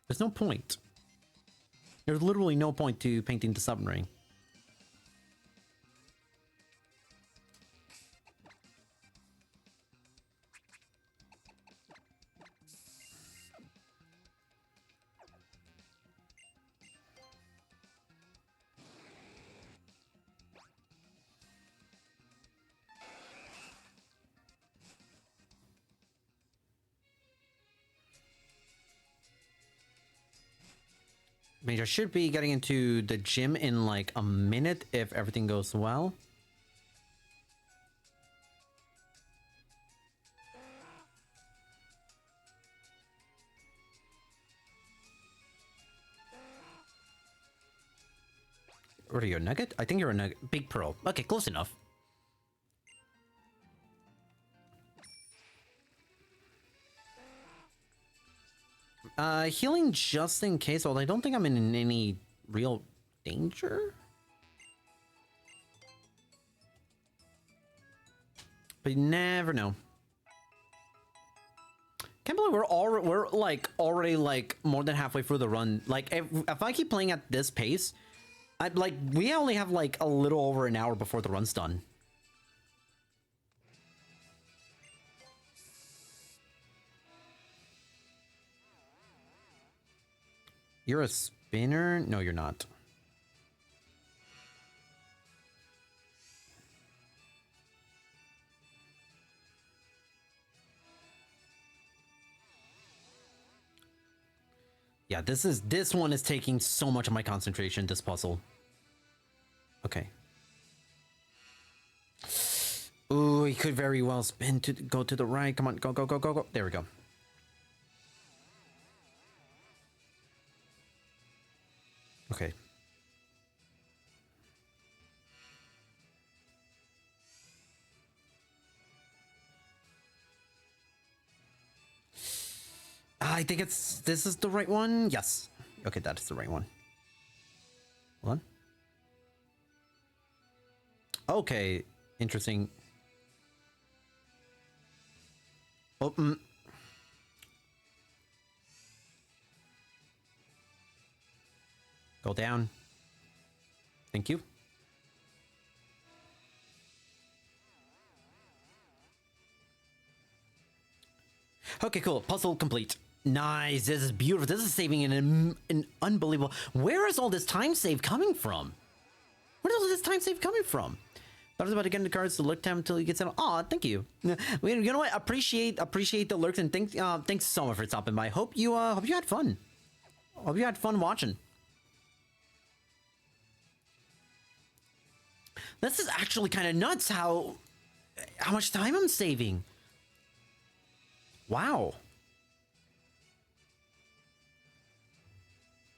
There's no point. There's literally no point to painting the submarine. I mean, I should be getting into the gym in like a minute if everything goes well. What are you, a nugget? I think you're a nugget. Big pearl. Okay, close enough. Healing just in case, although I don't think I'm in any real danger. But you never know. Can't believe we're like already like more than halfway through the run. Like if I keep playing at this pace, I'd like we only have like a little over an hour before the run's done. You're a spinner? No, you're not. Yeah, this one is taking so much of my concentration, this puzzle. Okay. Ooh, he could very well spin to go to the right. Come on, go, go, go, go, go. There we go. Okay. I think this is the right one. Yes. Okay, that is the right one. Hold on. Okay, interesting. Oh, Go down. Thank you. Okay, cool. Puzzle complete. Nice. This is beautiful. This is saving an unbelievable... Where is all this time save coming from? Where is all this time save coming from? I was about to get in the cards to look to him until he gets out. Oh, thank you. You know what? Appreciate the lurks, and thanks so much for stopping by. Hope you had fun. Hope you had fun watching. This is actually kind of nuts how much time I'm saving. Wow.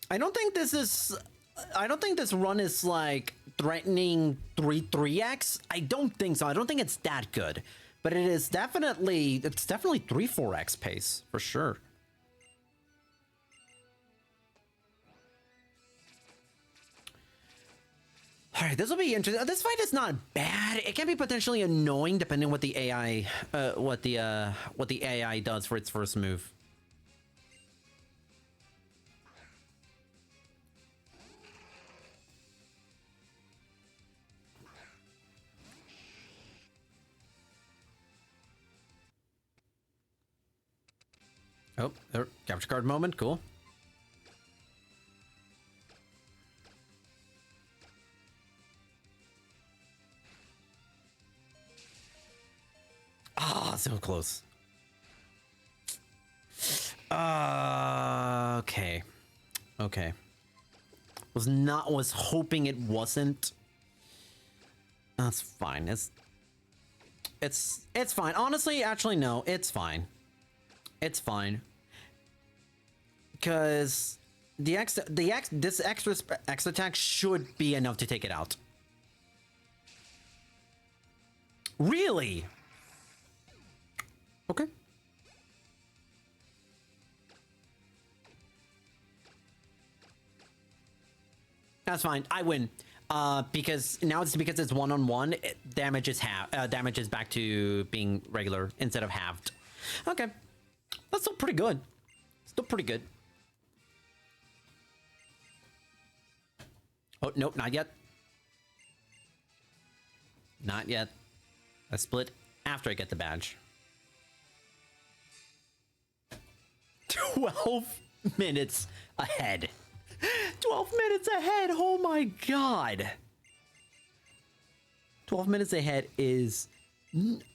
I don't think this run is like threatening 3x. I don't think so. I don't think it's that good. But it's definitely 3-4x pace for sure. All right, this will be interesting. This fight is not bad. It can be potentially annoying depending on what the AI what the AI does for its first move. Oh, there, capture card moment, cool. Ah, so close. Okay. Okay. Was hoping it wasn't. That's fine. It's fine. Honestly, actually no, it's fine. It's fine. Because this extra X attack should be enough to take it out. Really? Okay. That's fine. I win. Because now because it's one-on-one, damage is damage is back to being regular instead of halved. Okay, that's still pretty good. Still pretty good. Oh nope, not yet. Not yet. I split after I get the badge. 12 minutes ahead. 12 minutes ahead. Oh my god. 12 minutes ahead is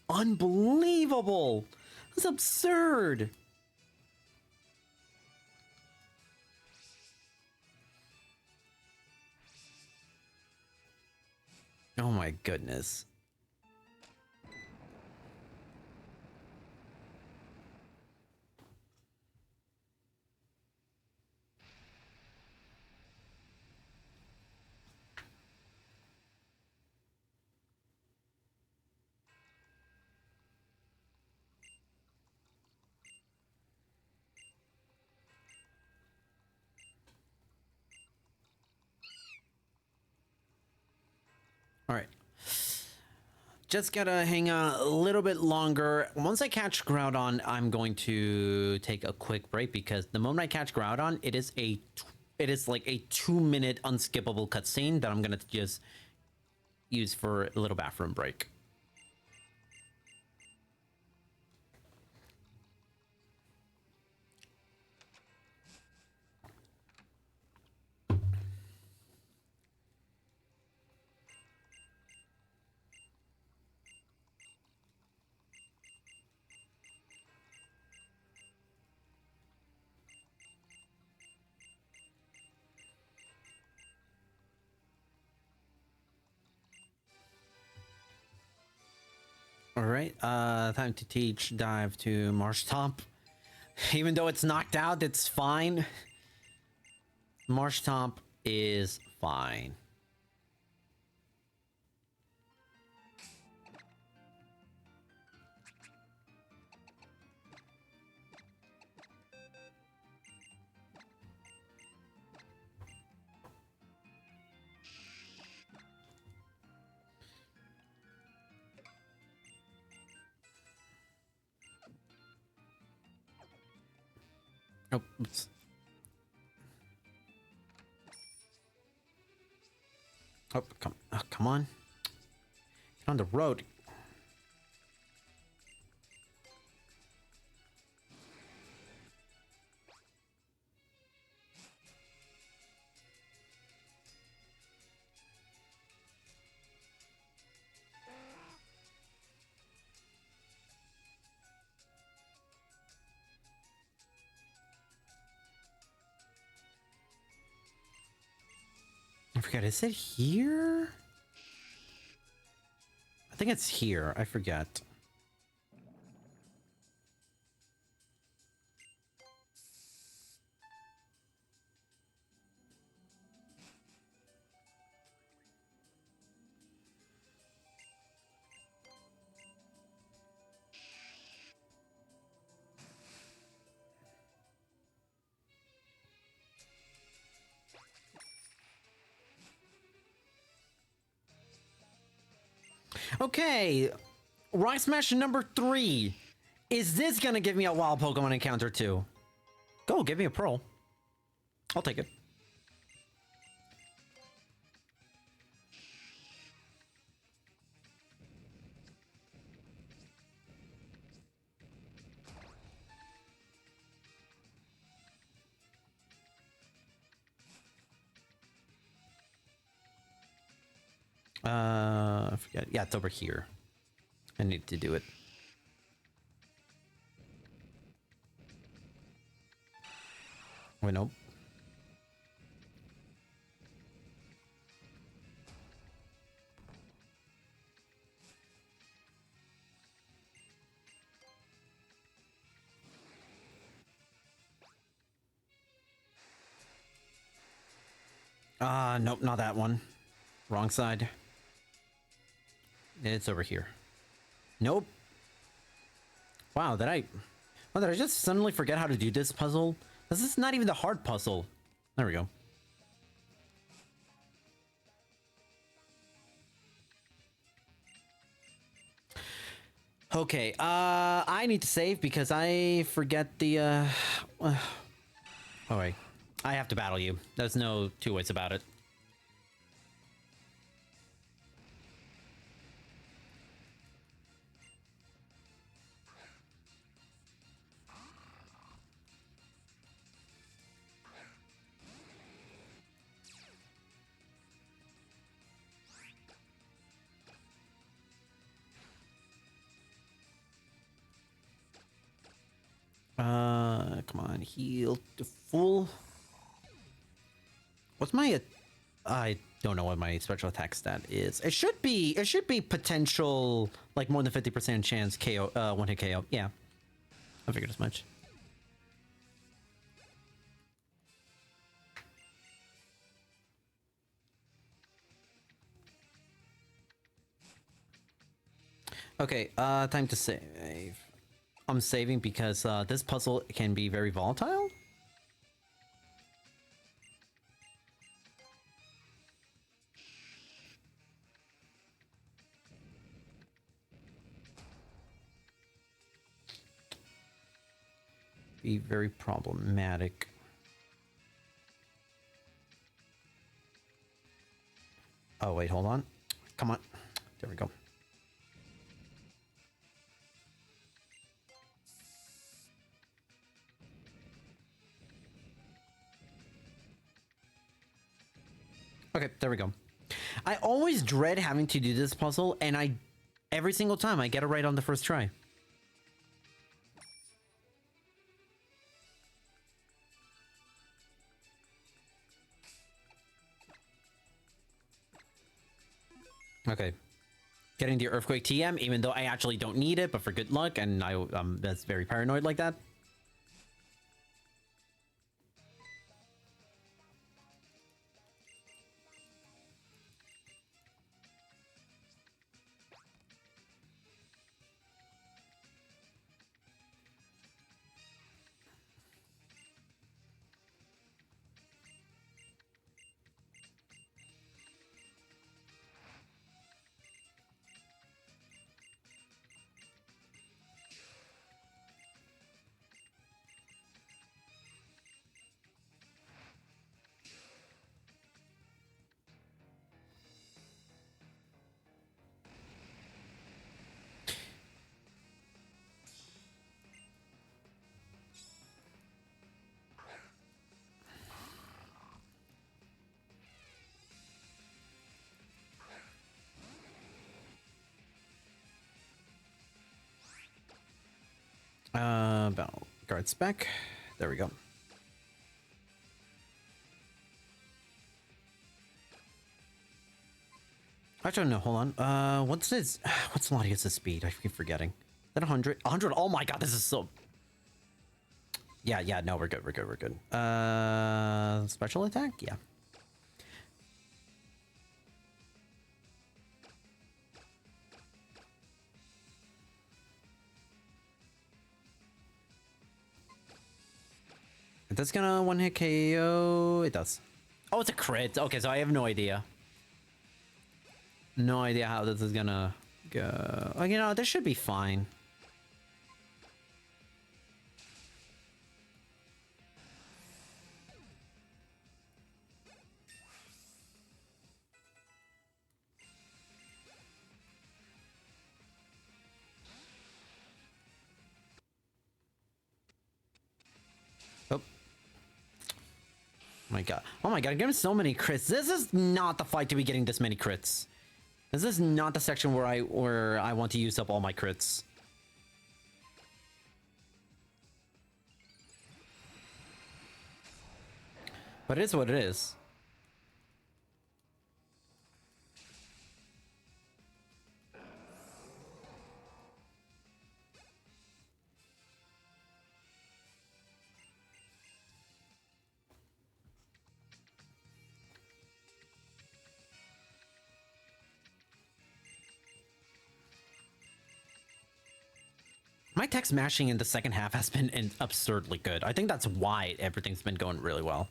unbelievable. That's absurd. Oh my goodness. All right. Just gotta hang on a little bit longer. Once I catch Groudon, I'm going to take a quick break because the moment I catch Groudon, it is like a 2-minute unskippable cutscene that I'm gonna just use for a little bathroom break. All right, time to teach dive to Marshtomp. Even though it's knocked out, it's fine. Marshtomp is fine. Oh, oops. Oh, come on. Get on the road. I forget, is it here? I think it's here. I forget. Okay, Rock Smash number 3. Is this gonna give me a wild Pokemon encounter too? Go, give me a Pearl. I'll take it. I forget. Yeah, it's over here. I need to do it. Wait, nope. Nope, not that one. Wrong side. It's over here. Nope. Wow, did I just suddenly forget how to do this puzzle? This is not even the hard puzzle. There we go. Okay, I need to save because I forget the, oh wait. I have to battle you. There's no two ways about it. Come on, heal to full. What's my? I don't know what my special attack stat is. It should be. It should be potential, like more than 50% chance KO. One hit KO. Yeah, I figured as much. Okay. Time to save. I'm saving because this puzzle can be very volatile. Be very problematic. Oh, wait, hold on. Come on. There we go. Okay, there we go. I always dread having to do this puzzle, and every single time I get it right on the first try. Okay. Getting the Earthquake TM, even though I actually don't need it, but for good luck, and that's very paranoid like that. Battle guard spec. There we go. Actually, no, hold on. What's this? What's Latias's speed? I keep forgetting. Is that 100? 100? Oh my god, this is so... Yeah, no, we're good, we're good, we're good. Special attack? Yeah. Is this gonna one-hit KO? It does. Oh, it's a crit. Okay, so I have no idea. No idea how this is gonna go. Oh, you know, this should be fine. Oh. My god. Oh my god, I'm getting so many crits. This is not the fight to be getting this many crits. This is not the section where I want to use up all my crits. But it is what it is. My tech smashing in the second half has been absurdly good. I think that's why everything's been going really well.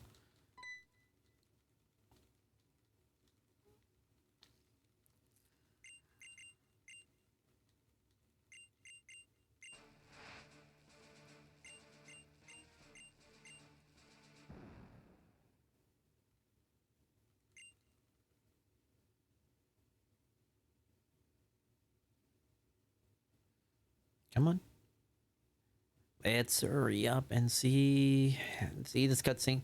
Come on. Let's hurry up and see this cutscene.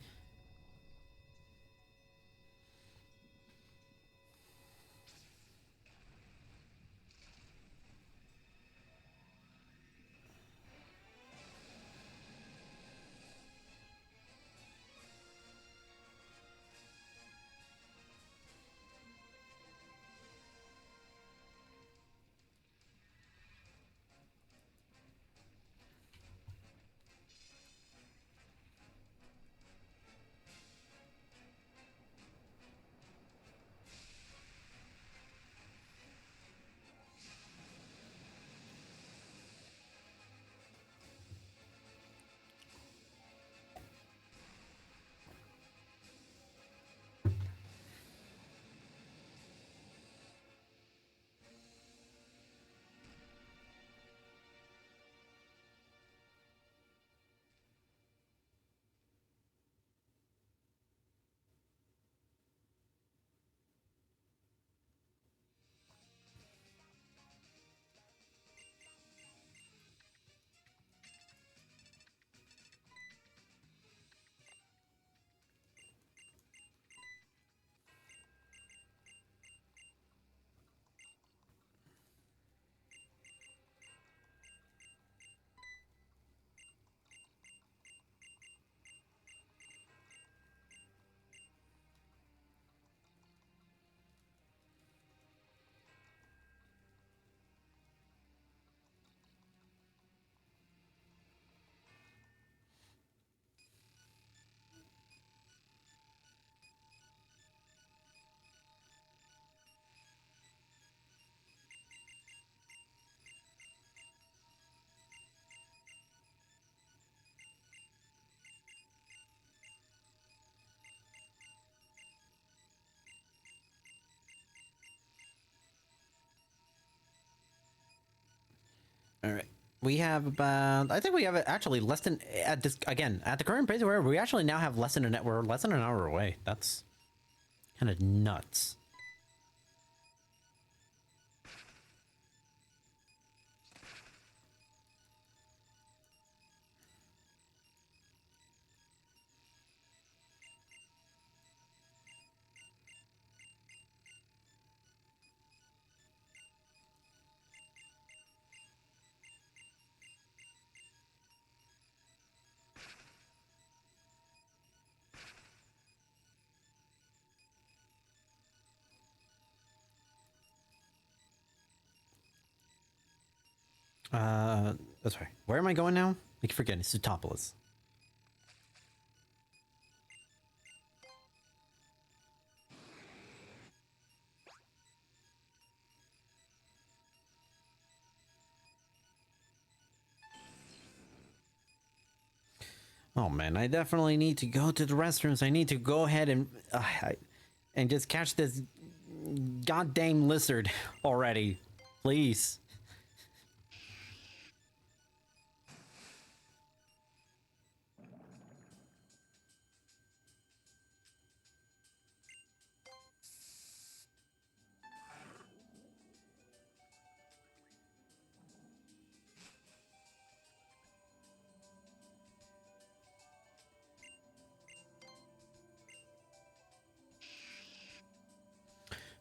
All right. We have about, I think we have actually less than, at this, again, at the current pace where we actually now have less than we're less than an hour away. That's kind of nuts. That's right. Where am I going now? I keep forgetting. Sutopolis. Oh man, I definitely need to go to the restrooms. I need to go ahead and just catch this goddamn lizard already, please.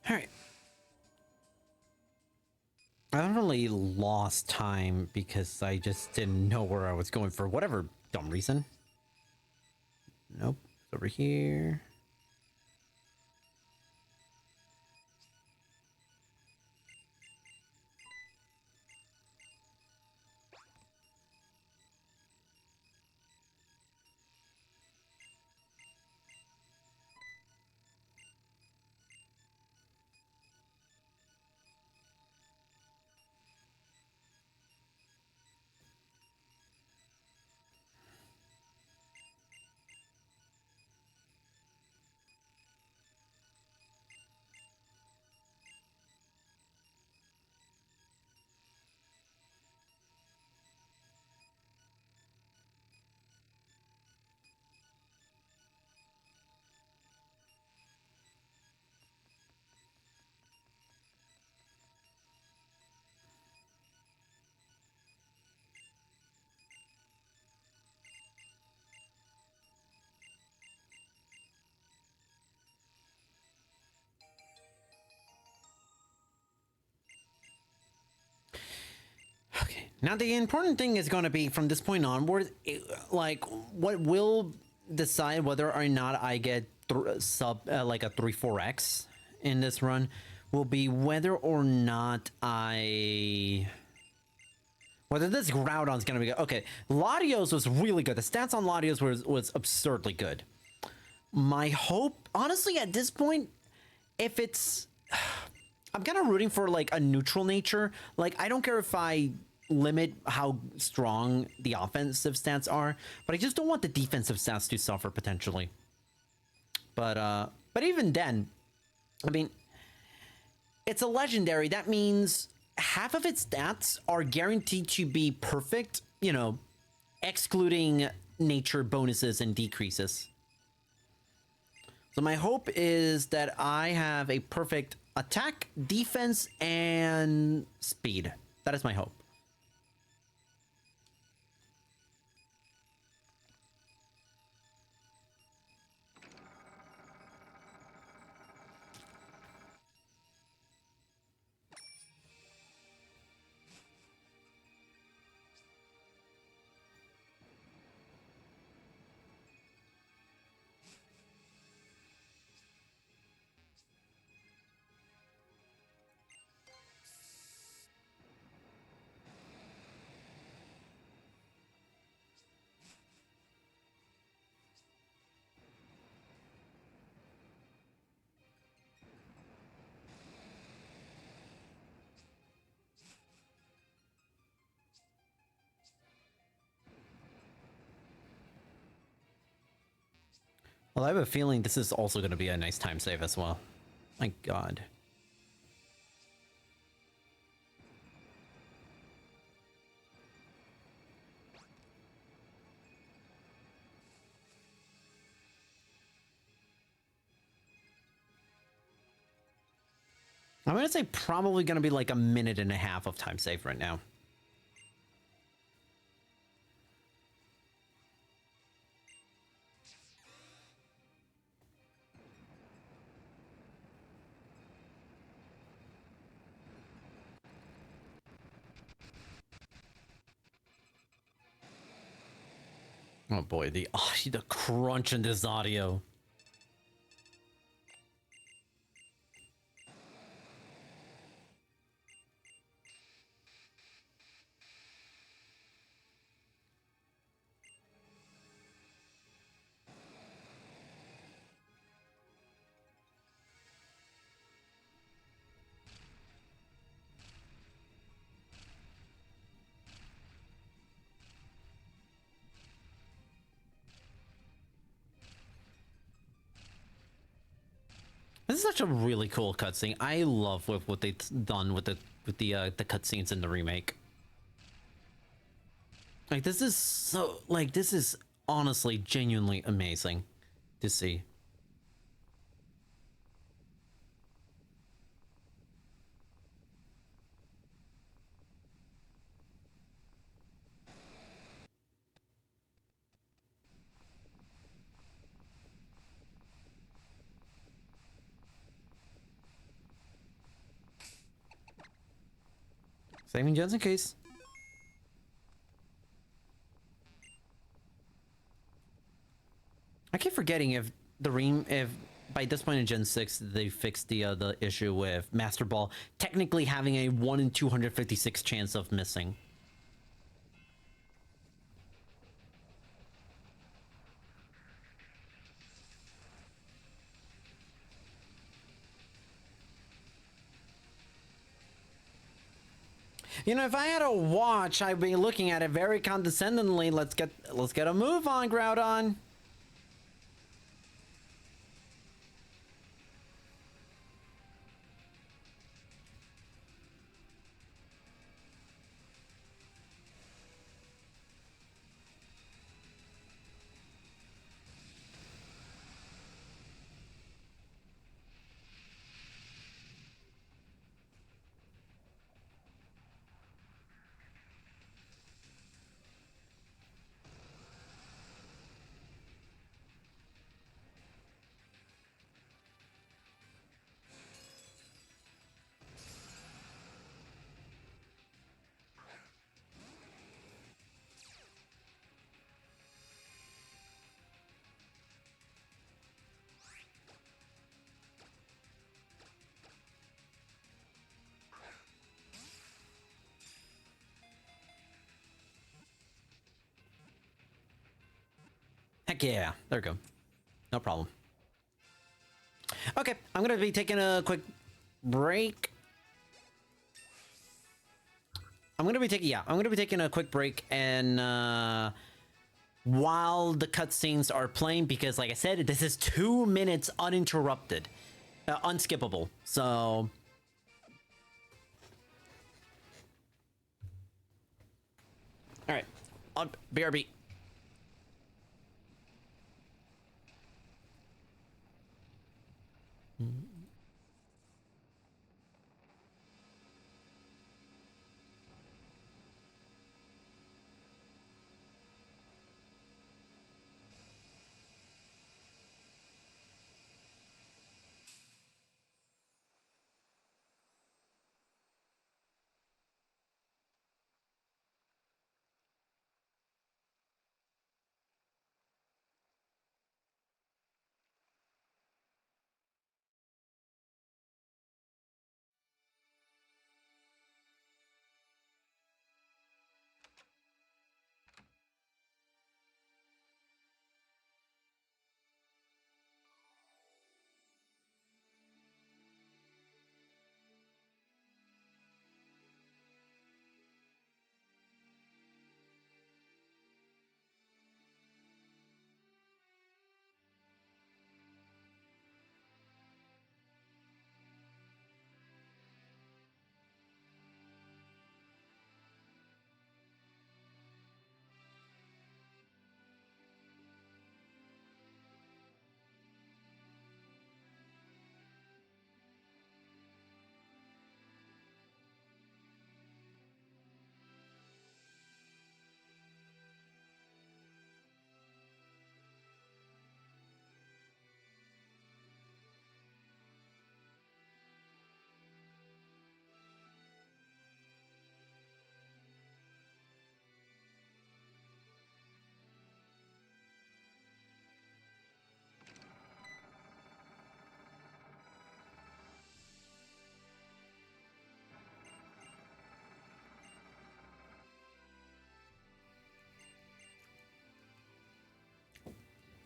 All right. I definitely lost time because I just didn't know where I was going for whatever dumb reason. Nope. It's over here. Now, the important thing is going to be from this point onward, like, what will decide whether or not I get like a 3-4x in this run will be whether or not whether this Groudon's going to be good. Okay, Latios was really good. The stats on Latios was absurdly good. My hope, honestly, at this point, if it's... I'm kind of rooting for, like, a neutral nature. Like, I don't care if I limit how strong the offensive stats are, but I just don't want the defensive stats to suffer, potentially. But even then, I mean, it's a legendary. That means half of its stats are guaranteed to be perfect, you know, excluding nature bonuses and decreases. So my hope is that I have a perfect attack, defense, and speed. That is my hope. Well, I have a feeling this is also going to be a nice time save as well. My God. I'm going to say probably going to be like a minute and a half of time save right now. Oh boy, the crunch in this audio. This is such a really cool cutscene. I love what they've done with the cutscenes in the remake. Like, this is so, like, this is honestly genuinely amazing to see. Saving gens in case. I keep forgetting if by this point in Gen 6 they fixed the issue with Master Ball technically having a 1 in 256 chance of missing. You know, if I had a watch, I'd be looking at it very condescendingly. Let's get a move on, Groudon. Heck yeah. There we go. No problem. Okay, I'm gonna be taking a quick break. I'm gonna be taking a quick break, and while the cutscenes are playing, because like I said, this is 2 minutes uninterrupted, unskippable. So, all right, BRB.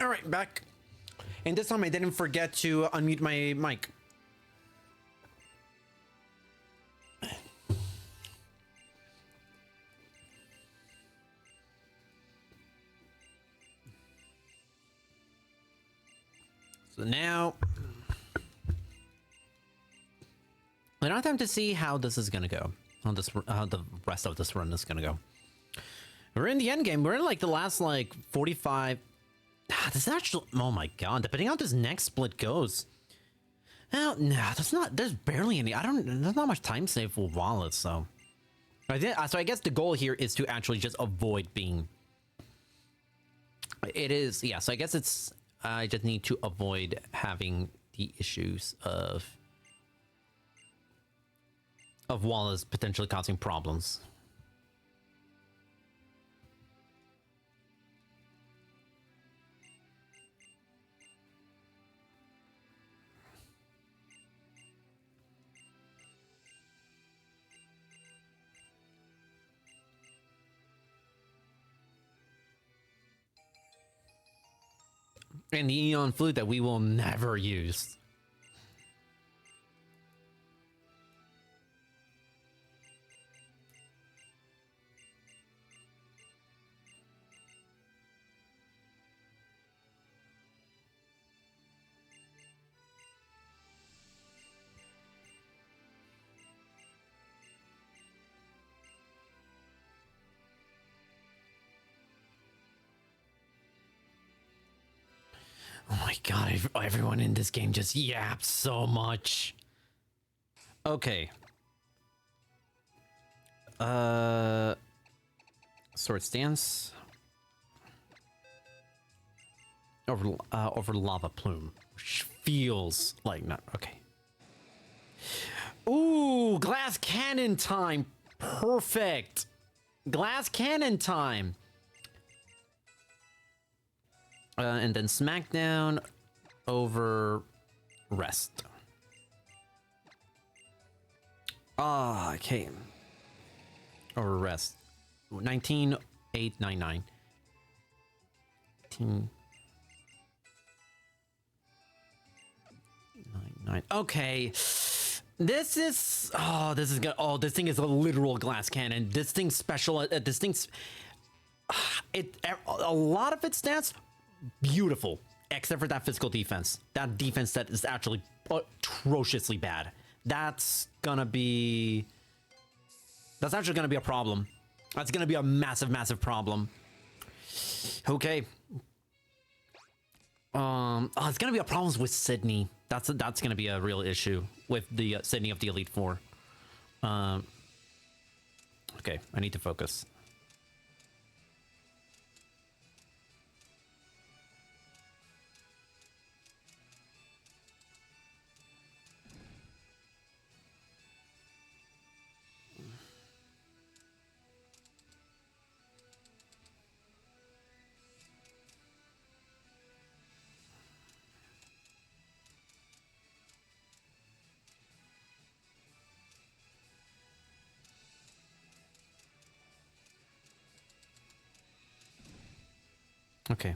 All right, back. And this time I didn't forget to unmute my mic. So now I don't have time to see how this is gonna go. How the rest of this run is gonna go. We're in the end game. We're in like the last like 45. This is actually, oh my god, depending on how this next split goes. No, there's barely any, there's not much time save for wallets, so. So I guess the goal here is to actually just avoid being, yeah, so I guess I just need to avoid having the issues of wallets potentially causing problems. And the Eon Flute that we will never use. Oh my god, everyone in this game just yaps so much. Okay. Sword stance. Over lava plume. Which feels like not okay. Ooh, glass cannon time. Perfect. Glass cannon time. And then Smackdown over Rest. Ah, okay. Over Rest. 19,899. 19. Nine. Okay. This is good. Oh, this thing is a literal glass cannon. This thing's special. This thing's a lot of its stats beautiful, except for that physical defense. That defense that is actually atrociously bad. That's actually gonna be a problem. That's gonna be a massive problem. Okay. It's gonna be a problem with Sydney. That's gonna be a real issue with the Sydney of the Elite Four. Okay, I need to focus. Okay.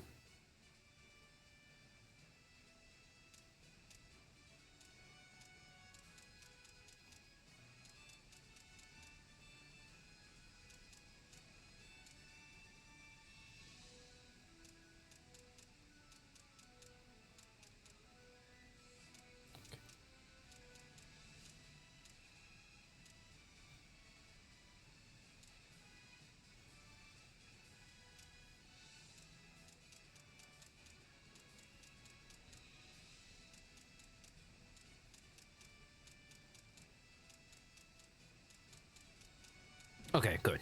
Okay, good.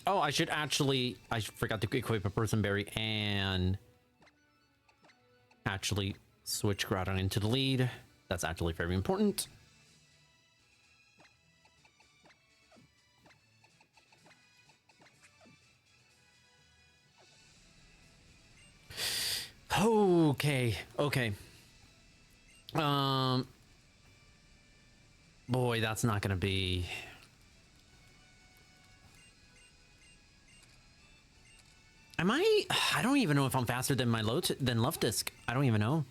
Oh, I forgot to equip a person berry and actually switch Groudon into the lead. That's actually very important. Okay. Boy, that's not gonna be... I don't even know if I'm faster than my than Luftisk. I don't even know.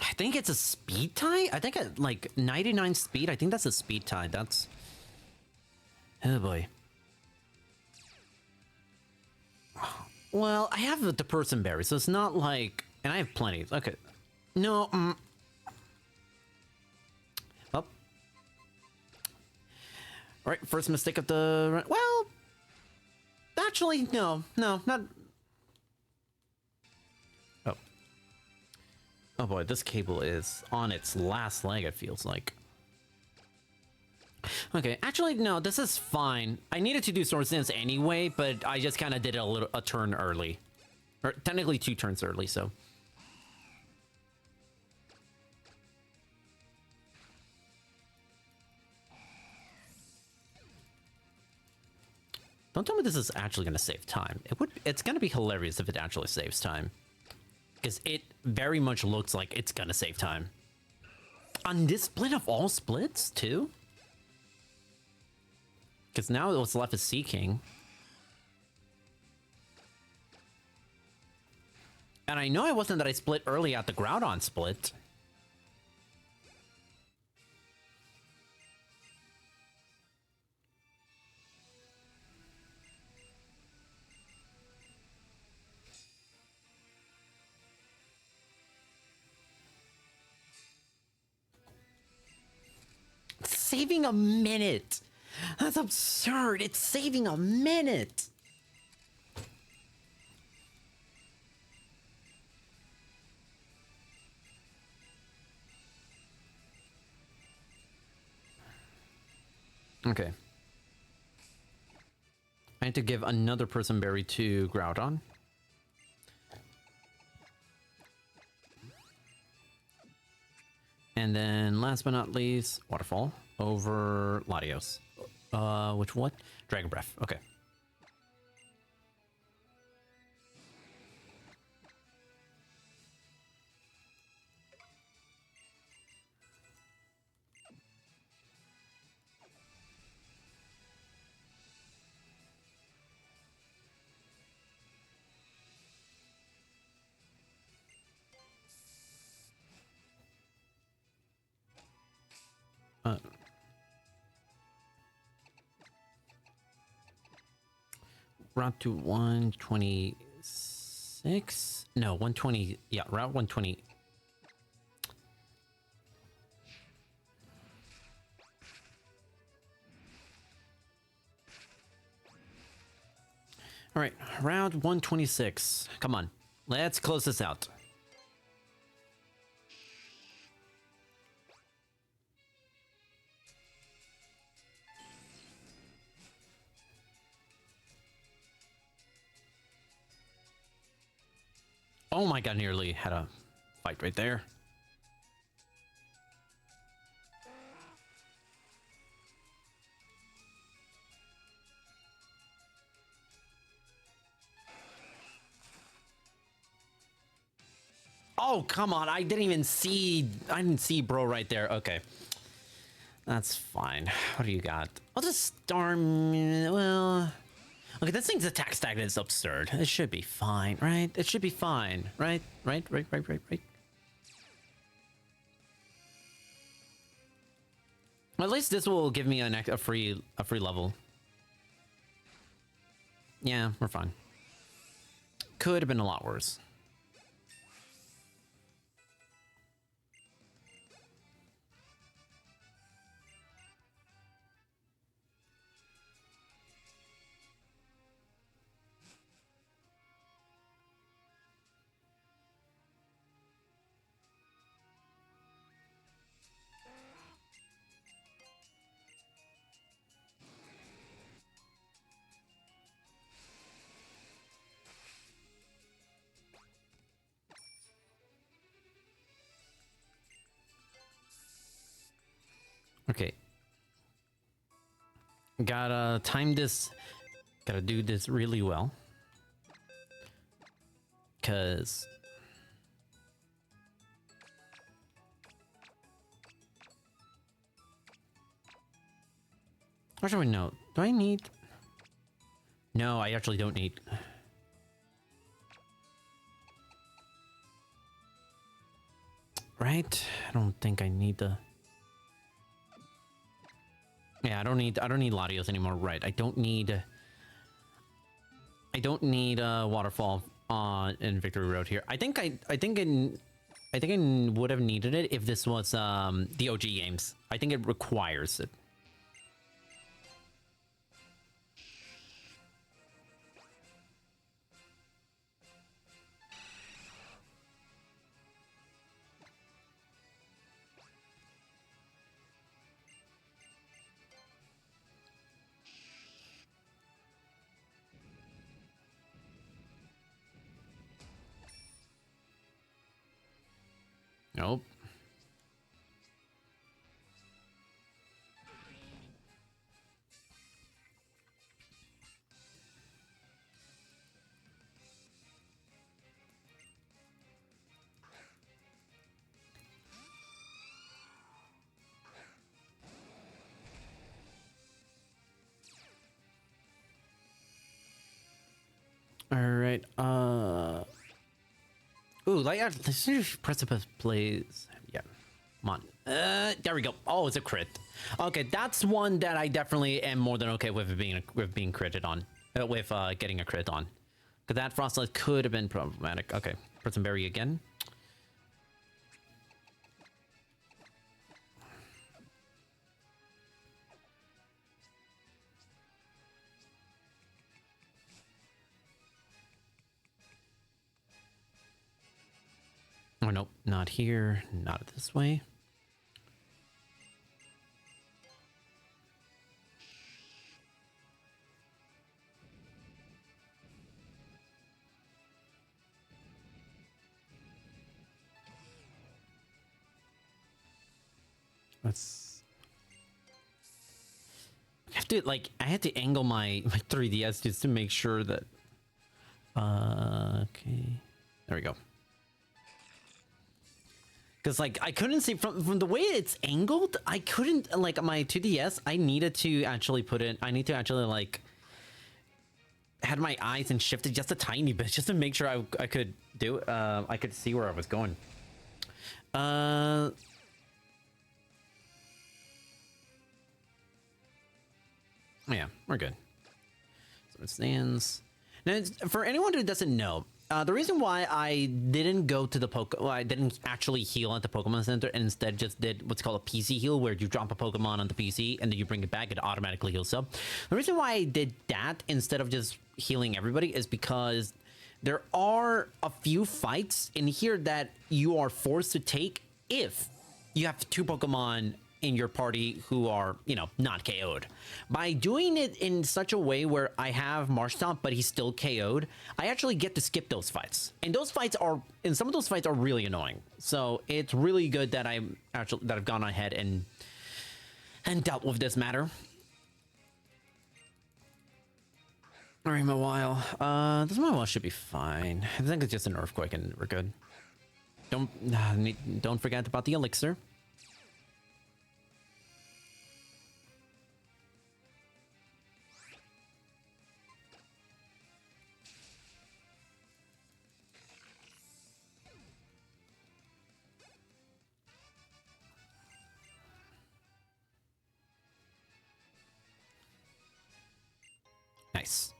I think it's a speed tie? I think at like 99 speed, I think that's a speed tie. That's... Oh boy. Well, I have the person berry, so it's not like... And I have plenty. Okay. No, Oh. Alright, first mistake of the... Well... Actually, no, not... Oh. Oh boy, this cable is on its last leg, it feels like. Okay, actually, no, this is fine. I needed to do Swords Dance anyway, but I just kind of did a turn early. Or technically 2 turns early, so... Don't tell me this is actually going to save time. It's going to be hilarious if it actually saves time. Because it very much looks like it's going to save time. On this split of all splits, too? Because now what's left is Sea King. And I know it wasn't that I split early at the Groudon split. Saving a minute. That's absurd. It's saving a minute. Okay. I need to give another person berry to Groudon. And then last but not least, Waterfall over Latios. Which what? Dragon Breath. Okay. Route to 126. No, 120. Yeah, Route 120. All right, round 126. Come on, let's close this out. Oh my god, nearly had a fight right there. Oh, come on. I didn't see bro right there. Okay. That's fine. What do you got? I'll just storm. Well, okay, this thing's attack stagnant is absurd. It should be fine, right? It should be fine, right? Right. At least this will give me a free level. Yeah, we're fine. Could have been a lot worse. Okay. Gotta time this. Gotta do this really well. Cause actually no. Do I need? No, I actually don't need. Right? I don't think I need the. Yeah, I don't need Latios anymore. Right. I don't need waterfall on in Victory Road here. I think I would have needed it if this was the OG games. I think it requires it. Nope. All right. Ooh, like precipice plays. Yeah. Come on. There we go. Oh, it's a crit. Okay, that's one that I definitely am more than okay with being critted on. With getting a crit on. Because that frostlight could have been problematic. Okay, Prison Berry again. Oh, nope, not here. Not this way. Let's. I have to angle my 3DS just to make sure that. Okay. There we go. Because like I couldn't see from the way it's angled, I couldn't like my 2DS. I needed to actually put it. I need to actually like had my eyes and shifted just a tiny bit just to make sure I could do. I could see where I was going. Yeah, we're good. So it stands. Now, for anyone who doesn't know, the reason why I didn't go to the I didn't actually heal at the Pokemon Center and instead just did what's called a PC heal, where you drop a Pokemon on the PC and then you bring it back, it automatically heals up. The reason why I did that instead of just healing everybody is because there are a few fights in here that you are forced to take if you have two Pokemon in your party who are, you know, not KO'd. By doing it in such a way where I have Marshtomp, but he's still KO'd, I actually get to skip those fights. And those fights are, and some of those fights are really annoying. So it's really good that I've gone ahead and dealt with this matter. All right, Mawile. This Mawile should be fine. I think it's just an earthquake and we're good. Don't forget about the elixir. Nice.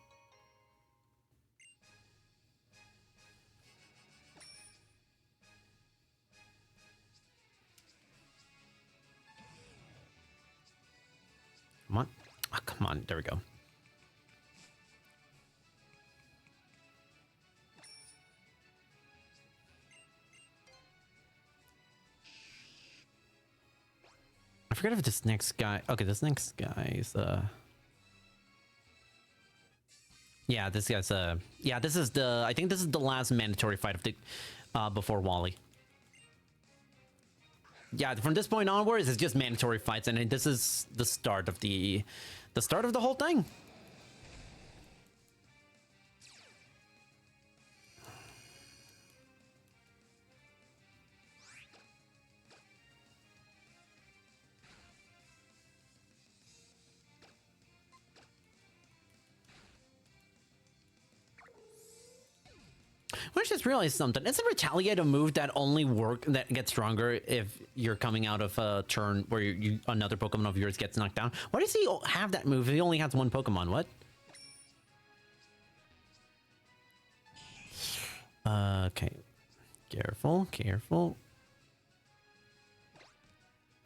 Come on. Oh, come on. There we go. I forget if this next guy... Okay, this next guy is... Yeah, this guy's... Yeah, this is the... I think this is the last mandatory fight of the... before Wally. Yeah, from this point onwards, it's just mandatory fights, and this is the start of the start of the whole thing. I just realized something. It's a retaliate a move that only that gets stronger if you're coming out of a turn where another Pokemon of yours gets knocked down. Why does he have that move if he only has one Pokemon? What? Okay. Careful, careful.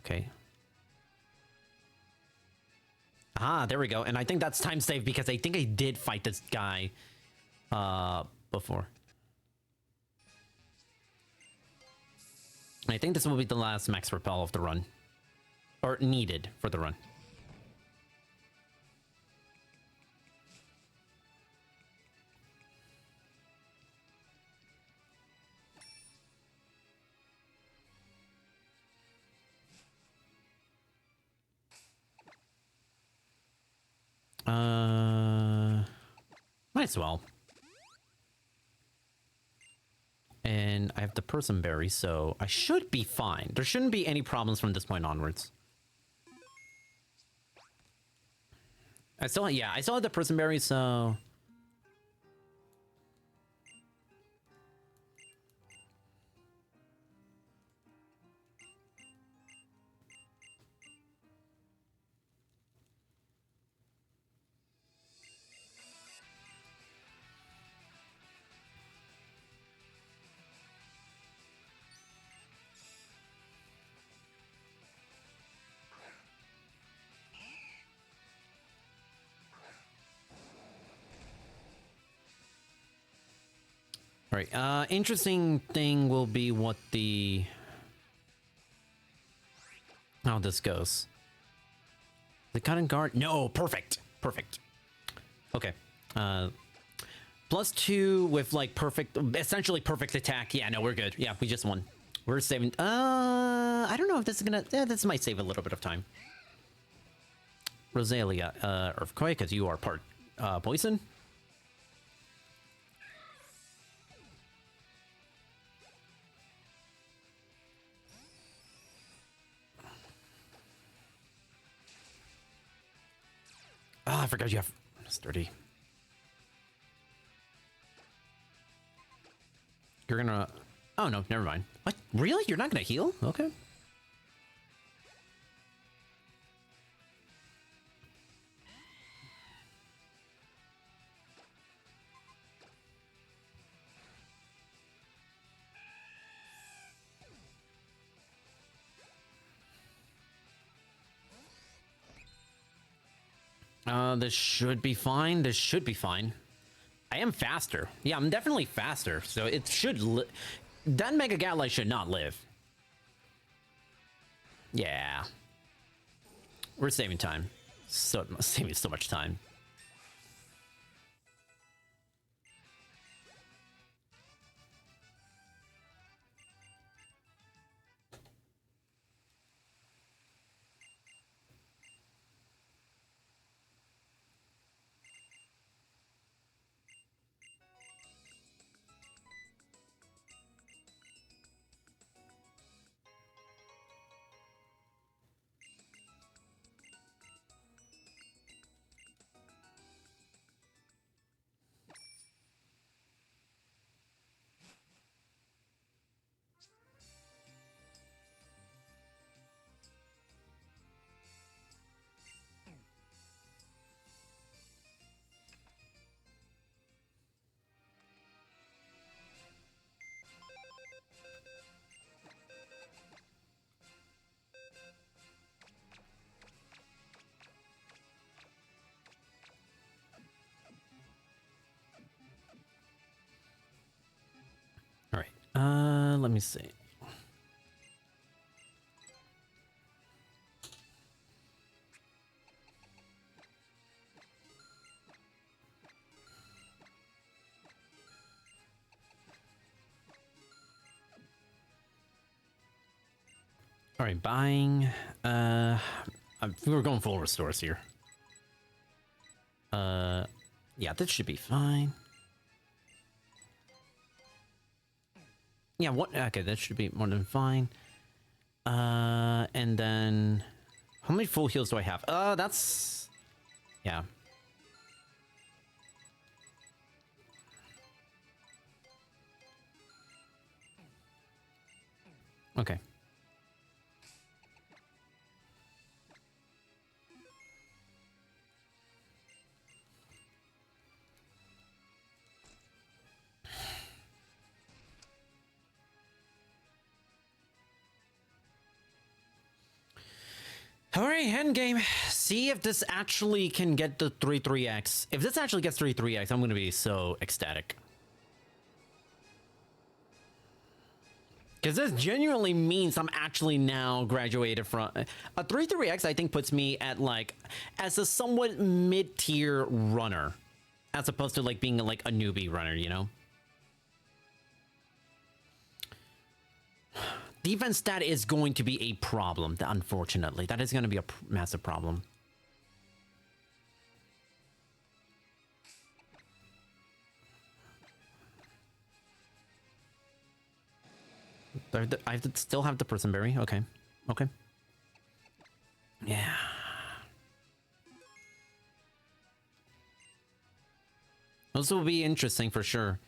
Okay. Ah, there we go. And I think that's time save because I think I did fight this guy before. I think this will be the last max repel of the run. Or needed for the run. Might as well. And I have the Person Berry, so I should be fine. There shouldn't be any problems from this point onwards. I still have the Person Berry, so... Right. Interesting thing will be what how this goes. The cutting guard? No, perfect. Perfect. Okay. +2 with like essentially perfect attack. Yeah, no, we're good. Yeah, we just won. We're saving. I don't know if this is gonna. Yeah, this might save a little bit of time. Rosalia, Earthquake, because you are part poison. Oh, I forgot you have sturdy. You're gonna... Oh, no, never mind. What? Really? You're not gonna heal? Okay. This should be fine. This should be fine. I am faster. Yeah, I'm definitely faster. So it should... That Mega Gatlight should not live. Yeah. We're saving time. Saving so much time. All right. Let me see. All right, buying. We're going full restores here. Yeah, this should be fine. Yeah, what? Okay, that should be more than fine. And then, how many full heals do I have? That's, yeah. Okay. Alright, endgame. See if this actually can get the 3-3x. If this actually gets 3-3x, I'm gonna be so ecstatic. Because this genuinely means I'm actually now graduated from... A 3-3x, I think, puts me at, like, as a somewhat mid-tier runner. As opposed to, like, being, like, a newbie runner, you know? Defense stat is going to be a problem, unfortunately. That is going to be a massive problem. I have to still have the person berry. Okay. Okay. Yeah. Those will be interesting for sure.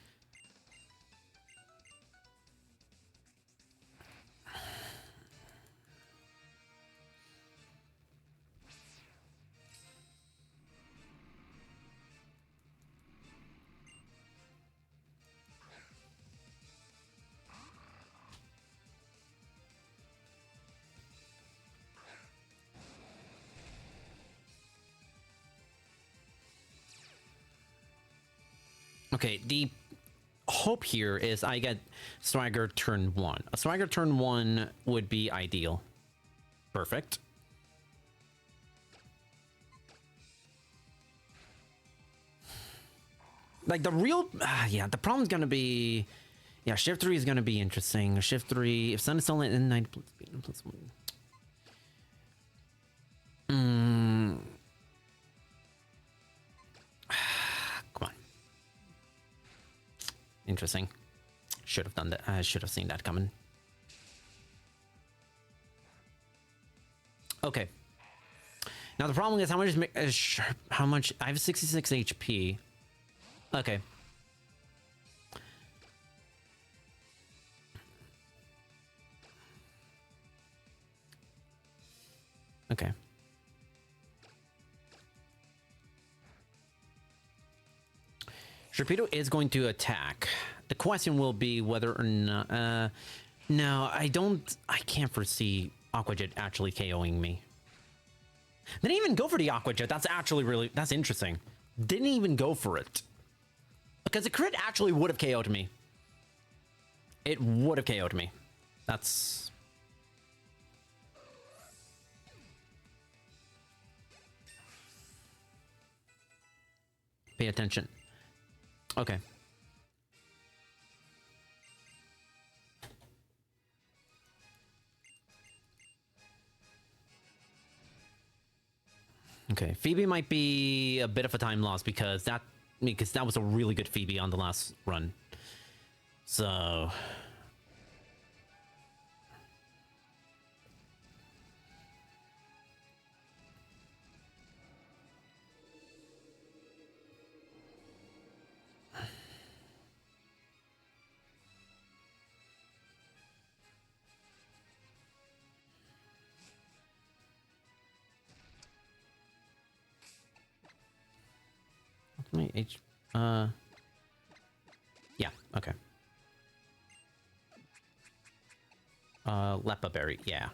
Okay, the hope here is I get Swagger turn 1. A Swagger turn 1 would be ideal. Perfect. Like the real... yeah, the problem's gonna be... Yeah, Shift 3 is gonna be interesting. Shift 3... If Sun is still in 9 plus 1... Interesting. Should have done that. I should have seen that coming. Okay. Now the problem is how much I have 66 HP. Okay. Okay. Sharpedo is going to attack. The question will be whether or not... no, I can't foresee Aqua Jet actually KOing me. Didn't even go for the Aqua Jet. That's actually really... That's interesting. Didn't even go for it. Because the crit actually would have KO'd me. It would have KO'd me. That's... Pay attention. Okay. Okay, Phoebe might be a bit of a time loss because that was a really good Phoebe on the last run. So... My H... Yeah, okay. Lepa Berry, yeah.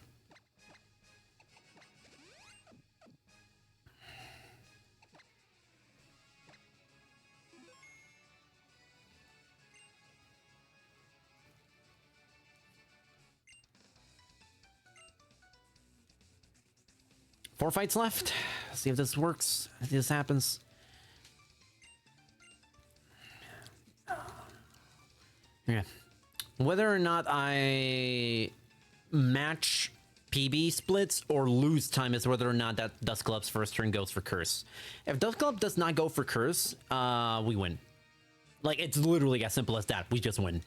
Four fights left. Let's see if this works. If this happens. Yeah. Whether or not I match PB splits or lose time is whether or not that Dust Club's first turn goes for Curse. If Dust Club does not go for Curse, we win. Like, it's literally as simple as that. We just win.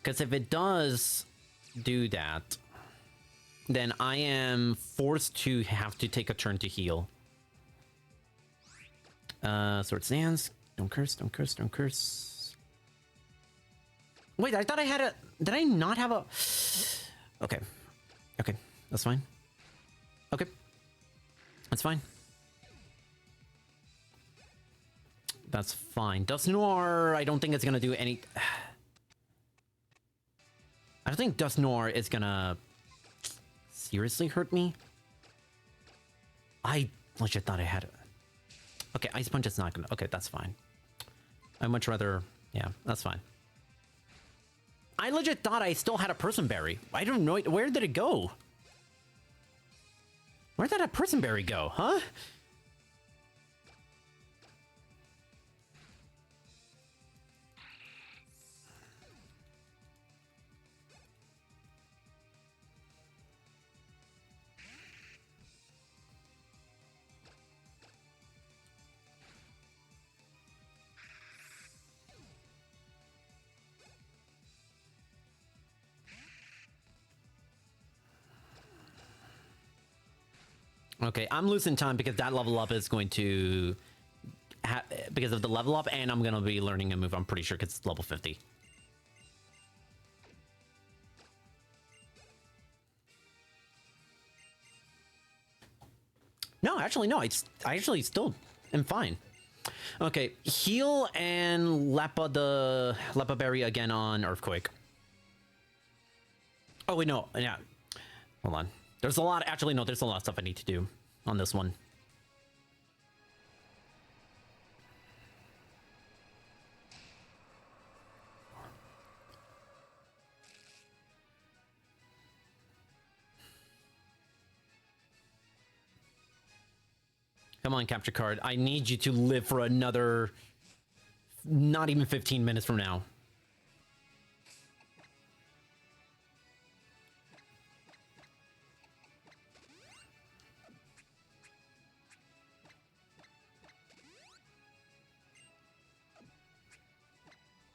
Because if it does do that, then I am forced to have to take a turn to heal. Sword Sands. Don't curse, don't curse, don't curse. Wait, I thought I had a... Did I not have a... Okay. Okay, that's fine. Okay. That's fine. That's fine. Dust Noir, I don't think it's gonna do any... I don't think Dust Noir is gonna seriously hurt me. I legit thought I had it. Okay, Ice Punch is not gonna... Okay, that's fine. I'd much rather... Yeah, that's fine. I legit thought I still had a Person Berry. I don't know... Where did it go? Where did that Person Berry go, huh? Okay, I'm losing time because that level up is going to... because of the level up, and I'm going to be learning a move, I'm pretty sure, because it's level 50. No, actually, no. I actually still am fine. Okay, heal and Lepa Berry again on Earthquake. Oh, wait, no. Yeah. Hold on. There's a lot... Actually, no, there's a lot of stuff I need to do on this one. Come on, capture card. I need you to live for another... Not even 15 minutes from now.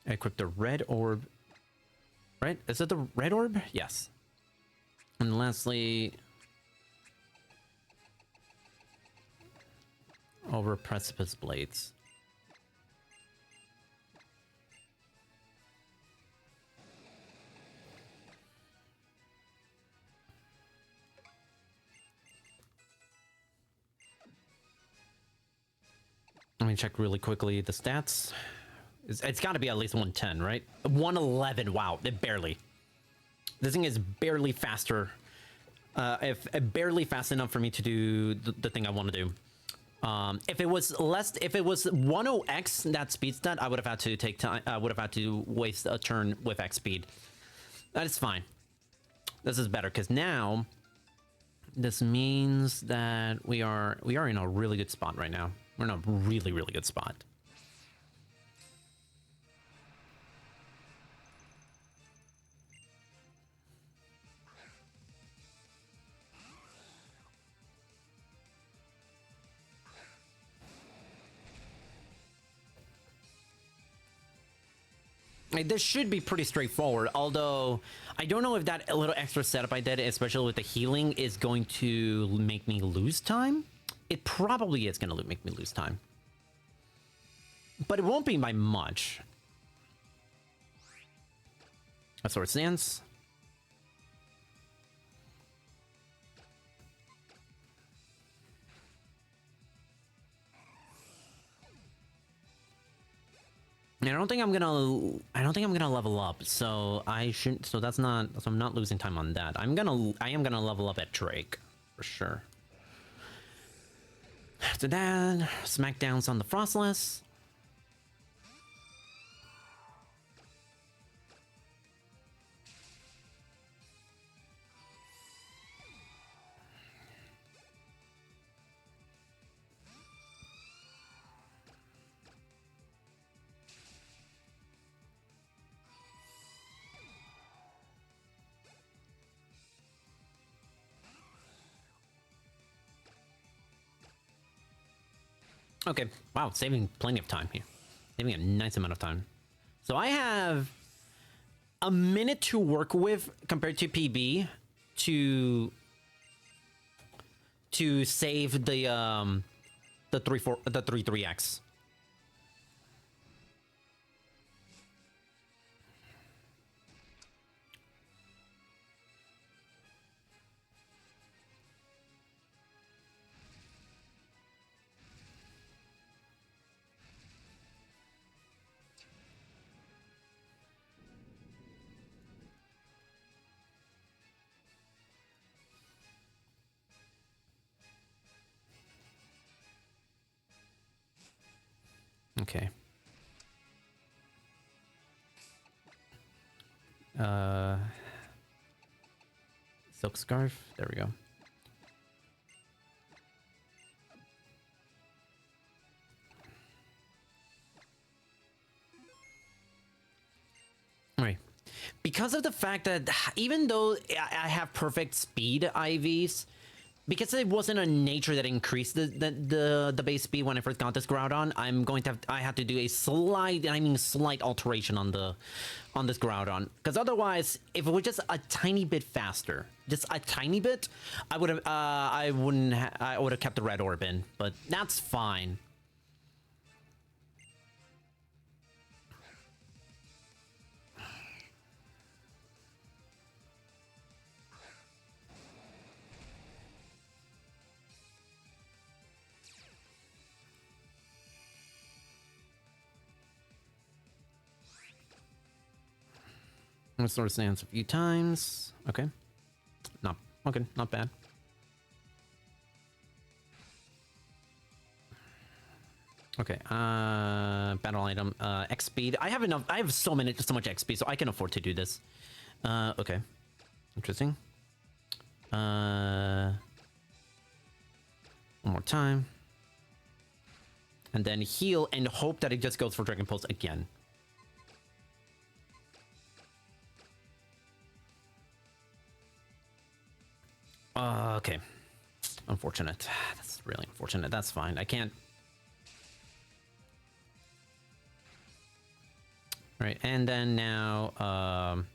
Equip the red orb. Right? Is it the red orb? Yes. And lastly... Over Precipice Blades. Let me check really quickly the stats. It's got to be at least 110, right? 111. Wow, it barely. This thing is barely faster. If barely fast enough for me to do the thing I want to do. If it was 10x that speed stat, I would have had to take time. I would have had to waste a turn with X speed. That is fine. This is better because now this means that we are in a really good spot right now. We're in a really good spot. This should be pretty straightforward, although I don't know if that little extra setup I did, especially with the healing, is going to make me lose time. It probably is going to make me lose time. But it won't be by much. That's where it stands. And I don't think I'm gonna level up, so I shouldn't. So that's not. So I'm not losing time on that. I am gonna level up at Drake for sure. After that, smackdowns on the Frostless. Okay, wow, saving plenty of time here. Saving a nice amount of time. So I have a minute to work with compared to PB to save the 3-3x. Okay. Silk scarf. There we go. All right. Because of the fact that even though I have perfect speed IVs, because it wasn't a nature that increased the base speed when I first got this Groudon, I have to do a slight alteration on this Groudon. Because otherwise, if it was just a tiny bit faster, just a tiny bit, I would have kept the red orb in. But that's fine. I'm gonna sort of stance a few times. Okay. Not bad. Okay, battle item, X speed. I have enough. I have so much X speed, so I can afford to do this. Okay. Interesting. One more time. And then heal and hope that it just goes for Dragon Pulse again. Okay. Unfortunate. That's really unfortunate. That's fine. I can't. All right, and then now,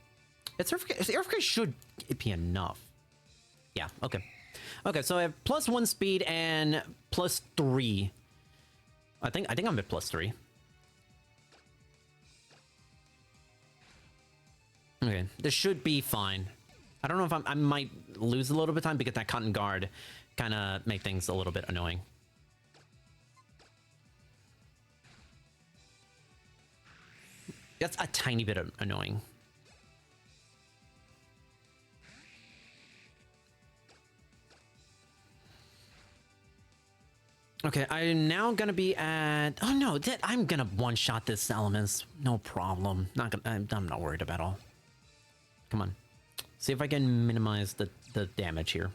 Earthquake should be enough. Yeah. Okay. Okay. So I have +1 speed and +3. I think I'm at +3. Okay. This should be fine. I don't know if I might lose a little bit of time because that Cotton Guard kind of make things a little bit annoying. That's a tiny bit annoying. Okay, I'm now gonna be at. Oh no, I'm gonna one-shot this Elements. No problem. Not gonna. I'm not worried about all. Come on, see if I can minimize the damage here.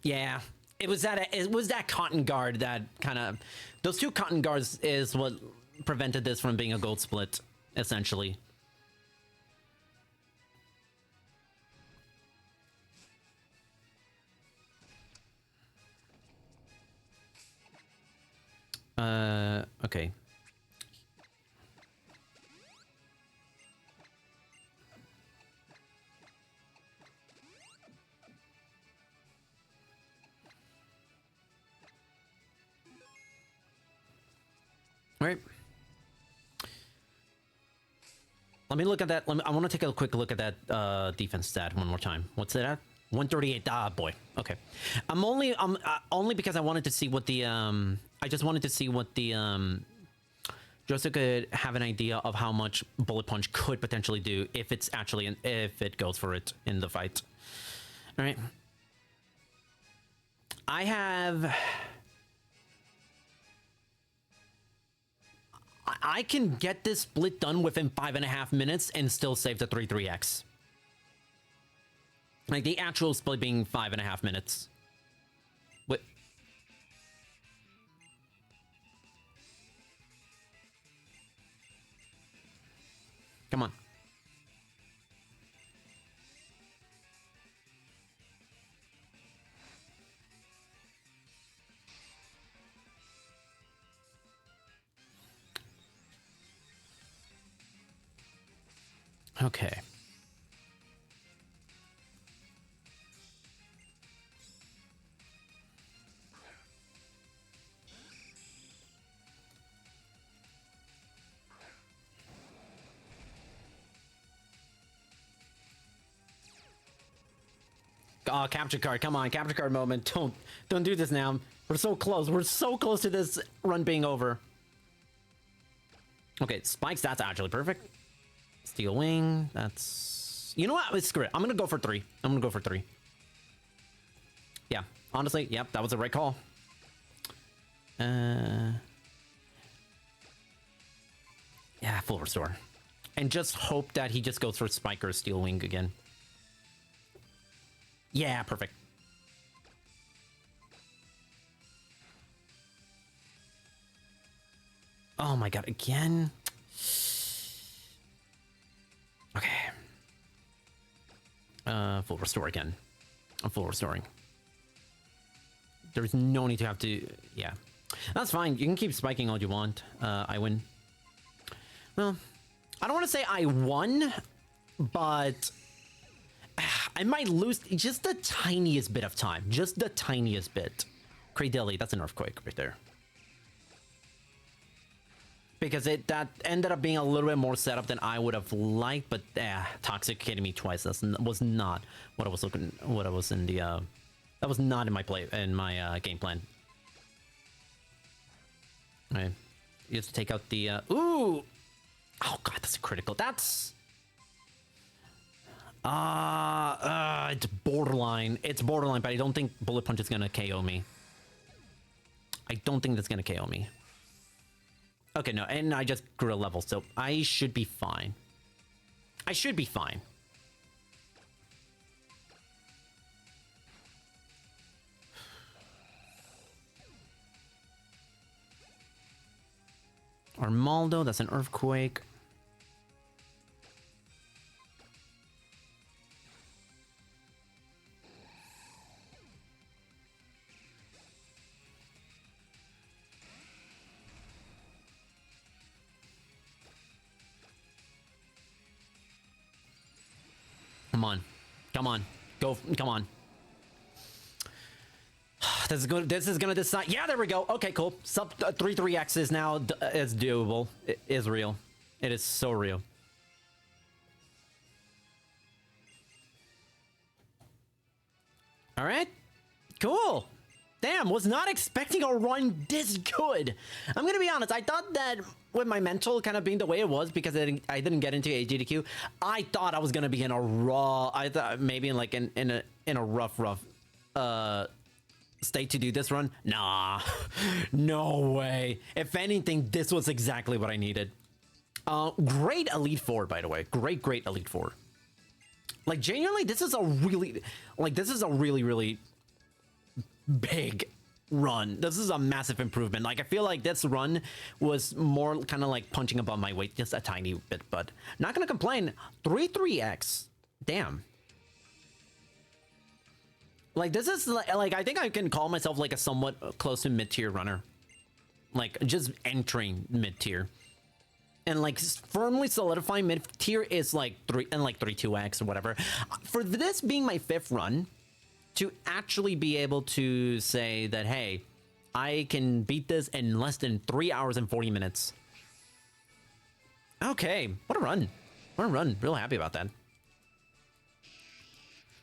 Yeah, it was that cotton guard that kind of. Those two cotton guards is what prevented this from being a gold split, essentially. Okay. All right. Let me look at that. I want to take a quick look at that defense stat one more time. What's it at? 138. Ah, boy. Okay. I'm only because I wanted to see what the I just wanted to see what the just could have an idea of how much Bullet Punch could potentially do if it's actually if it goes for it in the fight. All right. I can get this split done within 5.5 minutes and still save the 3-3x. Like the actual split being 5.5 minutes. What? Come on. Okay. Oh, capture card. Come on, capture card moment. Don't do this now. We're so close. We're so close to this run being over. Okay, spikes. That's actually perfect. Steel wing. That's. You know what? Screw it. I'm gonna go for 3. I'm gonna go for 3. Yeah. Honestly, yep. That was the right call. Yeah. Full restore. And just hope that he just goes for spike or steel wing again. Yeah, perfect. Oh my god, again? Okay. Full restore again. I'm full restoring. There's no need to have to... Yeah. That's fine. You can keep spiking all you want. I win. Well, I don't want to say I won, but... I might lose just the tiniest bit of time. Just the tiniest bit. Cradilly, that's an earthquake right there. Because that ended up being a little bit more setup than I would have liked, but Toxic hitting me twice. That was not what I was looking. What I was in the. That was not in my game plan. All right, you have to take out the. Ooh, oh god, that's a critical. That's. It's borderline. It's borderline, but I don't think Bullet Punch is gonna KO me. I don't think that's gonna KO me. Okay, no, and I just grew a level, so I should be fine. I should be fine. Armaldo, that's an earthquake. Come on. Come on. Go. Come on. This is good. This is gonna decide. Yeah, there we go. Okay, cool. Sub 3-3x is now is doable. It is real. It is so real. All right, cool. Damn, was not expecting a run this good. I'm gonna be honest. I thought that with my mental kind of being the way it was because I didn't get into AGDQ. I thought I was gonna be in a raw. I thought maybe in like in a rough state to do this run. Nah, no way. If anything, this was exactly what I needed. Great Elite Four, by the way. Great Elite Four. Like genuinely, this is a really really big run. This is a massive improvement. Like I feel like this run was more kind of like punching above my weight just a tiny bit, but not gonna complain. 3x. Damn. Like this is like I think I can call myself like a somewhat close to mid-tier runner. Like just entering mid-tier. And like firmly solidifying mid-tier is like 3.2x or whatever. For this being my 5th run, to actually be able to say that, hey, I can beat this in less than 3 hours and 40 minutes. Okay, what a run. What a run. Real happy about that.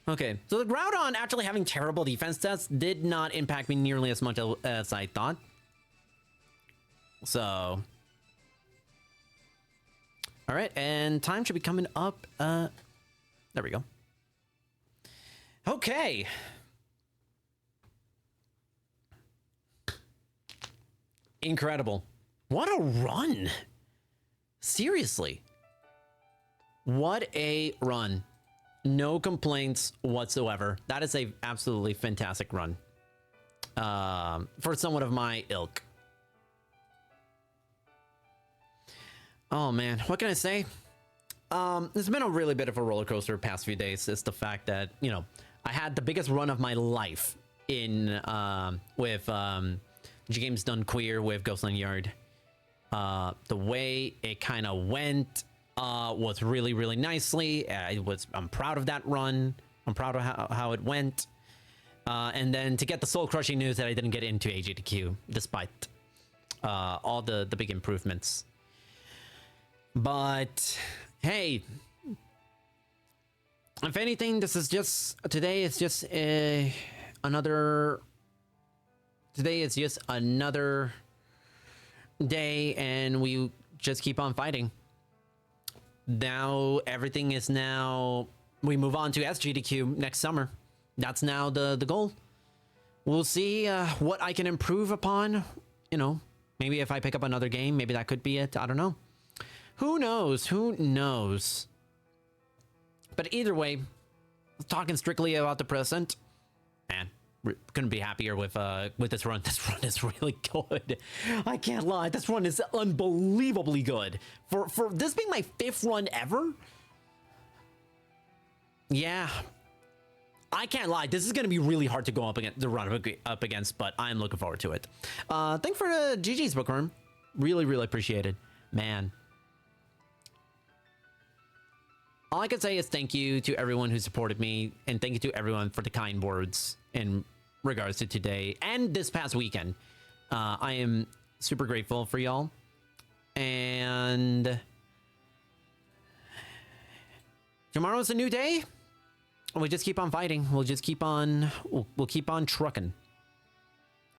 Okay, so the Groudon actually having terrible defense stats did not impact me nearly as much as I thought. So... all right, and time should be coming up. There we go. Okay. Incredible. What a run. Seriously. What a run. No complaints whatsoever. That is a absolutely fantastic run. For someone of my ilk. Oh man, what can I say? It's been a really bit of a roller coaster past few days. It's the fact that, you know, I had the biggest run of my life in with G Games Done Queer with Ghostland Yard. The way it kind of went was really nicely. I'm proud of that run. I'm proud of how it went. And then to get the soul crushing news that I didn't get into AGDQ despite all the big improvements. But hey, if anything, this is just today is just another day, and we just keep on fighting. Now everything is we move on to SGDQ next summer. That's now the goal. We'll see what I can improve upon. You know, maybe if I pick up another game, maybe that could be it. I don't know. Who knows? Who knows? But either way, talking strictly about the present, man, couldn't be happier with this run. This run is really good. I can't lie. This run is unbelievably good. For this being my 5th run ever. Yeah. I can't lie. This is going to be really hard to go up against, but I'm looking forward to it. Thanks for the GG's, Bookworm. Really appreciate it. Man. All I can say is thank you to everyone who supported me, and thank you to everyone for the kind words in regards to today and this past weekend. I am super grateful for y'all. And tomorrow's a new day. We just keep on fighting. We'll just keep on, we'll keep on trucking.